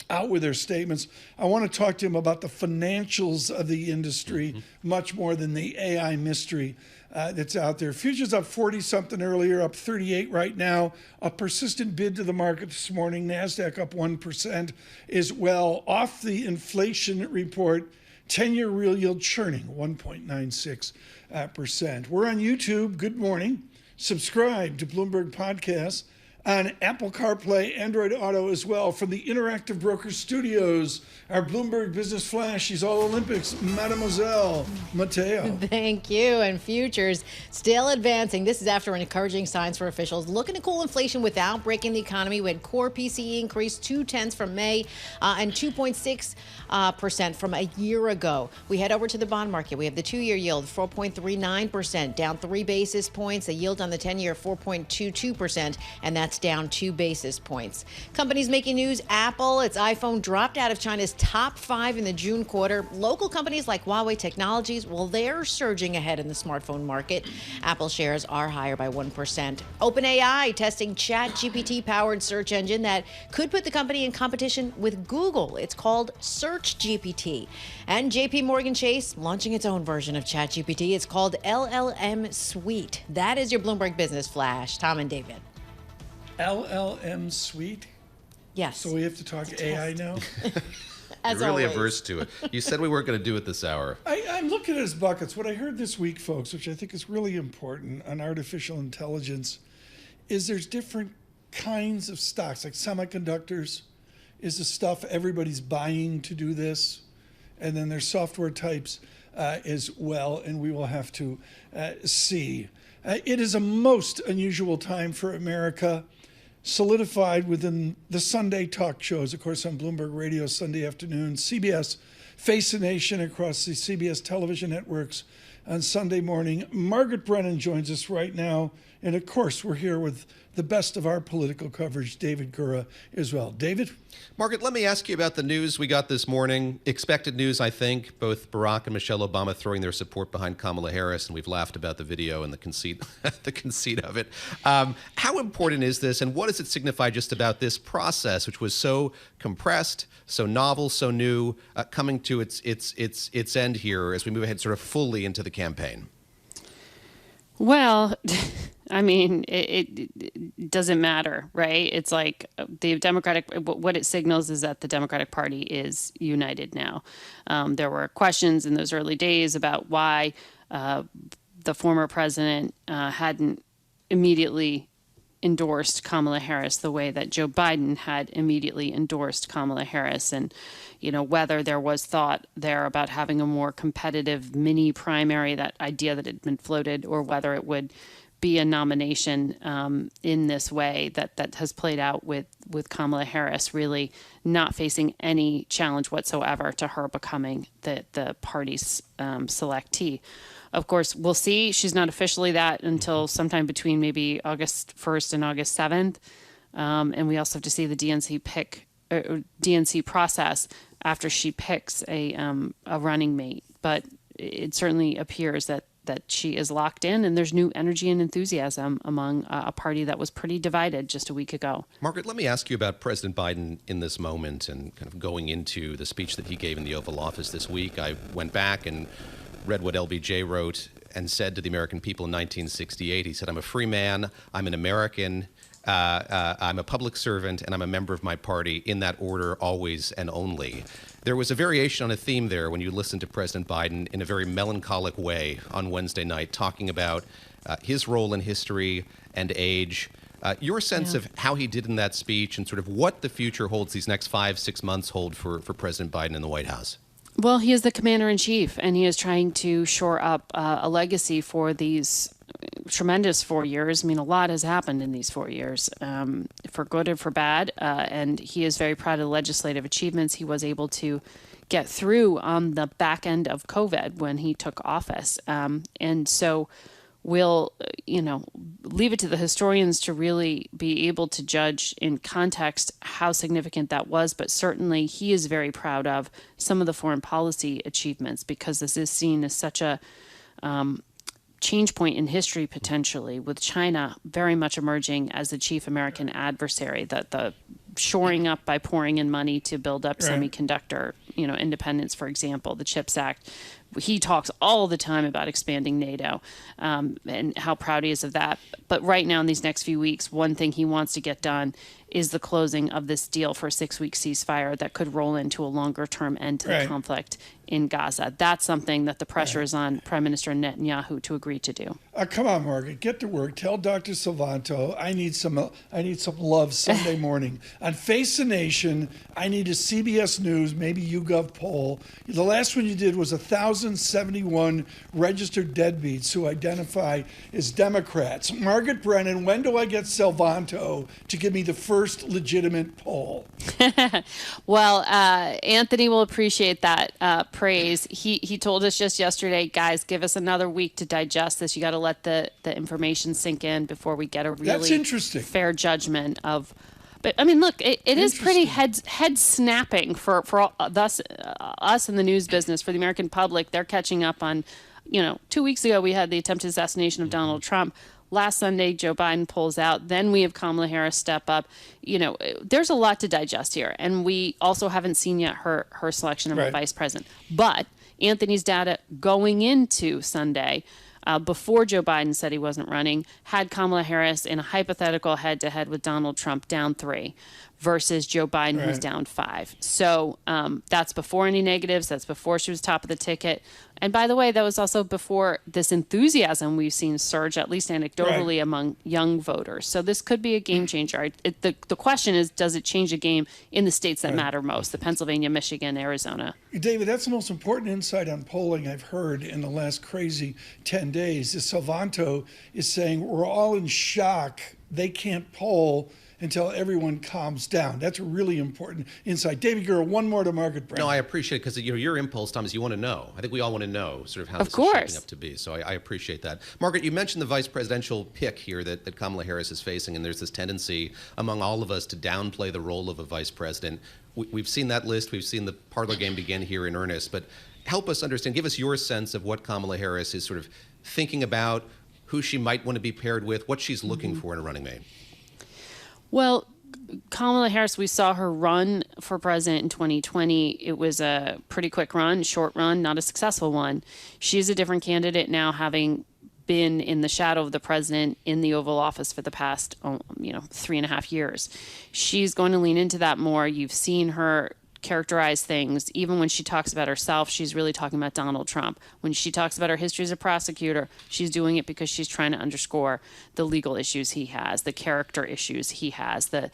out with their statements. I want to talk to him about the financials of the industry, much more than the AI mystery that's out there. Futures up 40-something earlier, up 38 right now. A persistent bid to the market this morning. NASDAQ up 1% as well. Off the inflation report, 10-year real yield churning, 1.96%. We're on YouTube. Good morning. Subscribe to Bloomberg Podcasts on Apple CarPlay, Android Auto as well. From the Interactive Broker Studios, our Bloomberg Business Flash, she's all Olympics, Mademoiselle Mateo. Thank you. And futures still advancing. This is after encouraging signs for officials looking to cool inflation without breaking the economy. We had core PCE increase 0.2 from May and 2.6% from a year ago. We head over to the bond market. We have the 2-year yield 4.39%, down 3 basis points. The yield on the 10-year 4.22%, and that's down 2 basis points. Companies making news. Apple, its iPhone dropped out of China's top 5 in the June quarter. Local companies like Huawei Technologies, well, they're surging ahead in the smartphone market. Apple shares are higher by 1%. OpenAI testing ChatGPT-powered search engine that could put the company in competition with Google. It's called SearchGPT. And JP Morgan Chase launching its own version of ChatGPT. It's called LLM Suite. That is your Bloomberg Business Flash. Tom and David. LLM Suite? Yes. So we have to talk AI now? You're really averse to it. You said we weren't going to do it this hour. I'm looking at his buckets. What I heard this week, folks, which I think is really important on artificial intelligence, is there's different kinds of stocks, like semiconductors is the stuff everybody's buying to do this. And then there's software types as well, and we will have to see. It is a most unusual time for America, solidified within the Sunday talk shows, of course, on Bloomberg Radio Sunday afternoon, CBS Face the Nation across the CBS television networks on Sunday morning. Margaret Brennan joins us right now. And of course, we're here with the best of our political coverage, David Gura, as well. David? Margaret, let me ask you about the news we got this morning. Expected news, I think. Both Barack and Michelle Obama throwing their support behind Kamala Harris, and we've laughed about the video and the conceit of it. How important is this, and what does it signify just about this process, which was so compressed, so novel, so new, coming to its end here as we move ahead sort of fully into the campaign? Well, I mean, it doesn't matter, right? It's like the Democratic, what it signals is that the Democratic Party is united now. There were questions in those early days about why the former president hadn't immediately endorsed Kamala Harris the way that Joe Biden had immediately endorsed Kamala Harris, and whether there was thought there about having a more competitive mini primary, that idea that had been floated, or whether it would be a nomination in this way that has played out with Kamala Harris really not facing any challenge whatsoever to her becoming the party's selectee. Of course, we'll see. She's not officially that until sometime between maybe August 1st and August 7th. And we also have to see the DNC process after she picks a running mate. But it certainly appears that she is locked in, and there's new energy and enthusiasm among a party that was pretty divided just a week ago. Margaret, let me ask you about President Biden in this moment and kind of going into the speech that he gave in the Oval Office this week. I went back and read what LBJ wrote and said to the American people in 1968. He said, "I'm a free man, I'm an American, I'm a public servant, and I'm a member of my party, in that order, always and only." There was a variation on a theme there when you listened to President Biden in a very melancholic way on Wednesday night, talking about his role in history and age. Your sense of how he did in that speech and sort of what the future holds, these next 5-6 months hold for President Biden in the White House? Well, he is the commander-in-chief, and he is trying to shore up a legacy for these tremendous 4 years. I mean, a lot has happened in these 4 years, for good and for bad, and he is very proud of the legislative achievements he was able to get through on the back end of COVID when he took office. And so we'll, leave it to the historians to really be able to judge in context how significant that was. But certainly he is very proud of some of the foreign policy achievements, because this is seen as such a change point in history, potentially, with China very much emerging as the chief American adversary, that the shoring up by pouring in money to build up semiconductor, independence, for example, the CHIPS Act. He talks all the time about expanding NATO and how proud he is of that. But right now, in these next few weeks, one thing he wants to get done is the closing of this deal for a 6-week ceasefire that could roll into a longer-term end to the conflict in Gaza. That's something that the pressure is on Prime Minister Netanyahu to agree to do. Come on, Margaret, get to work. Tell Dr. Silvanto I need some love Sunday morning. On Face the Nation, I need a CBS News, maybe YouGov poll. The last one you did was 1,071 registered deadbeats who identify as Democrats. Margaret Brennan, when do I get Silvanto to give me the first legitimate poll? Well, Anthony will appreciate that praise. He told us just yesterday, guys, give us another week to digest this. You got to let the information sink in before we get a really fair judgment of. But I mean, look, it is pretty head snapping for us in the news business, for the American public. They're catching up on, 2 weeks ago we had the attempted assassination of Donald Trump. Last Sunday, Joe Biden pulls out. Then we have Kamala Harris step up. There's a lot to digest here. And we also haven't seen yet her selection of a vice president. But Anthony's data going into Sunday, before Joe Biden said he wasn't running, had Kamala Harris in a hypothetical head-to-head with Donald Trump down 3 versus Joe Biden, who's down 5. So that's before any negatives. That's before she was top of the ticket. And by the way, that was also before this enthusiasm we've seen surge, at least anecdotally, among young voters. So this could be a game changer. The question is, does it change the game in the states that matter most, the Pennsylvania, Michigan, Arizona? David, that's the most important insight on polling I've heard in the last crazy 10 days. Is Silvanto is saying we're all in shock. They can't poll until everyone calms down. That's a really important insight. David Gura, one more to Margaret Brennan. No, I appreciate it, because your impulse, Tom, is you want to know. I think we all want to know sort of how this is shaping up to be. So I appreciate that. Margaret, you mentioned the vice presidential pick here that Kamala Harris is facing, and there's this tendency among all of us to downplay the role of a vice president. We've seen that list. We've seen the parlor game begin here in earnest. But help us understand, give us your sense of what Kamala Harris is sort of thinking about, who she might want to be paired with, what she's looking for in a running mate. Well, Kamala Harris, we saw her run for president in 2020. It was a pretty quick run, short run, not a successful one. She's a different candidate now, having been in the shadow of the president in the Oval Office for the past, 3.5 years. She's going to lean into that more. You've seen her characterize things. Even when she talks about herself, she's really talking about Donald Trump. When she talks about her history as a prosecutor, she's doing it because she's trying to underscore the legal issues he has, the character issues he has, the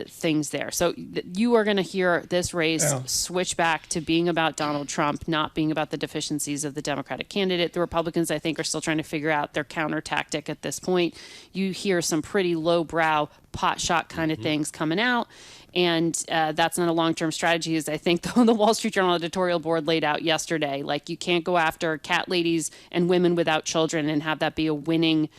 things there. So you are going to hear this race switch back to being about Donald Trump, not being about the deficiencies of the Democratic candidate. The Republicans, I think, are still trying to figure out their counter tactic at this point. You hear some pretty lowbrow pot shot kind of things coming out. And that's not a long-term strategy, as I think the Wall Street Journal editorial board laid out yesterday. Like, you can't go after cat ladies and women without children and have that be a winning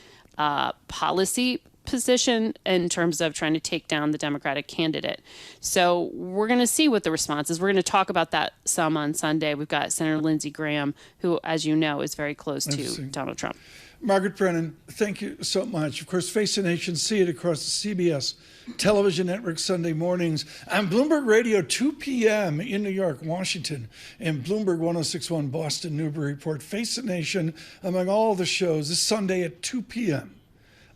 policy. position in terms of trying to take down the Democratic candidate. So we're going to see what the response is. We're going to talk about that some on Sunday. We've got Senator Lindsey Graham, who, as you know, is very close to Donald Trump. Margaret Brennan, thank you so much. Of course, Face the Nation, see it across the CBS television network Sunday mornings on Bloomberg Radio, 2 p.m. in New York, Washington, and Bloomberg 1061 Boston, Newburyport. Face the Nation among all the shows this Sunday at 2 p.m.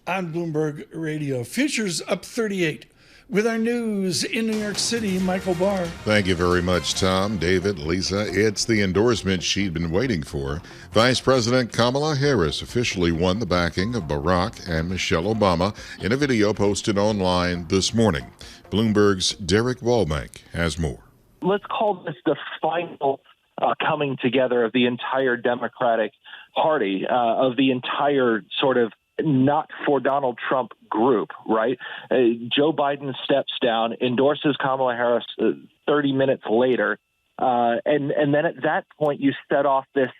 on Bloomberg Radio. Futures up 38. With our news in New York City, Michael Barr. Thank you very much, Tom, David, Lisa. It's the endorsement she'd been waiting for. Vice President Kamala Harris officially won the backing of Barack and Michelle Obama in a video posted online this morning. Bloomberg's Derek Wallbank has more. Let's call this the final coming together of the entire Democratic Party, of the entire sort of not for Donald Trump group, right? Joe Biden steps down, endorses Kamala Harris 30 minutes later, and then at that point you set off this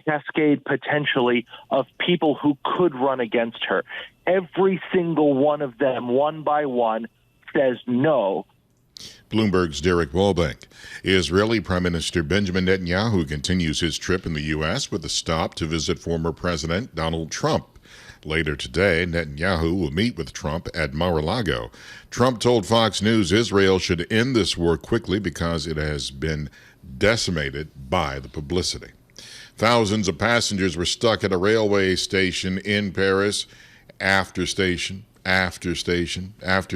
cascade potentially of people who could run against her. Every single one of them, one by one, says no. Bloomberg's Derek Wallbank. Israeli Prime Minister Benjamin Netanyahu continues his trip in the U.S. with a stop to visit former President Donald Trump. Later today, Netanyahu will meet with Trump at Mar-a-Lago. Trump told Fox News Israel should end this war quickly because it has been decimated by the publicity. Thousands of passengers were stuck at a railway station in Paris after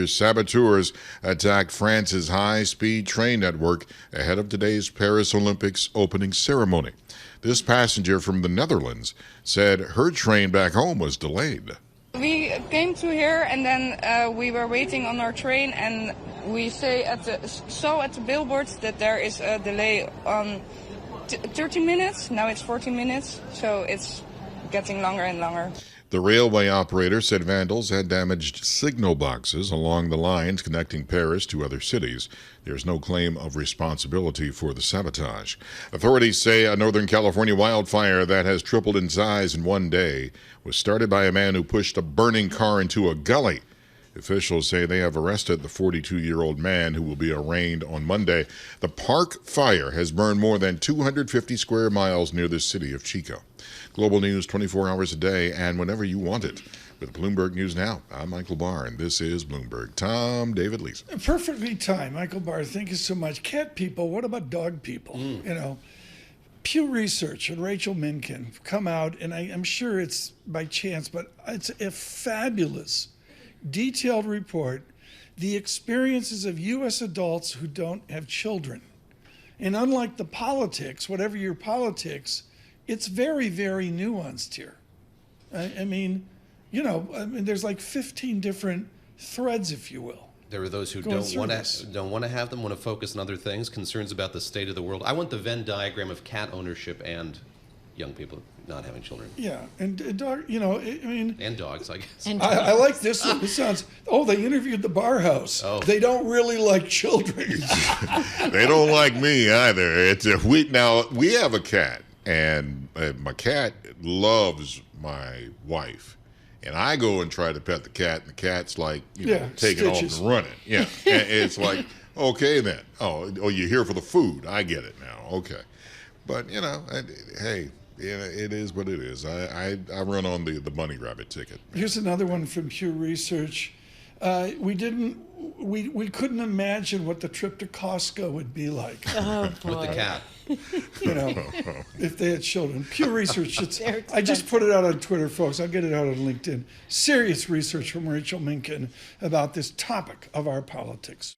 saboteurs attacked France's high-speed train network ahead of today's Paris Olympics opening ceremony. This passenger from the Netherlands said her train back home was delayed. We came to here and then we were waiting on our train, and we saw at the billboards that there is a delay on 30 minutes. Now it's 14 minutes, so it's getting longer and longer. The railway operator said vandals had damaged signal boxes along the lines connecting Paris to other cities. There's no claim of responsibility for the sabotage. Authorities say a Northern California wildfire that has tripled in size in one day was started by a man who pushed a burning car into a gully. Officials say they have arrested the 42-year-old man who will be arraigned on Monday. The Park Fire has burned more than 250 square miles near the city of Chico. Global news 24 hours a day and whenever you want it. With Bloomberg News Now, I'm Michael Barr, and this is Bloomberg. Tom, David, Lisa. Perfectly timed, Michael Barr. Thank you so much. Cat people, what about dog people? You know, Pew Research and Rachel Minkin come out, and I'm sure it's by chance, but it's a fabulous, detailed report. The experiences of U.S. adults who don't have children. And unlike the politics, whatever your politics, it's very, very nuanced here. I mean, there's like 15 different threads, if you will. There are those who don't want to have them, want to focus on other things, concerns about the state of the world. I want the Venn diagram of cat ownership and young people not having children. Yeah, and dog, and dogs, I guess. I like this one. It sounds. Oh, they interviewed the Bar House. Oh. They don't really like children. They don't like me either. We have a cat. And my cat loves my wife. And I go and try to pet the cat, and the cat's like, taking off and running. Yeah. And it's like, okay then. Oh, you're here for the food. I get it now. Okay. But, hey, it is what it is. I run on the bunny rabbit ticket. Here's another one from Pew Research. We couldn't imagine what the trip to Costco would be like. Oh, boy. With the cat. If they had children. Pew Research. I just put it out on Twitter, folks. I'll get it out on LinkedIn. Serious research from Rachel Minkin about this topic of our politics.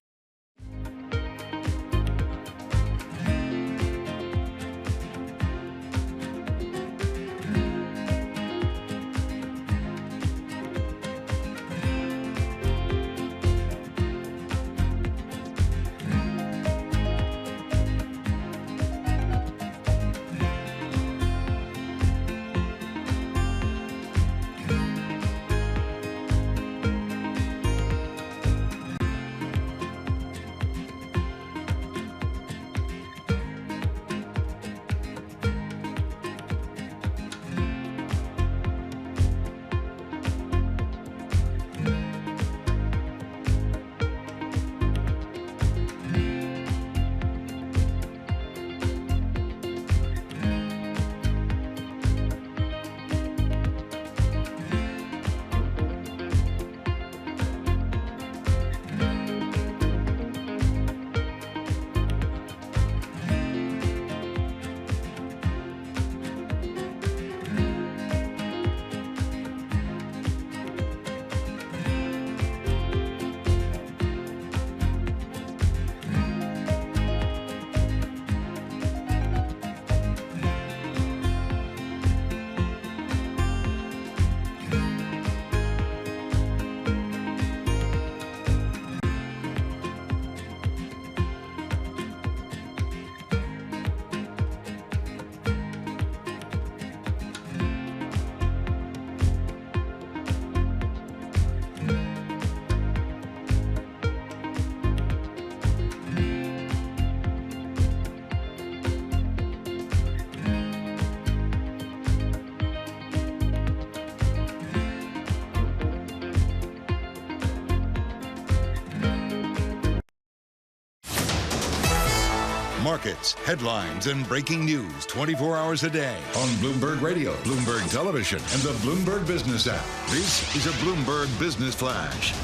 Markets, headlines, and breaking news 24 hours a day on Bloomberg Radio, Bloomberg Television, and the Bloomberg Business app. This is a Bloomberg Business Flash.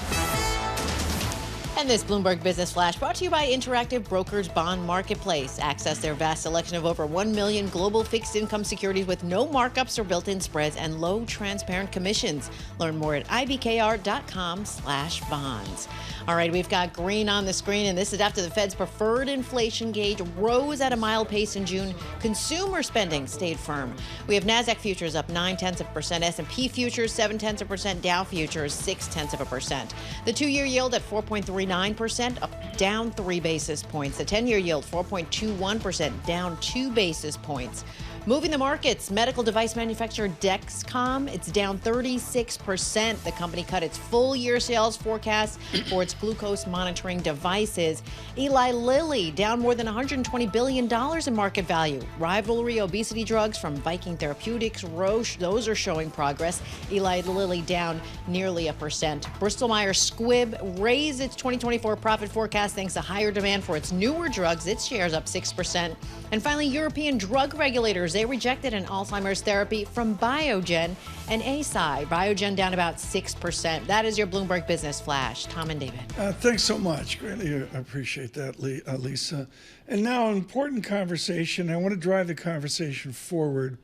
And this Bloomberg Business Flash brought to you by Interactive Brokers Bond Marketplace. Access their vast selection of over 1 million global fixed income securities with no markups or built-in spreads and low transparent commissions. Learn more at ibkr.com/bonds. All right, we've got green on the screen, and this is after the Fed's preferred inflation gauge rose at a mild pace in June. Consumer spending stayed firm. We have NASDAQ futures up 0.9%, S&P futures 0.7%, Dow futures 0.6%. The 2-year yield at 4.39%, up down 3 basis points. The 10-year yield 4.21%, down 2 basis points. Moving the markets, medical device manufacturer Dexcom, it's down 36%. The company cut its full-year sales forecast for its glucose monitoring devices. Eli Lilly, down more than $120 billion in market value. Rivalry obesity drugs from Viking Therapeutics, Roche, those are showing progress. Eli Lilly down nearly 1%. Bristol-Myers Squibb raised its 2024 profit forecast thanks to higher demand for its newer drugs. Its shares up 6%. And finally, European drug regulators, they rejected an Alzheimer's therapy from Biogen and Eisai. Biogen down about 6%. That is your Bloomberg Business Flash. Tom and David. Thanks so much. Greatly appreciate that, Lisa. And now an important conversation. I want to drive the conversation forward,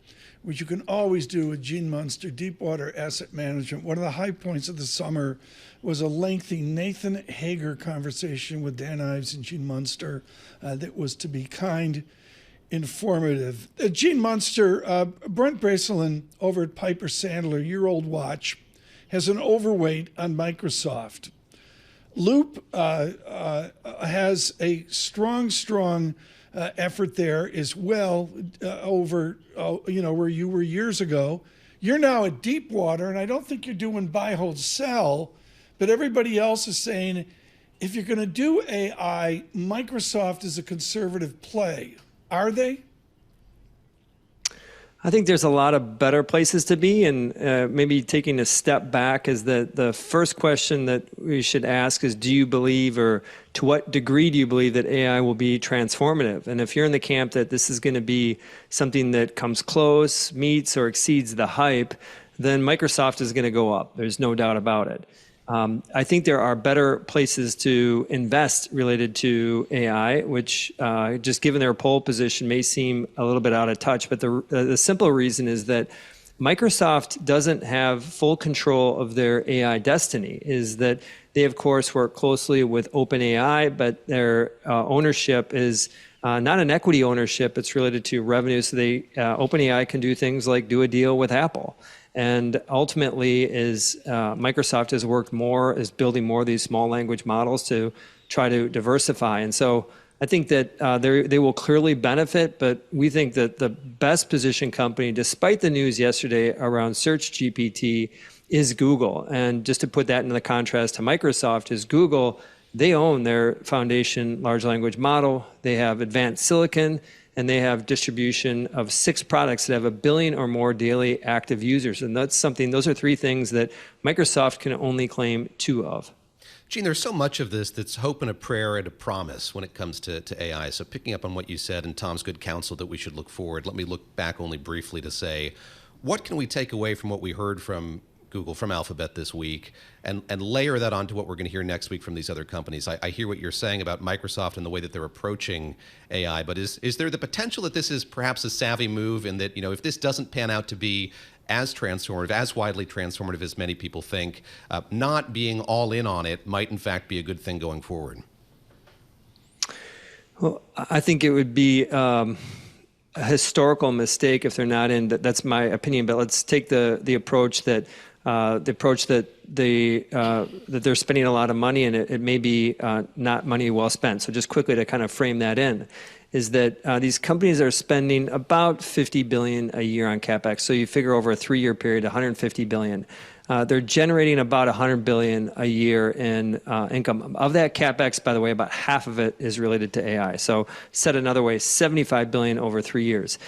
which you can always do with Gene Munster, Deepwater Asset Management. One of the high points of the summer was a lengthy Nathan Hager conversation with Dan Ives and Gene Munster that was, to be kind, informative. Gene Munster, Brent Bracelin over at Piper Sandler, your old watch, has an overweight on Microsoft. Loop has a strong effort there as well over, where you were years ago. You're now at Deepwater, and I don't think you're doing buy, hold, sell, but everybody else is saying if you're going to do AI, Microsoft is a conservative play. Are they? I think there's a lot of better places to be, and maybe taking a step back is the first question that we should ask is, do you believe, or to what degree do you believe that AI will be transformative? And if you're in the camp that this is going to be something that comes close, meets, or exceeds the hype, then Microsoft is going to go up. There's no doubt about it. I think there are better places to invest related to AI, which just given their pole position may seem a little bit out of touch. But the simple reason is that Microsoft doesn't have full control of their AI destiny, is that they, of course, work closely with OpenAI, but their ownership is not an equity ownership. It's related to revenue. So OpenAI can do things like do a deal with Apple. And ultimately, Microsoft has worked more, is building more of these small language models to try to diversify. And so I think that they will clearly benefit, but we think that the best positioned company, despite the news yesterday around Search GPT, is Google. And just to put that into the contrast to Microsoft, is Google, they own their foundation large language model. They have advanced silicon, and they have distribution of 6 products that have 1 billion or more daily active users. And those are 3 things that Microsoft can only claim 2 of. Gene, there's so much of this that's hope and a prayer and a promise when it comes to AI. So picking up on what you said and Tom's good counsel that we should look forward, let me look back only briefly to say, what can we take away from what we heard from Google, from Alphabet this week, and layer that onto what we're going to hear next week from these other companies? I hear what you're saying about Microsoft and the way that they're approaching AI, but is there the potential that this is perhaps a savvy move, and that, if this doesn't pan out to be as transformative, as widely transformative as many people think, not being all in on it might in fact be a good thing going forward? Well, I think it would be a historical mistake if they're not in. That's my opinion, but let's take the approach that that they're spending a lot of money, and it may be not money well spent. So just quickly to kind of frame that in, is that these companies are spending about $50 billion a year on CapEx. So you figure over a 3-year period, $150 billion. They're generating about $100 billion a year in income. Of that CapEx, by the way, about half of it is related to AI. So said another way, $75 billion over 3 years.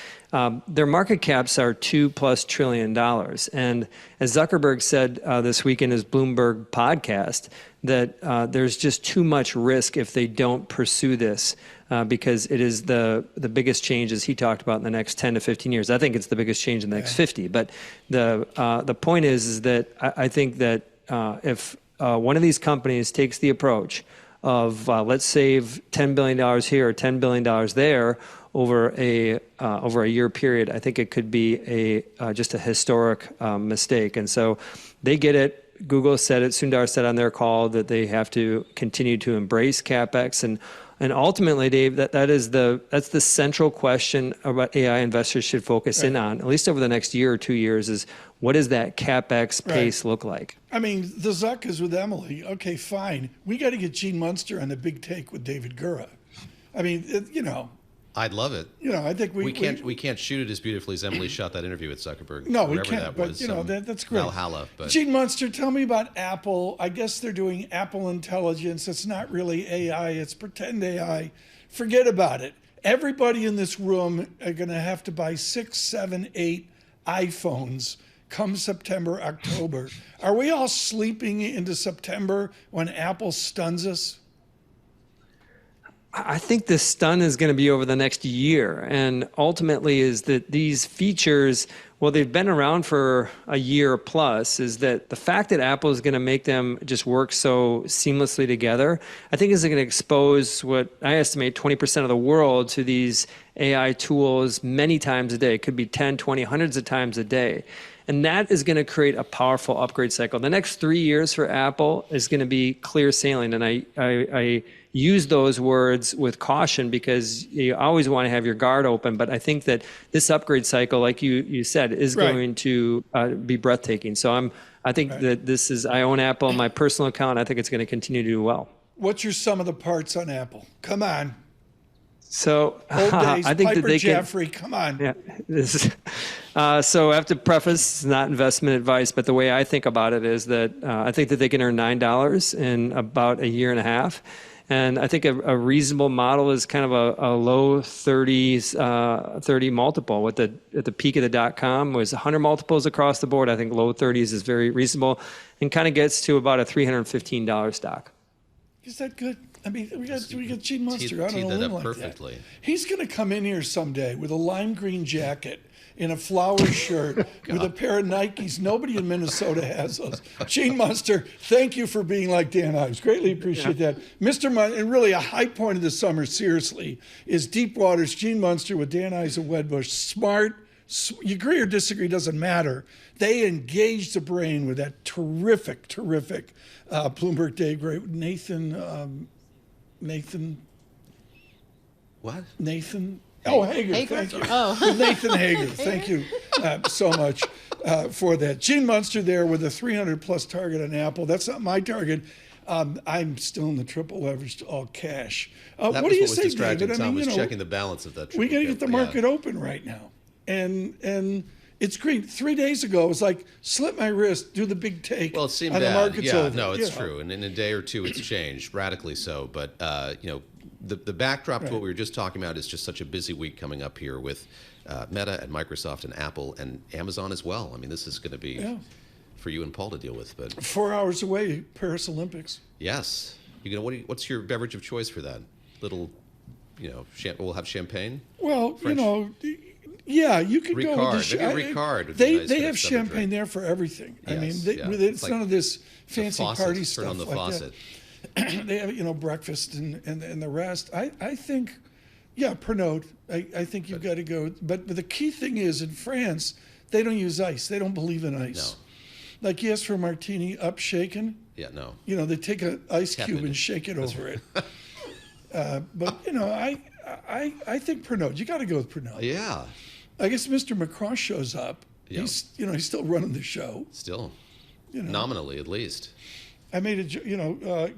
Their market caps are $2+ trillion. And as Zuckerberg said this week in his Bloomberg podcast, that there's just too much risk if they don't pursue this because it is the biggest changes he talked about in the next 10 to 15 years. I think it's the biggest change in the next 50. But the point is that I think that if one of these companies takes the approach of let's save $10 billion here or $10 billion there over a year period, I think it could be just a historic mistake. And so they get it. Google said it. Sundar said on their call that they have to continue to embrace CapEx, and ultimately, Dave, that's the central question about AI investors should focus in on, at least over the next year or 2 years, is what does that CapEx pace look like? I mean, the Zuck is with Emily. Okay, fine. We got to get Gene Munster on the big take with David Gura. I mean, I'd love it. I think we can't shoot it as beautifully as Emily shot that interview with Zuckerberg. No, we can't. But that's great. Valhalla. But Gene Munster, tell me about Apple. I guess they're doing Apple Intelligence. It's not really AI. It's pretend AI. Forget about it. Everybody in this room are going to have to buy 6, 7, 8 iPhones come September, October. Are we all sleeping into September when Apple stuns us? I think the stun is going to be over the next year. And ultimately is that these features, well, they've been around for a year plus, is that the fact that Apple is going to make them just work so seamlessly together, I think is going to expose what I estimate 20% of the world to these AI tools many times a day. It could be 10, 20, hundreds of times a day. And that is going to create a powerful upgrade cycle. The next 3 years for Apple is going to be clear sailing. And I use those words with caution because you always want to have your guard open. But I think that this upgrade cycle, like you said, is going to be breathtaking. So I think that I own Apple on my personal account. I think it's going to continue to do well. What's your sum of the parts on Apple? Come on. So Old days, I think Piper that they Jaffray, come on. Yeah, so I have to preface, it's not investment advice, but the way I think about it is that I think that they can earn $9 in about a year and a half. And I think a reasonable model is kind of a low 30s, 30 multiple. At the peak of the .com was 100 multiples across the board. I think low 30s is very reasonable and kind of gets to about a $315 stock. Is that good? I mean, we got Gene Munster out on a limb like perfectly. that. He's going to come in here someday with a lime green jacket, in a flower shirt, with a pair of Nikes. Nobody in Minnesota has those. Gene Munster, thank you for being like Dan Ives. Greatly appreciate that. Mr. Munster, and really a high point of the summer, seriously, is Deepwater's Gene Munster with Dan Ives of Wedbush. Smart. You agree or disagree, doesn't matter. They engaged the brain with that terrific Bloomberg Day great Nathan. What? Nathan. Oh, Hager. Thank you. Oh. Nathan Hager. Thank you so much for that. Gene Munster there with a 300-plus target on Apple. That's not my target. I'm still in the triple leveraged all cash. What do you say, David? I mean, was checking the balance of that. We got to get the market open right now, and it's great. 3 days ago, it was like slit my wrist, do the big take. Well, it seemed and bad. The market's over. No, it's true. And in a day or two, it's changed radically so. But the backdrop to what we were just talking about is just such a busy week coming up here with Meta and Microsoft and Apple and Amazon as well. I mean, this is going to be for you and Paul to deal with. But 4 hours away, Paris Olympics. Yes. What's your beverage of choice for that? We'll have champagne. Well, French. Yeah, you could go with the Ricard. They have champagne there for everything. Yes, I mean, it's none of this fancy party stuff on the like faucet. That. They have, breakfast and the rest. I think, Pernod. I think you've got to go. But the key thing is, in France, they don't use ice. They don't believe in ice. No. Like, yes, for martini, up shaken. Yeah, no. They take an ice cube and shake it over it. But I think Pernod. You got to go with Pernod. Yeah. I guess Mr. Macron shows up. Yeah. He's still running the show. Still, nominally at least. I made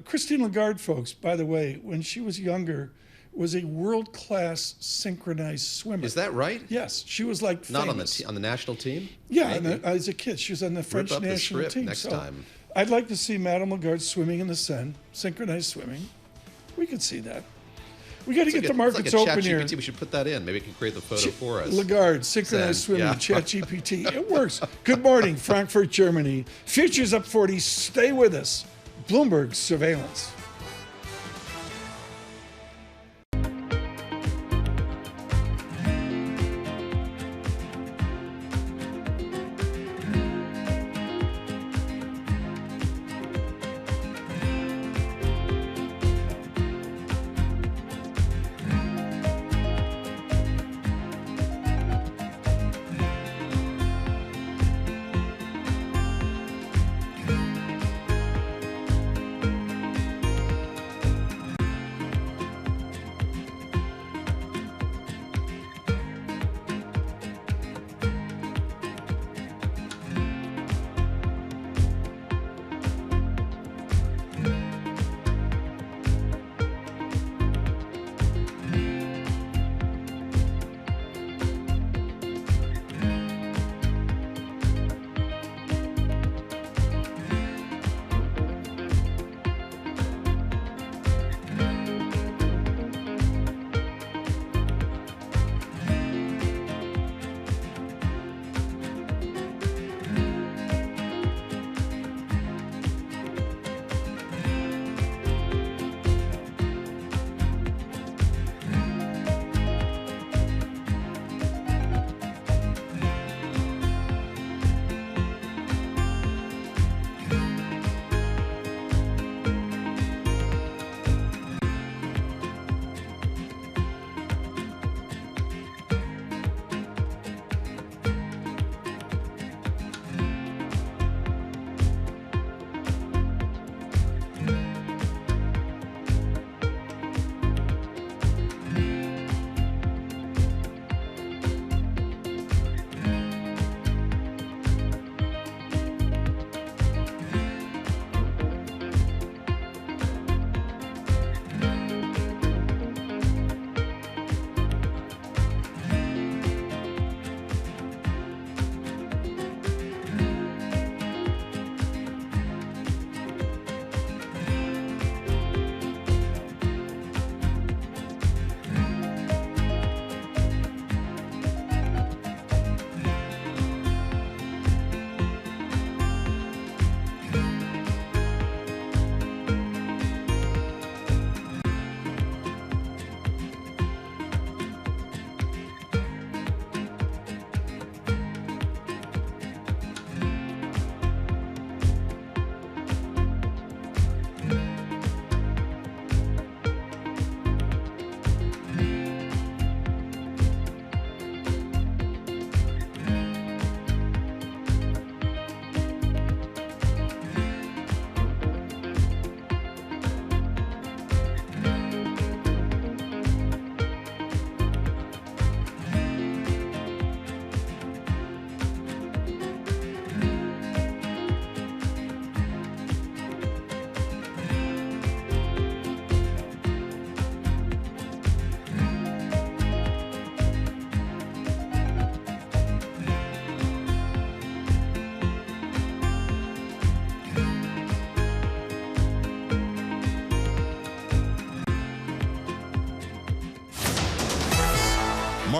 Christine Lagarde, folks. By the way, when she was younger, was a world-class synchronized swimmer. Is that right? Yes, she was like famous. Not on the national team. Yeah, as a kid, she was on the French national team. Next time. I'd like to see Madame Lagarde swimming in the Seine, synchronized swimming. We could see that. We got to get the markets open here. We should put that in. Maybe it can create the photo for us. Lagarde, synchronized swimming, ChatGPT. It works. Good morning, Frankfurt, Germany. Futures up 40. Stay with us. Bloomberg Surveillance.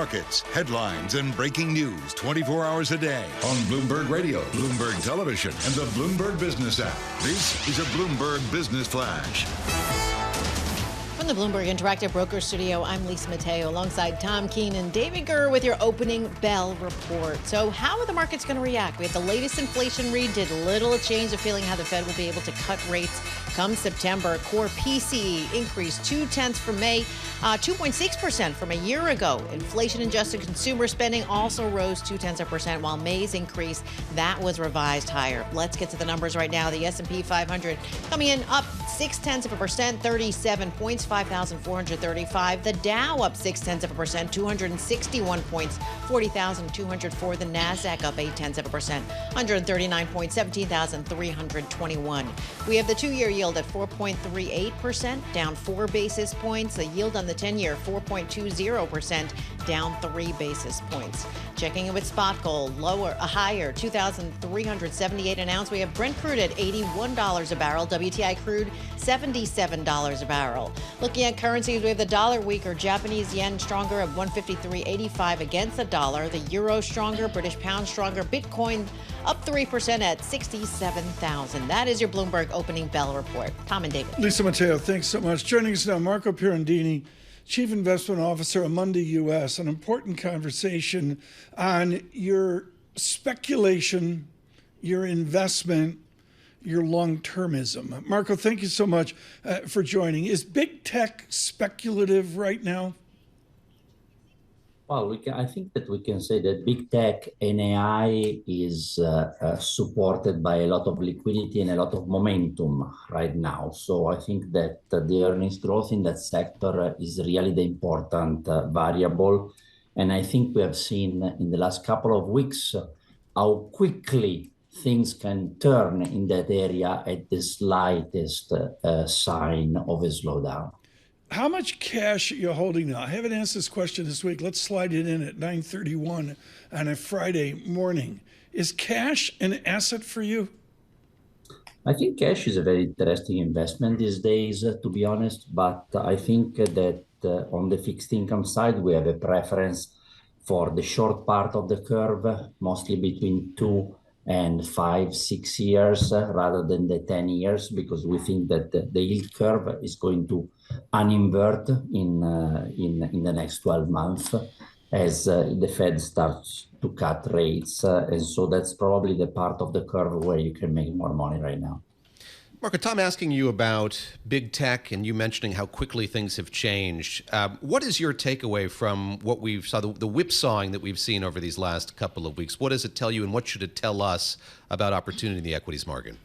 Markets, headlines, and breaking news 24 hours a day on Bloomberg Radio, Bloomberg Television, and the Bloomberg Business app. This is a Bloomberg Business Flash. From the Bloomberg Interactive Broker Studio, I'm Lisa Mateo alongside Tom Keene and David Gura with your opening bell report. So how are the markets going to react? We had the latest inflation read, did little change the feeling how the Fed will be able to cut rates come September. Core PCE increased 0.2 from May, 2.6% from a year ago. Inflation-adjusted consumer spending also rose 0.2%, while May's increase, that was revised higher. Let's get to the numbers right now. The S&P 500 coming in up 0.6%, 37 points, 5,435. The Dow up 0.6%, 261 points, 40,204. The Nasdaq up 0.8%, 139 points, 17,321. We have the 2-year yield at 4.38%, down 4 basis points. The yield on the 10-year 4.20%, down 3 basis points. Checking in with spot gold, higher, 2,378 an ounce. We have Brent crude at $81 a barrel, WTI crude $77 a barrel. Looking at currencies, we have the dollar weaker, Japanese yen stronger at 153.85 against the dollar, the euro stronger, British pound stronger, Bitcoin up 3% at 67,000. That is your Bloomberg opening bell report. Tom and David. Lisa Mateo, thanks so much. Joining us now, Marco Pirondini, Chief Investment Officer of Mundi US, an important conversation on your speculation, your investment, your long-termism. Marco, thank you so much for joining. Is big tech speculative right now? Well, I think that we can say that big tech and AI is supported by a lot of liquidity and a lot of momentum right now. So I think that the earnings growth in that sector is really the important variable. And I think we have seen in the last couple of weeks how quickly things can turn in that area at the slightest sign of a slowdown. How much cash are you holding now? I haven't asked this question this week. Let's slide it in at 9:31 on a Friday morning. Is cash an asset for you? I think cash is a very interesting investment these days, to be honest. But I think that on the fixed income side, we have a preference for the short part of the curve, mostly between 2 and 5, 6 years rather than the 10 years, because we think that the yield curve is going to uninvert in the next 12 months as the Fed starts to cut rates. And so that's probably the part of the curve where you can make more money right now. Marco, Tom asking you about big tech and you mentioning how quickly things have changed. What is your takeaway from what we've saw, the whipsawing that we've seen over these last couple of weeks? What does it tell you and what should it tell us about opportunity in the equities market?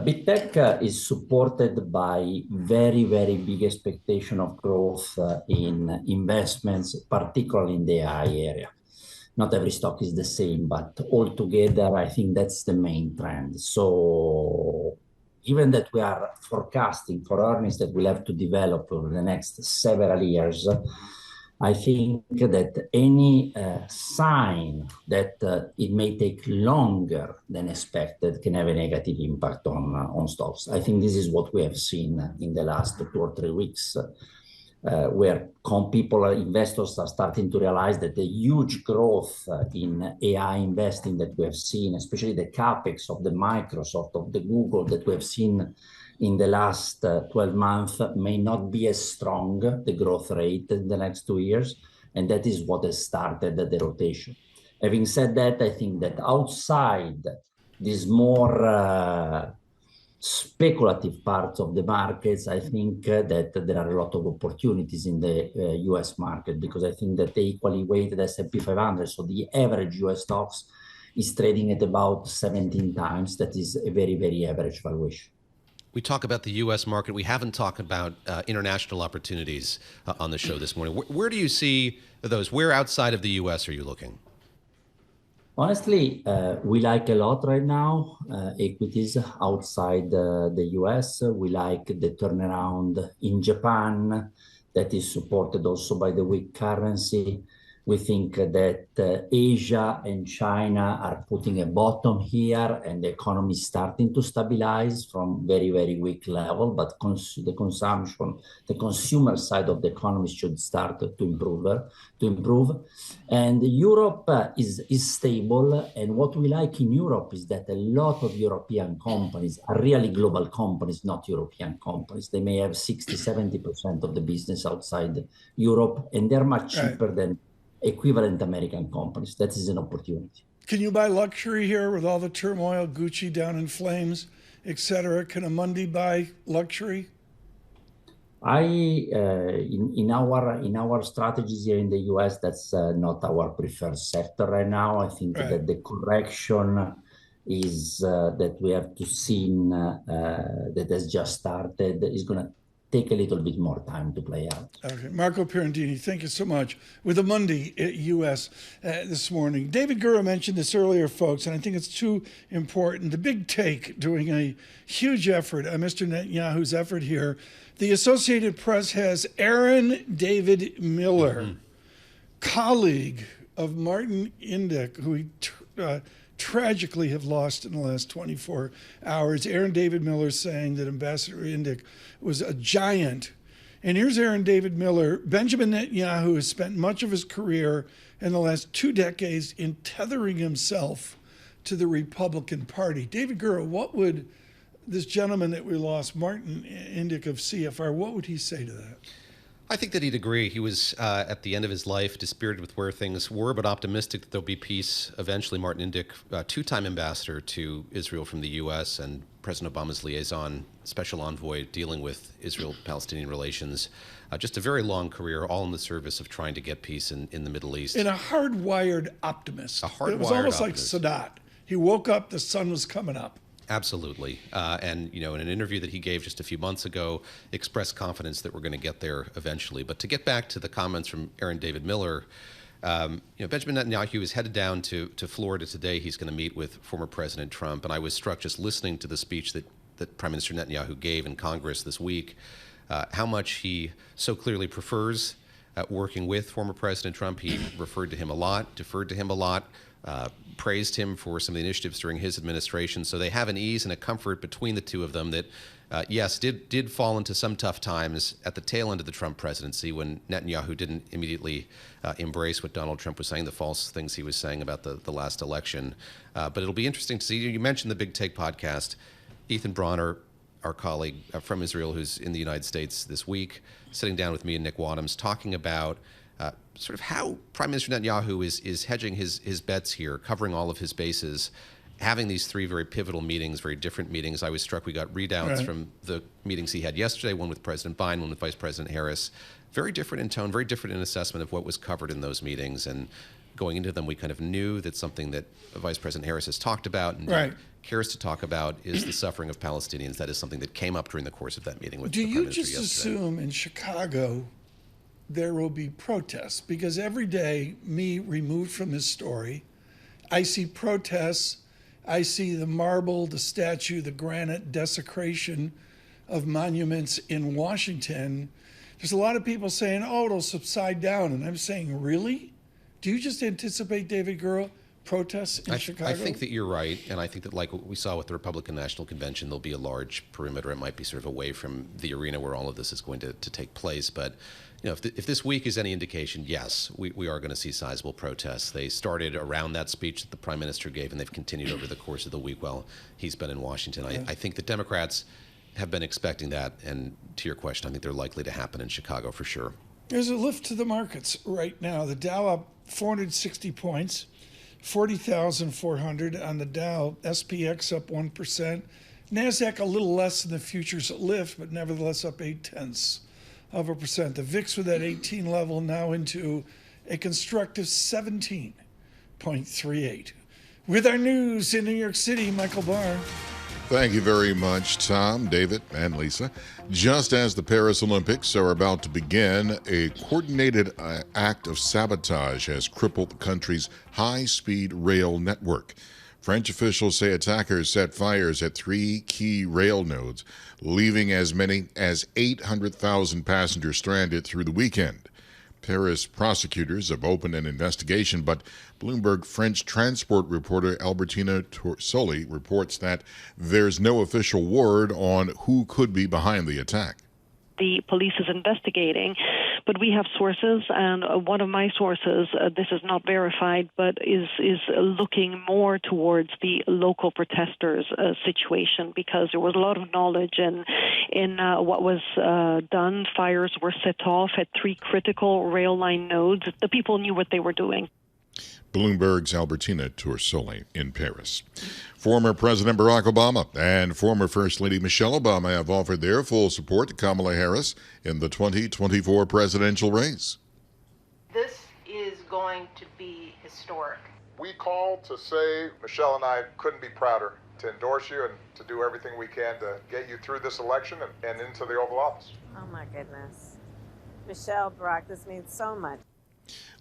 Big tech is supported by very, very big expectation of growth in investments, particularly in the AI area. Not every stock is the same, but altogether, I think that's the main trend. So given that we are forecasting for earnings that we'll have to develop over the next several years, I think that any sign that it may take longer than expected can have a negative impact on stocks. I think this is what we have seen in the last 2 or 3 weeks, where investors are starting to realize that the huge growth in AI investing that we have seen, especially the capex of the Microsoft, of the Google that we have seen in the last 12 months, may not be as strong, the growth rate in the next 2 years. And that is what has started the rotation. Having said that, I think that outside these more speculative parts of the markets, I think that there are a lot of opportunities in the US market, because I think that the equally weighted S&P 500, so the average US stocks, is trading at about 17 times. That is a very, very average valuation. We talk about the U.S. market. We haven't talked about international opportunities on the show this morning. Where do you see those? Where outside of the U.S. are you looking? Honestly, we like a lot right now equities outside the US. We like the turnaround in Japan that is supported also by the weak currency. We think that Asia and China are putting a bottom here, and the economy is starting to stabilize from very, very weak level. But the consumer side of the economy should start to improve. And Europe is stable. And what we like in Europe is that a lot of European companies are really global companies, not European companies. They may have 60, 70% of the business outside Europe, and they're much cheaper than equivalent American companies. That is an opportunity. Can you buy luxury here with all the turmoil, Gucci down in flames, etc.? Can Amundi buy luxury? In our strategies here in the US, that's not our preferred sector right now. I think that the correction is that we have to see that has just started is going to take a little bit more time to play out. Okay, Marco Pirondini, thank you so much. With Amundi U.S. This morning. David Gura mentioned this earlier, folks, and I think it's too important. The big take doing a huge effort, Mr. Netanyahu's effort here. The Associated Press has Aaron David Miller, colleague of Martin Indyk, who he tragically have lost in the last 24 hours. Aaron David Miller saying that Ambassador Indyk was a giant. And here's Aaron David Miller. Benjamin Netanyahu has spent much of his career in the last 2 decades in tethering himself to the Republican Party. David Gura, what would this gentleman that we lost, Martin Indyk of CFR, what would he say to that? I think that he'd agree. He was at the end of his life dispirited with where things were, but optimistic that there'll be peace eventually. Martin Indyk, two-time ambassador to Israel from the U.S. and President Obama's liaison, special envoy dealing with Israel-Palestinian relations. Just a very long career, all in the service of trying to get peace in the Middle East. And a hardwired optimist. It was almost like Sadat. He woke up, the sun was coming up. Absolutely. And, in an interview that he gave just a few months ago, expressed confidence that we're going to get there eventually. But to get back to the comments from Aaron David Miller, Benjamin Netanyahu is headed down to Florida today. He's going to meet with former President Trump. And I was struck just listening to the speech that Prime Minister Netanyahu gave in Congress this week, how much he so clearly prefers working with former President Trump. He referred to him a lot, deferred to him a lot, praised him for some of the initiatives during his administration. So they have an ease and a comfort between the two of them that, yes, did fall into some tough times at the tail end of the Trump presidency when Netanyahu didn't immediately embrace what Donald Trump was saying, the false things he was saying about the last election. But it'll be interesting to see. You mentioned the Big Take podcast. Ethan Bronner, our colleague from Israel who's in the United States this week, sitting down with me and Nick Wadhams, talking about sort of how Prime Minister Netanyahu is hedging his bets here, covering all of his bases, having these 3 very pivotal meetings, very different meetings. I was struck we got readouts from the meetings he had yesterday, one with President Biden, one with Vice President Harris. Very different in tone, very different in assessment of what was covered in those meetings. And going into them, we kind of knew that something that Vice President Harris has talked about and cares to talk about is the suffering of Palestinians. That is something that came up during the course of that meeting with the Prime Minister yesterday. Do you just assume in Chicago there will be protests? Because every day, me removed from this story, I see protests. I see the marble, the statue, the granite desecration of monuments in Washington. There's a lot of people saying, oh, it'll subside down. And I'm saying, really? Do you just anticipate, David Gura, protests in Chicago? I think that you're right. And I think that like what we saw with the Republican National Convention, there'll be a large perimeter. It might be sort of away from the arena where all of this is going to take place. But if this week is any indication, yes, we are going to see sizable protests. They started around that speech that the Prime Minister gave, and they've continued over the course of the week while he's been in Washington. I think the Democrats have been expecting that. And to your question, I think they're likely to happen in Chicago for sure. There's a lift to the markets right now. The Dow up 460 points, 40,400 on the Dow. SPX up 1%. NASDAQ a little less than the futures lift, but nevertheless up 0.8%. The VIX with that 18 level now into a constructive 17.38. With our news in New York City, Michael Barr. Thank you very much, Tom, David, and Lisa. Just as the Paris Olympics are about to begin, a coordinated act of sabotage has crippled the country's high-speed rail network. French officials say attackers set fires at 3 key rail nodes, leaving as many as 800,000 passengers stranded through the weekend. Paris prosecutors have opened an investigation, but Bloomberg French transport reporter Albertina Torsoli reports that there's no official word on who could be behind the attack. The police is investigating, but we have sources, and one of my sources, this is not verified, but is looking more towards the local protesters' situation, because there was a lot of knowledge in what was done. Fires were set off at 3 critical rail line nodes. The people knew what they were doing. Bloomberg's Albertina Torsoli in Paris. Former President Barack Obama and former First Lady Michelle Obama have offered their full support to Kamala Harris in the 2024 presidential race. This is going to be historic. We called to say Michelle and I couldn't be prouder to endorse you and to do everything we can to get you through this election and into the Oval Office. Oh my goodness. Michelle, Barack, this means so much.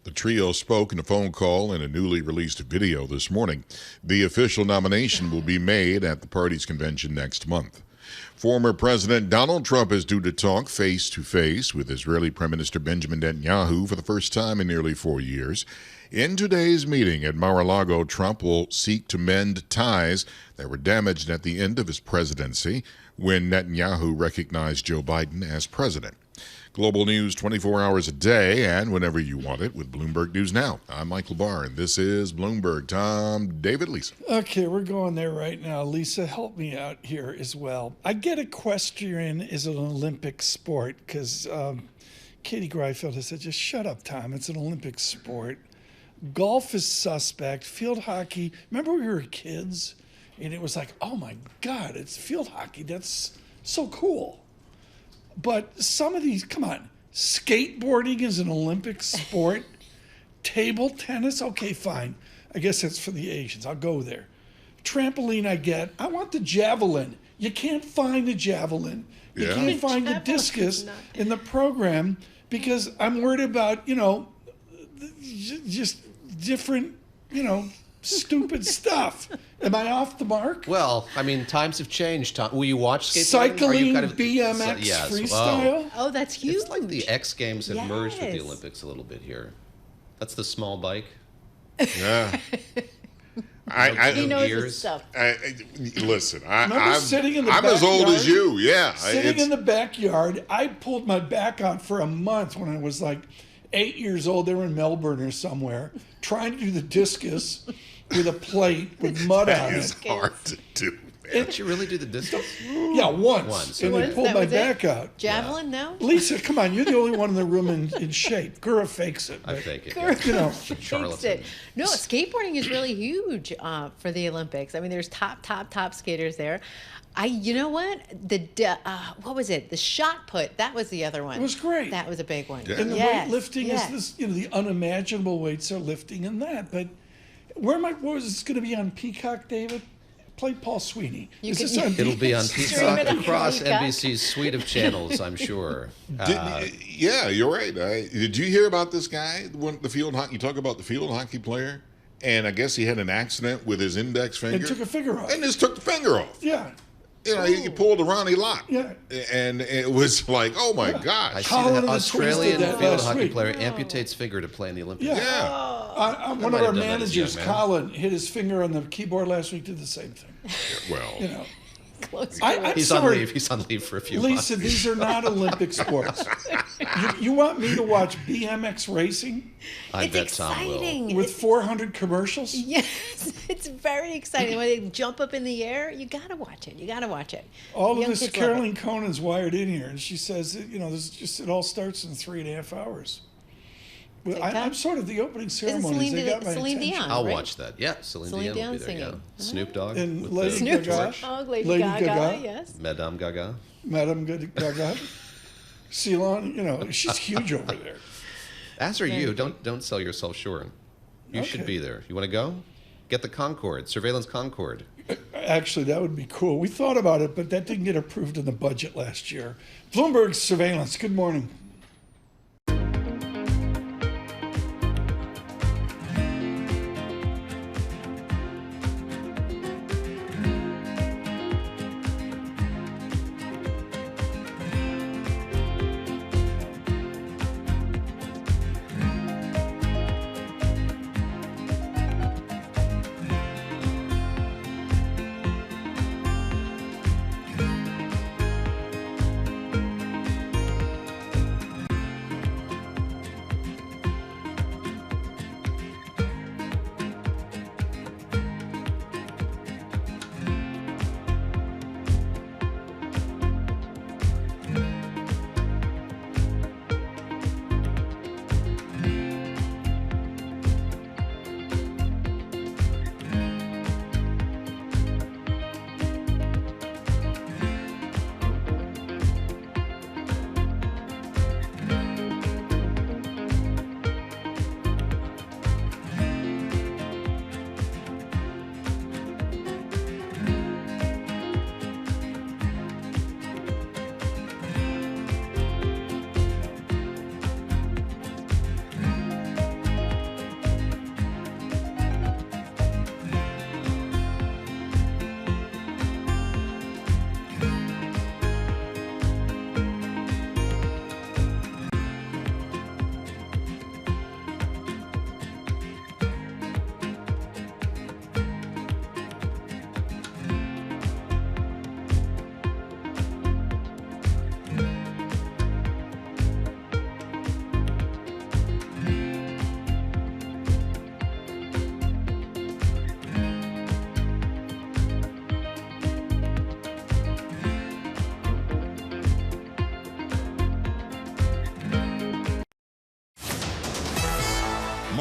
The trio spoke in a phone call and a newly released video this morning. The official nomination will be made at the party's convention next month. Former President Donald Trump is due to talk face-to-face with Israeli Prime Minister Benjamin Netanyahu for the first time in nearly 4 years. In today's meeting at Mar-a-Lago, Trump will seek to mend ties that were damaged at the end of his presidency when Netanyahu recognized Joe Biden as president. Global news 24 hours a day and whenever you want it with Bloomberg News Now. I'm Michael Barr, and this is Bloomberg. Tom, David, Lisa. Okay, we're going there right now. Lisa, help me out here as well. I get equestrian is an Olympic sport because Katie Greifeld has said, just shut up, Tom. It's an Olympic sport. Golf is suspect. Field hockey. Remember we were kids and it was like, oh my God, it's field hockey. That's so cool. But some of these, come on, skateboarding is an Olympic sport. Table tennis, okay, fine. I guess that's for the Asians. I'll go there. Trampoline, I get. I want the javelin. You can't find the javelin. You can't find the discus in the program because I'm worried about, just different, stupid stuff. Am I off the mark? Well, I mean, times have changed. Tom. Will you watch skateboarding? Cycling, BMX, freestyle? Oh, that's huge. It's like the X Games have merged with the Olympics a little bit here. That's the small bike. Yeah. He knows his stuff. Listen, I'm sitting in the I'm backyard, as old as you. Yeah. Sitting in the backyard. I pulled my back out for a month when I was like 8 years old. They were in Melbourne or somewhere trying to do the discus with a plate with mud on it. That is hard to do. Did you really do the distance? Yeah, once. And they pulled my back out. Javelin, no? Lisa, come on. You're the only one in the room in shape. Gura fakes it. I fake it. Gura Charlotte. it. No, skateboarding is really huge for the Olympics. I mean, there's top skaters there. You know what? What was it? The shot put. That was the other one. It was great. That was a big one. Yeah. And the weightlifting is this, the unimaginable weights are lifting in that. But what was this going to be on Peacock, David? Play Paul Sweeney. It'll be on Peacock across NBC's suite of channels, I'm sure. Yeah, you're right. Did you hear about this guy? The field hockey. You talk about the field hockey player, and I guess he had an accident with his index finger. And took a finger off. And just took the finger off. Yeah. He pulled a Ronnie Lott. Yeah. And it was like, oh my gosh. I see that Australian field hockey player amputates finger to play in the Olympics. Yeah. One of our managers, Colin, hit his finger on the keyboard last week, did the same thing. Well. He's on leave. He's on leave for a few months. Lisa, these are not Olympic sports. You want me to watch BMX racing? I bet Tom will. With 400 commercials? Yes, it's very exciting. When they jump up in the air, you got to watch it. All of this, Caroline Conan's wired in here, and she says, it all starts in 3.5 hours. Well, I'm sort of the opening ceremonies. They got my attention. Dion, I'll watch that. Yeah, Celine Dion will be there. Singing. Yeah. Snoop Dogg and with Lady Gaga. Oh, Lady Gaga, yes. Madame Gaga. Madame Gaga. Ceylon, she's huge over there. As are you. Don't sell yourself short. You should be there. You want to go? Get the Concorde, Surveillance Concorde. Actually, that would be cool. We thought about it, but that didn't get approved in the budget last year. Bloomberg Surveillance. Good morning.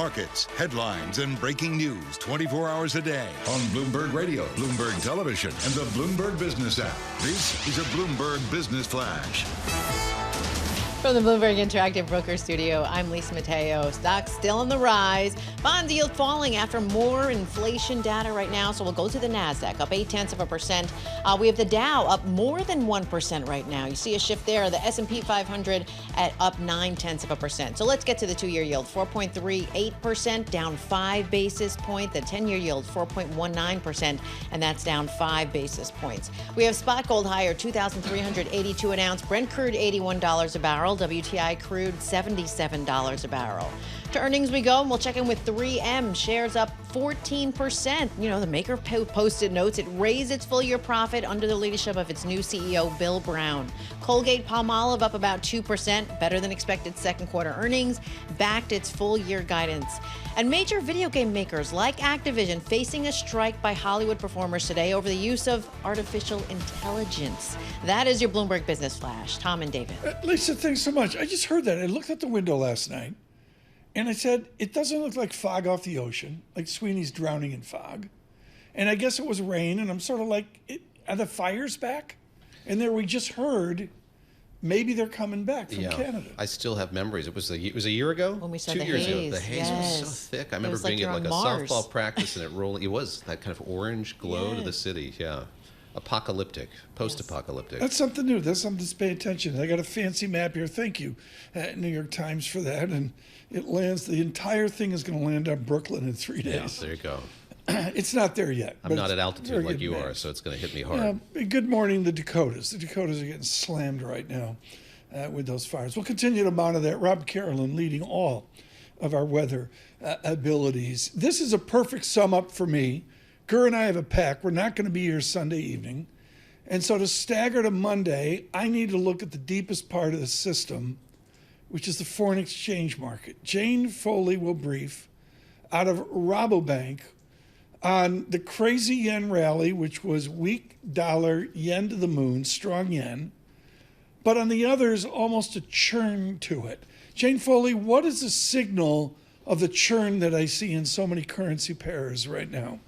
Markets, headlines, and breaking news 24 hours a day on Bloomberg Radio, Bloomberg Television, and the Bloomberg Business app. This is a Bloomberg Business Flash. From the Bloomberg Interactive Broker Studio, I'm Lisa Mateo. Stocks still on the rise. Bond yield falling after more inflation data right now. So we'll go to the NASDAQ, up 0.8%. We have the Dow up more than 1% right now. You see a shift there. The S&P 500 at up 0.9%. So let's get to the 2-year yield, 4.38%, down 5 basis points. The 10-year yield, 4.19%, and that's down 5 basis points. We have spot gold higher, $2,382 an ounce. Brent crude, $81 a barrel. WTI crude, $77 a barrel. To earnings we go, and we'll check in with 3M. Shares up 14%. You know, the maker posted notes. It raised its full-year profit under the leadership of its new CEO, Bill Brown. Colgate-Palmolive up about 2%, better than expected second quarter earnings, backed its full-year guidance. And major video game makers like Activision facing a strike by Hollywood performers today over the use of artificial intelligence. That is your Bloomberg Business Flash. Tom and David. Lisa, thanks so much. I just heard that. I looked out the window last night, and I said, it doesn't look like fog off the ocean, like Sweeney's drowning in fog. And I guess it was rain, and I'm sort of like, are the fires back? And there we just heard, maybe they're coming back from Canada. I still have memories. It was a year ago? When we saw 2 the years haze. ago. The haze was so thick. I remember being at like a softball practice and it rolling. It was that kind of orange glow to the city. Yeah. Apocalyptic, post-apocalyptic. That's something new. That's something to pay attention to. I got a fancy map here. Thank you, New York Times, for that. And it lands, the entire thing is going to land on Brooklyn in 3 days. Yeah, there you go. It's not there yet. I'm not at altitude like you are, so it's going to hit me hard. Good morning, the Dakotas. The Dakotas are getting slammed right now with those fires. We'll continue to monitor that. Rob Carolyn leading all of our weather abilities. This is a perfect sum up for me. Gura and I have a pact. We're not going to be here Sunday evening. And so to stagger to Monday, I need to look at the deepest part of the system, which is the foreign exchange market. Jane Foley will brief out of Rabobank on the crazy yen rally, which was weak dollar, yen to the moon, strong yen, but on the others, almost a churn to it. Jane Foley, what is the signal of the churn that I see in so many currency pairs right now?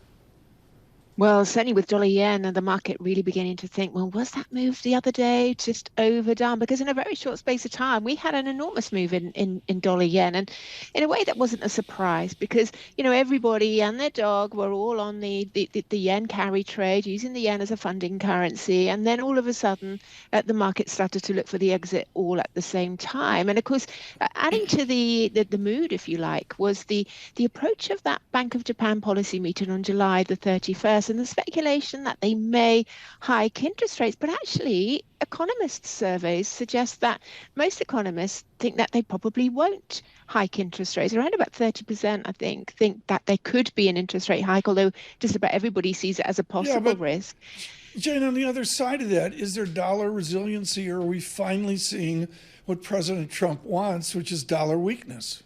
Well, certainly with dollar yen and the market really beginning to think, well, was that move the other day just overdone? Because in a very short space of time, we had an enormous move in dollar yen. And in a way, that wasn't a surprise because, you know, everybody and their dog were all on the yen carry trade, using the yen as a funding currency. And then all of a sudden, the market started to look for the exit all at the same time. And of course, adding to the mood, if you like, was the approach of that Bank of Japan policy meeting on July the 31st. And the speculation that they may hike interest rates. But actually, economists' surveys suggest that most economists think that they probably won't hike interest rates. Around about 30%, I think that there could be an interest rate hike, although just about everybody sees it as a possible risk. Jane, on the other side of that, is there dollar resiliency, or are we finally seeing what President Trump wants, which is dollar weakness?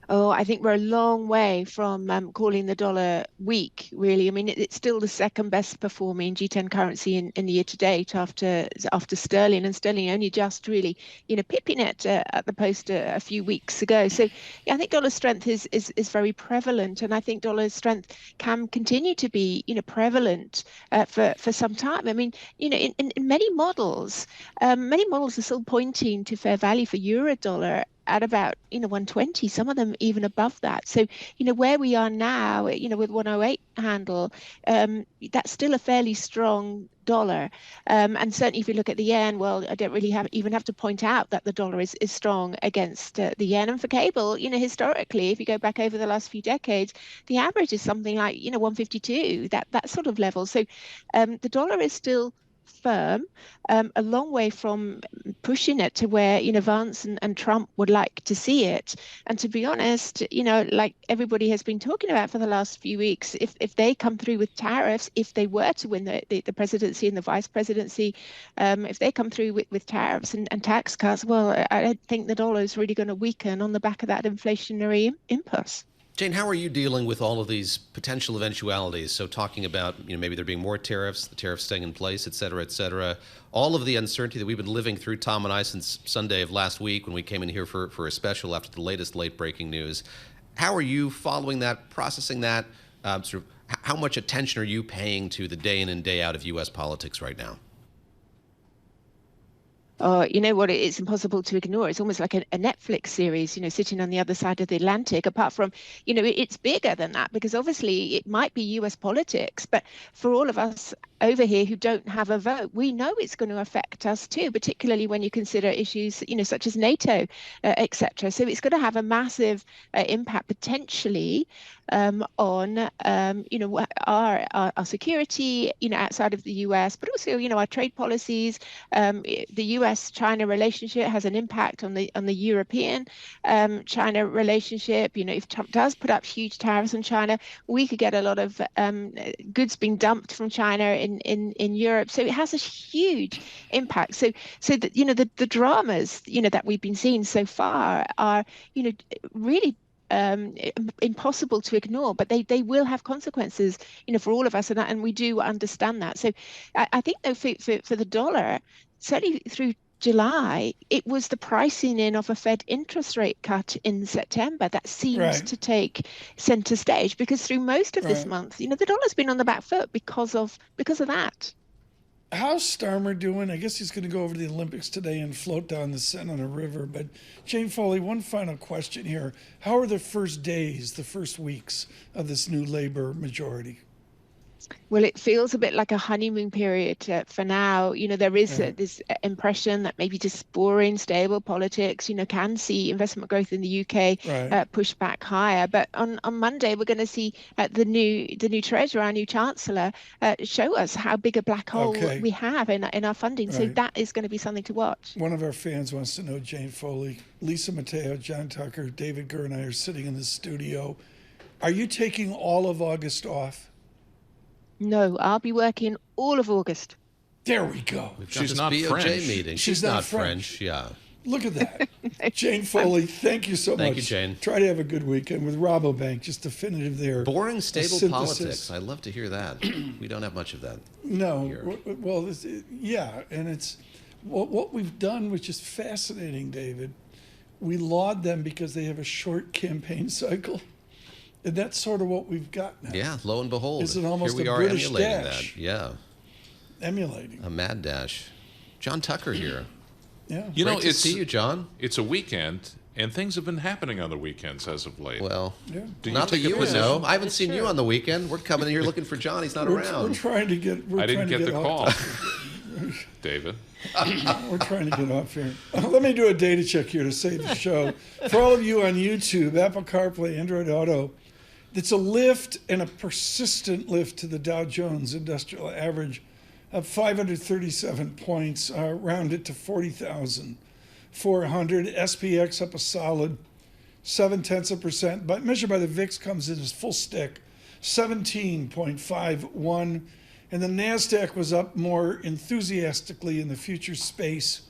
Oh, I think we're a long way from calling the dollar weak, really. I mean, it's still the second best performing G10 currency in the year to date after sterling, and sterling only just really, pipping it at the post a few weeks ago. So yeah, I think dollar strength is very prevalent, and I think dollar strength can continue to be, prevalent for some time. I mean, in many models are still pointing to fair value for euro dollar at about 120, some of them even above that. So where we are now, with 108 handle, that's still a fairly strong dollar, and certainly if you look at the yen, well, I don't really even have to point out that the dollar is strong against the yen. And for cable, historically, if you go back over the last few decades, the average is something like 152, that sort of level. So the dollar is still firm, a long way from pushing it to where Vance and Trump would like to see it. And to be honest, like everybody has been talking about for the last few weeks, if they come through with tariffs, if they were to win the presidency and the vice presidency, if they come through with tariffs and tax cuts, well, I don't think the dollar is really going to weaken on the back of that inflationary impulse. Jane, how are you dealing with all of these potential eventualities? So talking about, maybe there being more tariffs, the tariffs staying in place, et cetera, all of the uncertainty that we've been living through, Tom and I, since Sunday of last week when we came in here for a special after the latest late breaking news. How are you following that, processing that? Sort of, how much attention are you paying to the day in and day out of U.S. politics right now? You know what? It's impossible to ignore. It's almost like a Netflix series, sitting on the other side of the Atlantic. Apart from, it's bigger than that, because obviously it might be US politics, but for all of us over here who don't have a vote, we know it's going to affect us too, particularly when you consider issues, such as NATO, etc. So it's going to have a massive impact potentially on, our security, outside of the US, but also, our trade policies. The US-China relationship has an impact on the European China relationship. If Trump does put up huge tariffs on China, we could get a lot of goods being dumped from China in Europe. So it has a huge impact. So the dramas that we've been seeing so far are really impossible to ignore, but they will have consequences for all of us, and we do understand that. So I think though for the dollar, certainly through July, it was the pricing in of a Fed interest rate cut in September that seems to take center stage, because through most of this month, the dollar's been on the back foot because of that. How's Starmer doing? I guess he's going to go over to the Olympics today and float down the Seine on a river. But Jane Foley, one final question here. How are the first days, the first weeks of this new Labor majority? Well, it feels a bit like a honeymoon period for now. There is this impression that maybe just boring, stable politics, can see investment growth in the UK push back higher. But on Monday, we're going to see the new treasurer, our new chancellor, show us how big a black hole we have in our funding. So that is going to be something to watch. One of our fans wants to know, Jane Foley, Lisa Mateo, John Tucker, David Gura, and I are sitting in the studio. Are you taking all of August off? No, I'll be working all of August. There we go. She's not BOJ French. Meeting. She's not French. Yeah. Look at that. Jane Foley, thank you so much. Thank you, Jane. Try to have a good weekend with Rabobank, just definitive there. Boring, stable politics. I love to hear that. We don't have much of that. No. Here. Well, and it's what we've done, which is fascinating, David. We laud them because they have a short campaign cycle. And that's sort of what we've got now. Yeah, lo and behold. Is it almost here we a are British emulating dash? that. Yeah. Emulating. A mad dash. John Tucker here. Yeah. Great to see you, John. It's a weekend, and things have been happening on the weekends as of late. Well, not that you would know. I haven't seen you on the weekend. We're coming in here looking for John. He's not around. We're trying to get. I didn't get the call, David. We're trying to get off here. Let me do a data check here to save the show. For all of you on YouTube, Apple CarPlay, Android Auto, it's a lift and a persistent lift to the Dow Jones Industrial Average of 537 points, rounded to 40,400. SPX up a solid 0.7%, but measured by the VIX comes in as full stick, 17.51. And the NASDAQ was up more enthusiastically in the future space,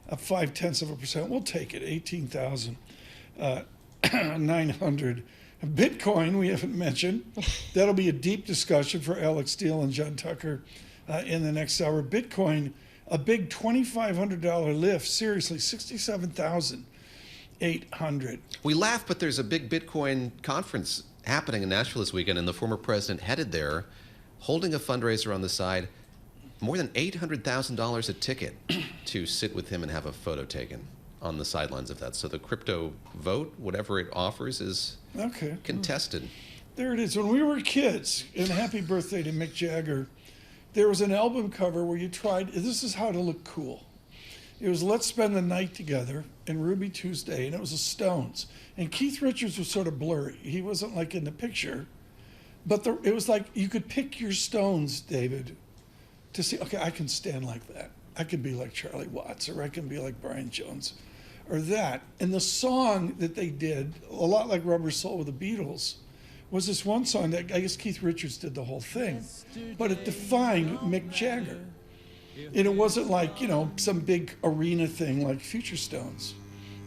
up 0.5%. We'll take it, 18,900. Bitcoin, we haven't mentioned. That'll be a deep discussion for Alex Steele and John Tucker in the next hour. Bitcoin, a big $2,500 lift. Seriously, 67,800. We laugh, but there's a big Bitcoin conference happening in Nashville this weekend, and the former president headed there, holding a fundraiser on the side. More than $800,000 a ticket to sit with him and have a photo taken on the sidelines of that. So the crypto vote, whatever it offers, is contested. There it is. When we were kids, and happy birthday to Mick Jagger, there was an album cover where you tried, this is how to look cool. It was Let's Spend the Night Together and Ruby Tuesday, and it was the Stones. And Keith Richards was sort of blurry. He wasn't like in the picture, but it was like you could pick your Stones, David, to see, okay, I can stand like that. I could be like Charlie Watts, or I can be like Brian Jones, or that. And the song that they did, a lot like Rubber Soul with the Beatles, was this one song that I guess Keith Richards did the whole thing, but it defined Mick Jagger. And it wasn't like, some big arena thing like Future Stones.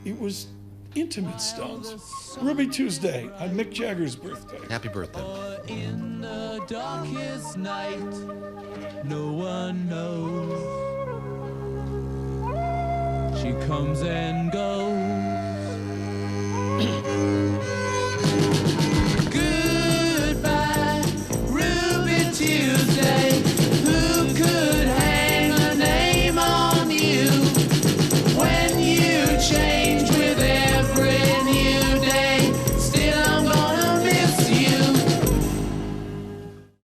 It was intimate Stones. Ruby Tuesday on Mick Jagger's birthday. Happy birthday. In the darkest night, no one knows. She comes and goes.